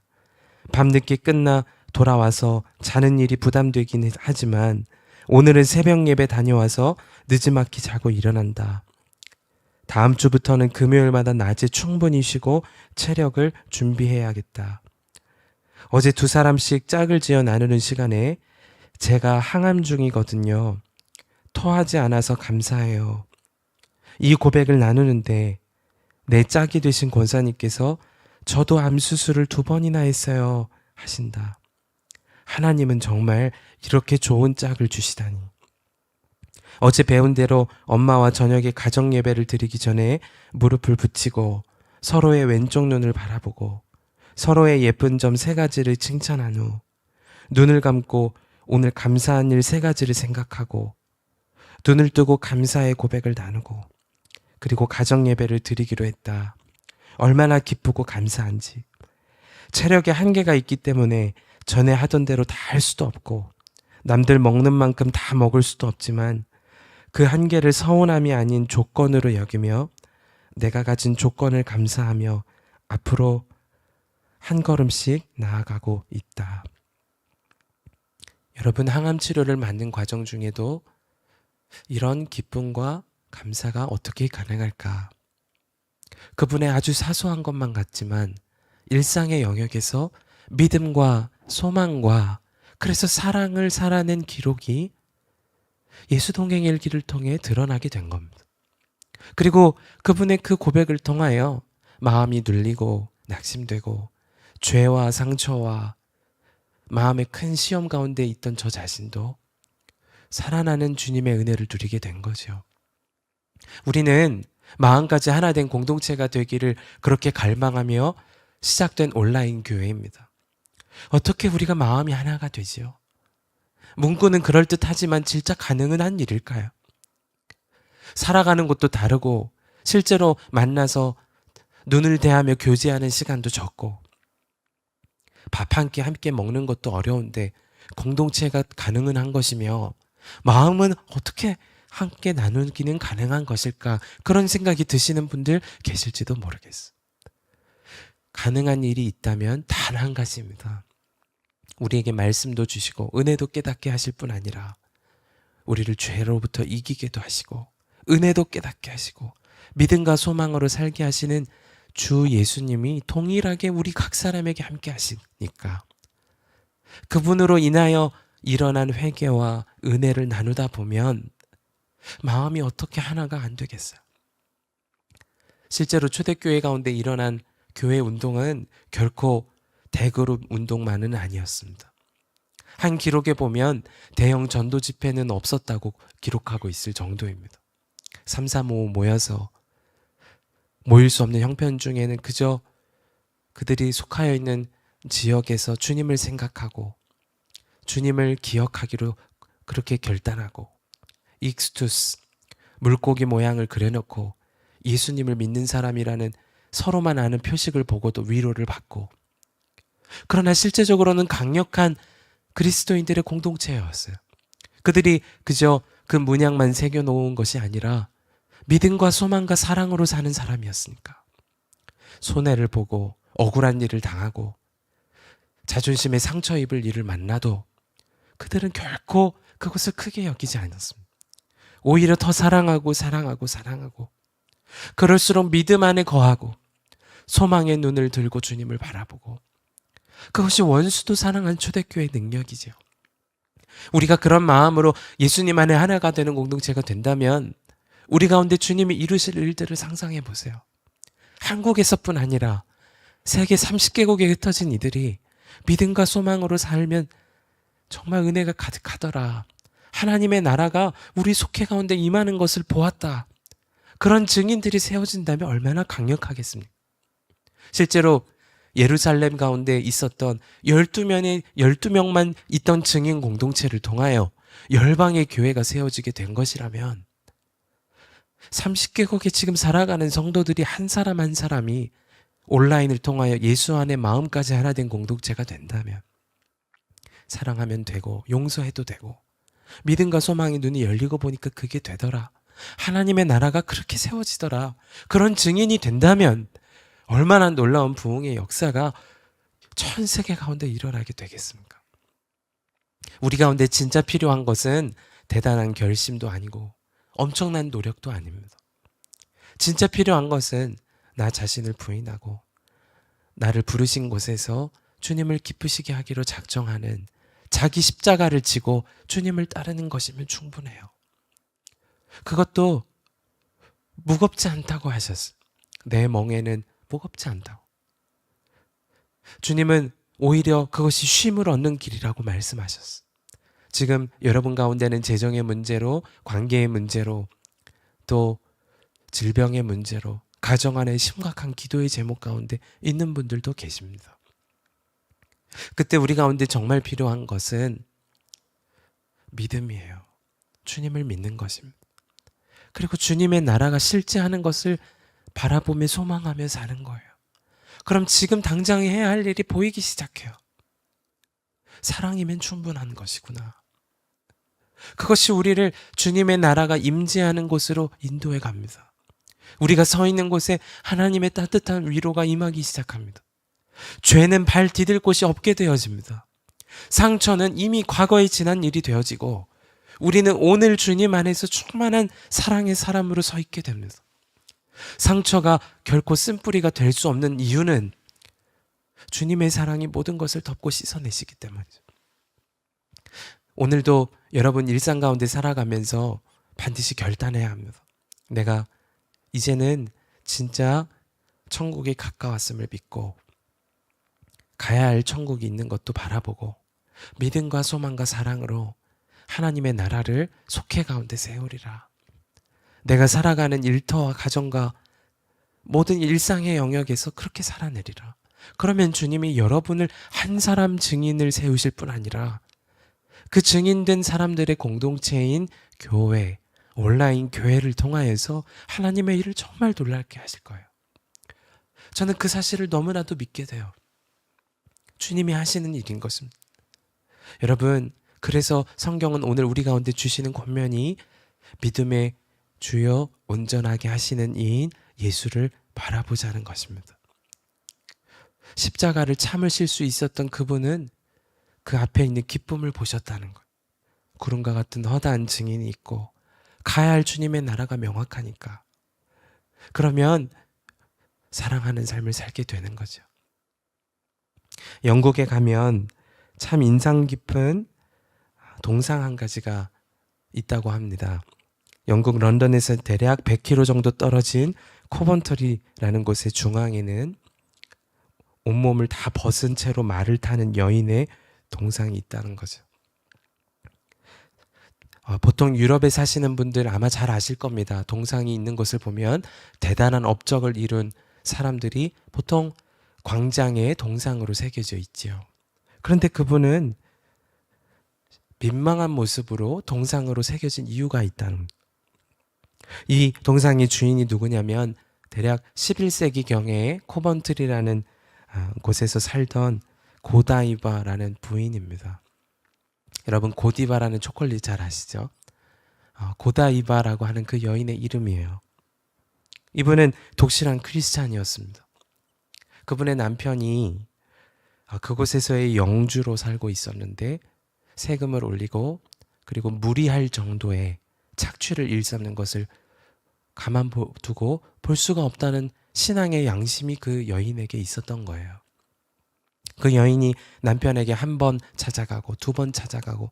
밤늦게 끝나 돌아와서 자는 일이 부담되긴 하지만 오늘은 새벽 예배 다녀와서 늦지막히 자고 일어난다. 다음 주부터는 금요일마다 낮에 충분히 쉬고 체력을 준비해야겠다. 어제 2사람씩 짝을 지어 나누는 시간에 제가 항암 중이거든요. 토하지 않아서 감사해요. 이 고백을 나누는데 내 짝이 되신 권사님께서 저도 암 수술을 2번이나 했어요 하신다. 하나님은 정말 이렇게 좋은 짝을 주시다니. 어제 배운 대로 엄마와 저녁에 가정 예배를 드리기 전에 무릎을 붙이고 서로의 왼쪽 눈을 바라보고 서로의 예쁜 점 3가지를 칭찬한 후 눈을 감고 오늘 감사한 일 3가지를 생각하고 눈을 뜨고 감사의 고백을 나누고 그리고 가정 예배를 드리기로 했다. 얼마나 기쁘고 감사한지. 체력에 한계가 있기 때문에 전에 하던 대로 다 할 수도 없고 남들 먹는 만큼 다 먹을 수도 없지만 그 한계를 서운함이 아닌 조건으로 여기며 내가 가진 조건을 감사하며 앞으로 한 걸음씩 나아가고 있다. 여러분, 항암 치료를 받는 과정 중에도 이런 기쁨과 감사가 어떻게 가능할까? 그분의 아주 사소한 것만 같지만 일상의 영역에서 믿음과 소망과 그래서 사랑을 살아낸 기록이 예수동행 일기를 통해 드러나게 된 겁니다. 그리고 그분의 그 고백을 통하여 마음이 눌리고 낙심되고 죄와 상처와 마음의 큰 시험 가운데 있던 저 자신도 살아나는 주님의 은혜를 누리게 된 거죠. 우리는 마음까지 하나 된 공동체가 되기를 그렇게 갈망하며 시작된 온라인 교회입니다. 어떻게 우리가 마음이 하나가 되지요? 문구는 그럴듯하지만 진짜 가능은 한 일일까요? 살아가는 것도 다르고 실제로 만나서 눈을 대하며 교제하는 시간도 적고 밥 한 끼 함께 먹는 것도 어려운데 공동체가 가능은 한 것이며 마음은 어떻게 함께 나누기는 가능한 것일까? 그런 생각이 드시는 분들 계실지도 모르겠어. 가능한 일이 있다면 단 한 가지입니다. 우리에게 말씀도 주시고 은혜도 깨닫게 하실 뿐 아니라 우리를 죄로부터 이기게도 하시고 은혜도 깨닫게 하시고 믿음과 소망으로 살게 하시는 주 예수님이 동일하게 우리 각 사람에게 함께 하시니까 그분으로 인하여 일어난 회개와 은혜를 나누다 보면 마음이 어떻게 하나가 안 되겠어요. 실제로 초대교회 가운데 일어난 교회 운동은 결코 대그룹 운동만은 아니었습니다. 한 기록에 보면 대형 전도 집회는 없었다고 기록하고 있을 정도입니다. 3, 4, 5 모여서 모일 수 없는 형편 중에는 그저 그들이 속하여 있는 지역에서 주님을 생각하고 주님을 기억하기로 그렇게 결단하고 익스투스 물고기 모양을 그려놓고 예수님을 믿는 사람이라는 서로만 아는 표식을 보고도 위로를 받고 그러나 실제적으로는 강력한 그리스도인들의 공동체였어요. 그들이 그저 그 문양만 새겨놓은 것이 아니라 믿음과 소망과 사랑으로 사는 사람이었으니까 손해를 보고 억울한 일을 당하고 자존심에 상처 입을 일을 만나도 그들은 결코 그것을 크게 여기지 않았습니다. 오히려 더 사랑하고 사랑하고 사랑하고 그럴수록 믿음 안에 거하고 소망의 눈을 들고 주님을 바라보고 그것이 원수도 사랑한 초대교회의 능력이죠. 우리가 그런 마음으로 예수님 안에 하나가 되는 공동체가 된다면 우리 가운데 주님이 이루실 일들을 상상해 보세요. 한국에서뿐 아니라 세계 30개국에 흩어진 이들이 믿음과 소망으로 살면 정말 은혜가 가득하더라. 하나님의 나라가 우리 속해 가운데 임하는 것을 보았다. 그런 증인들이 세워진다면 얼마나 강력하겠습니까? 실제로 예루살렘 가운데 있었던 12명만 있던 증인 공동체를 통하여 열방의 교회가 세워지게 된 것이라면 30개국에 지금 살아가는 성도들이 한 사람 한 사람이 온라인을 통하여 예수 안에 마음까지 하나 된 공동체가 된다면 사랑하면 되고 용서해도 되고 믿음과 소망의 눈이 열리고 보니까 그게 되더라. 하나님의 나라가 그렇게 세워지더라. 그런 증인이 된다면 얼마나 놀라운 부흥의 역사가 전 세계 가운데 일어나게 되겠습니까? 우리 가운데 진짜 필요한 것은 대단한 결심도 아니고 엄청난 노력도 아닙니다. 진짜 필요한 것은 나 자신을 부인하고 나를 부르신 곳에서 주님을 기쁘시게 하기로 작정하는 자기 십자가를 지고 주님을 따르는 것이면 충분해요. 그것도 무겁지 않다고 하셨어요. 내 멍에는 무겁지 않다고. 주님은 오히려 그것이 쉼을 얻는 길이라고 말씀하셨어요. 지금 여러분 가운데는 재정의 문제로, 관계의 문제로, 또 질병의 문제로, 가정 안에 심각한 기도의 제목 가운데 있는 분들도 계십니다. 그때 우리 가운데 정말 필요한 것은 믿음이에요. 주님을 믿는 것입니다. 그리고 주님의 나라가 실제하는 것을 바라보며 소망하며 사는 거예요. 그럼 지금 당장 해야 할 일이 보이기 시작해요. 사랑이면 충분한 것이구나. 그것이 우리를 주님의 나라가 임재하는 곳으로 인도해 갑니다. 우리가 서 있는 곳에 하나님의 따뜻한 위로가 임하기 시작합니다. 죄는 발 디딜 곳이 없게 되어집니다. 상처는 이미 과거에 지난 일이 되어지고 우리는 오늘 주님 안에서 충만한 사랑의 사람으로 서 있게 됩니다. 상처가 결코 쓴뿌리가 될 수 없는 이유는 주님의 사랑이 모든 것을 덮고 씻어내시기 때문이죠. 오늘도 여러분 일상 가운데 살아가면서 반드시 결단해야 합니다. 내가 이제는 진짜 천국에 가까웠음을 믿고 가야 할 천국이 있는 것도 바라보고 믿음과 소망과 사랑으로 하나님의 나라를 속해 가운데 세우리라. 내가 살아가는 일터와 가정과 모든 일상의 영역에서 그렇게 살아내리라. 그러면 주님이 여러분을 한 사람 증인을 세우실 뿐 아니라 그 증인된 사람들의 공동체인 교회, 온라인 교회를 통하여서 하나님의 일을 정말 놀랍게 하실 거예요. 저는 그 사실을 너무나도 믿게 돼요. 주님이 하시는 일인 것입니다. 여러분, 그래서 성경은 오늘 우리 가운데 주시는 권면이 믿음의 주여 온전하게 하시는 이인 예수를 바라보자는 것입니다. 십자가를 참으실 수 있었던 그분은 그 앞에 있는 기쁨을 보셨다는 것. 구름과 같은 허다한 증인이 있고 가야 할 주님의 나라가 명확하니까. 그러면 사랑하는 삶을 살게 되는 거죠. 영국에 가면 참 인상 깊은 동상 한 가지가 있다고 합니다. 영국 런던에서 대략 100km 정도 떨어진 코번터리라는 곳의 중앙에는 온몸을 다 벗은 채로 말을 타는 여인의 동상이 있다는 거죠. 보통 유럽에 사시는 분들 아마 잘 아실 겁니다. 동상이 있는 것을 보면 대단한 업적을 이룬 사람들이 보통 광장에 동상으로 새겨져 있지요. 그런데 그분은 민망한 모습으로 동상으로 새겨진 이유가 있다는, 이 동상의 주인이 누구냐면 대략 11세기경에 코번트리라는 곳에서 살던 고다이바라는 부인입니다. 여러분 고디바라는 초콜릿 잘 아시죠? 고다이바라고 하는 그 여인의 이름이에요. 이분은 독실한 크리스찬이었습니다. 그분의 남편이 그곳에서의 영주로 살고 있었는데 세금을 올리고 그리고 무리할 정도의 착취를 일삼는 것을 가만 두고 볼 수가 없다는 신앙의 양심이 그 여인에게 있었던 거예요. 그 여인이 남편에게 한 번 찾아가고 두 번 찾아가고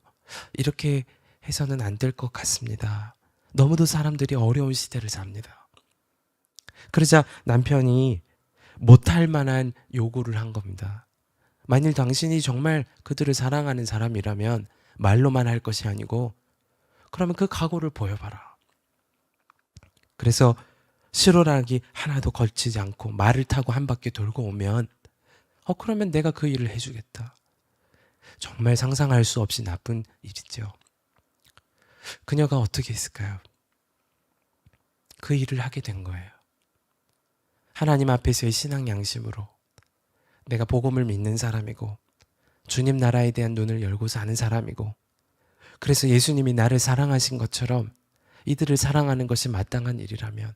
이렇게 해서는 안 될 것 같습니다. 너무도 사람들이 어려운 시대를 삽니다. 그러자 남편이 못할 만한 요구를 한 겁니다. 만일 당신이 정말 그들을 사랑하는 사람이라면 말로만 할 것이 아니고 그러면 그 각오를 보여봐라. 그래서 실오라기 하나도 걸치지 않고 말을 타고 한 바퀴 돌고 오면 그러면 내가 그 일을 해주겠다. 정말 상상할 수 없이 나쁜 일이죠. 그녀가 어떻게 했을까요? 그 일을 하게 된 거예요. 하나님 앞에서의 신앙 양심으로 내가 복음을 믿는 사람이고 주님 나라에 대한 눈을 열고 사는 사람이고 그래서 예수님이 나를 사랑하신 것처럼 이들을 사랑하는 것이 마땅한 일이라면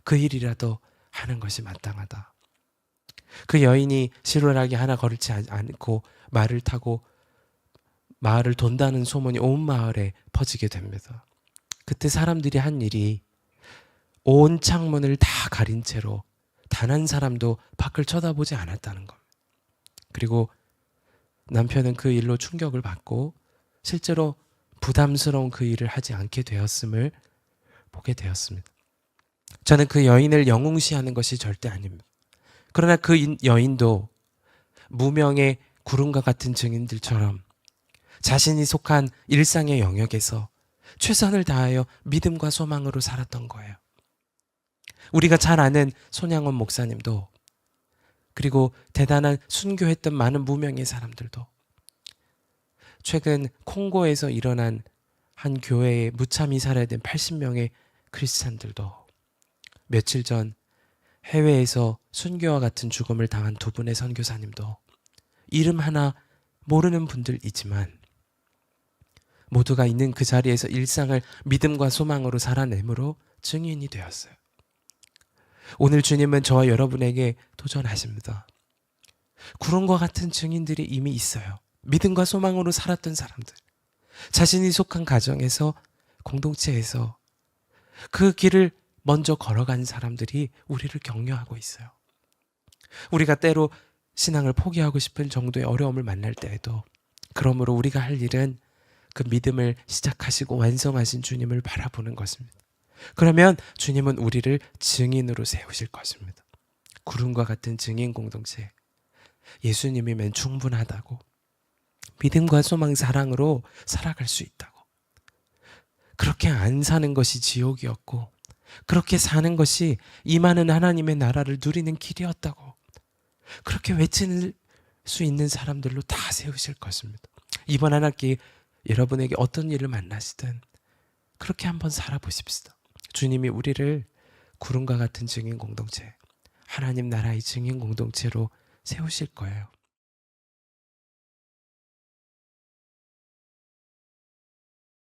그 일이라도 하는 것이 마땅하다. 그 여인이 실오라기 하나 걸지 않고 말을 타고 마을을 돈다는 소문이 온 마을에 퍼지게 됩니다. 그때 사람들이 한 일이 온 창문을 다 가린 채로 단 한 사람도 밖을 쳐다보지 않았다는 것. 그리고 남편은 그 일로 충격을 받고 실제로 부담스러운 그 일을 하지 않게 되었음을 보게 되었습니다. 저는 그 여인을 영웅시하는 것이 절대 아닙니다. 그러나 그 여인도 무명의 구름과 같은 증인들처럼 자신이 속한 일상의 영역에서 최선을 다하여 믿음과 소망으로 살았던 거예요. 우리가 잘 아는 손양원 목사님도 그리고 대단한 순교했던 많은 무명의 사람들도 최근 콩고에서 일어난 한 교회에 무참히 살해야 된 80명의 크리스찬들도 며칠 전 해외에서 순교와 같은 죽음을 당한 두 분의 선교사님도 이름 하나 모르는 분들이지만 모두가 있는 그 자리에서 일상을 믿음과 소망으로 살아내므로 증인이 되었어요. 오늘 주님은 저와 여러분에게 도전하십니다. 구름과 같은 증인들이 이미 있어요. 믿음과 소망으로 살았던 사람들. 자신이 속한 가정에서 공동체에서 그 길을 먼저 걸어간 사람들이 우리를 격려하고 있어요. 우리가 때로 신앙을 포기하고 싶은 정도의 어려움을 만날 때에도 그러므로 우리가 할 일은 그 믿음을 시작하시고 완성하신 주님을 바라보는 것입니다. 그러면 주님은 우리를 증인으로 세우실 것입니다. 구름과 같은 증인 공동체. 예수님이면 충분하다고. 믿음과 소망, 사랑으로 살아갈 수 있다고. 그렇게 안 사는 것이 지옥이었고 그렇게 사는 것이 임하는 하나님의 나라를 누리는 길이었다고. 그렇게 외칠 수 있는 사람들로 다 세우실 것입니다. 이번 한 학기 여러분에게 어떤 일을 만나시든 그렇게 한번 살아보십시다. 주님이 우리를 구름과 같은 증인 공동체, 하나님 나라의 증인 공동체로 세우실 거예요.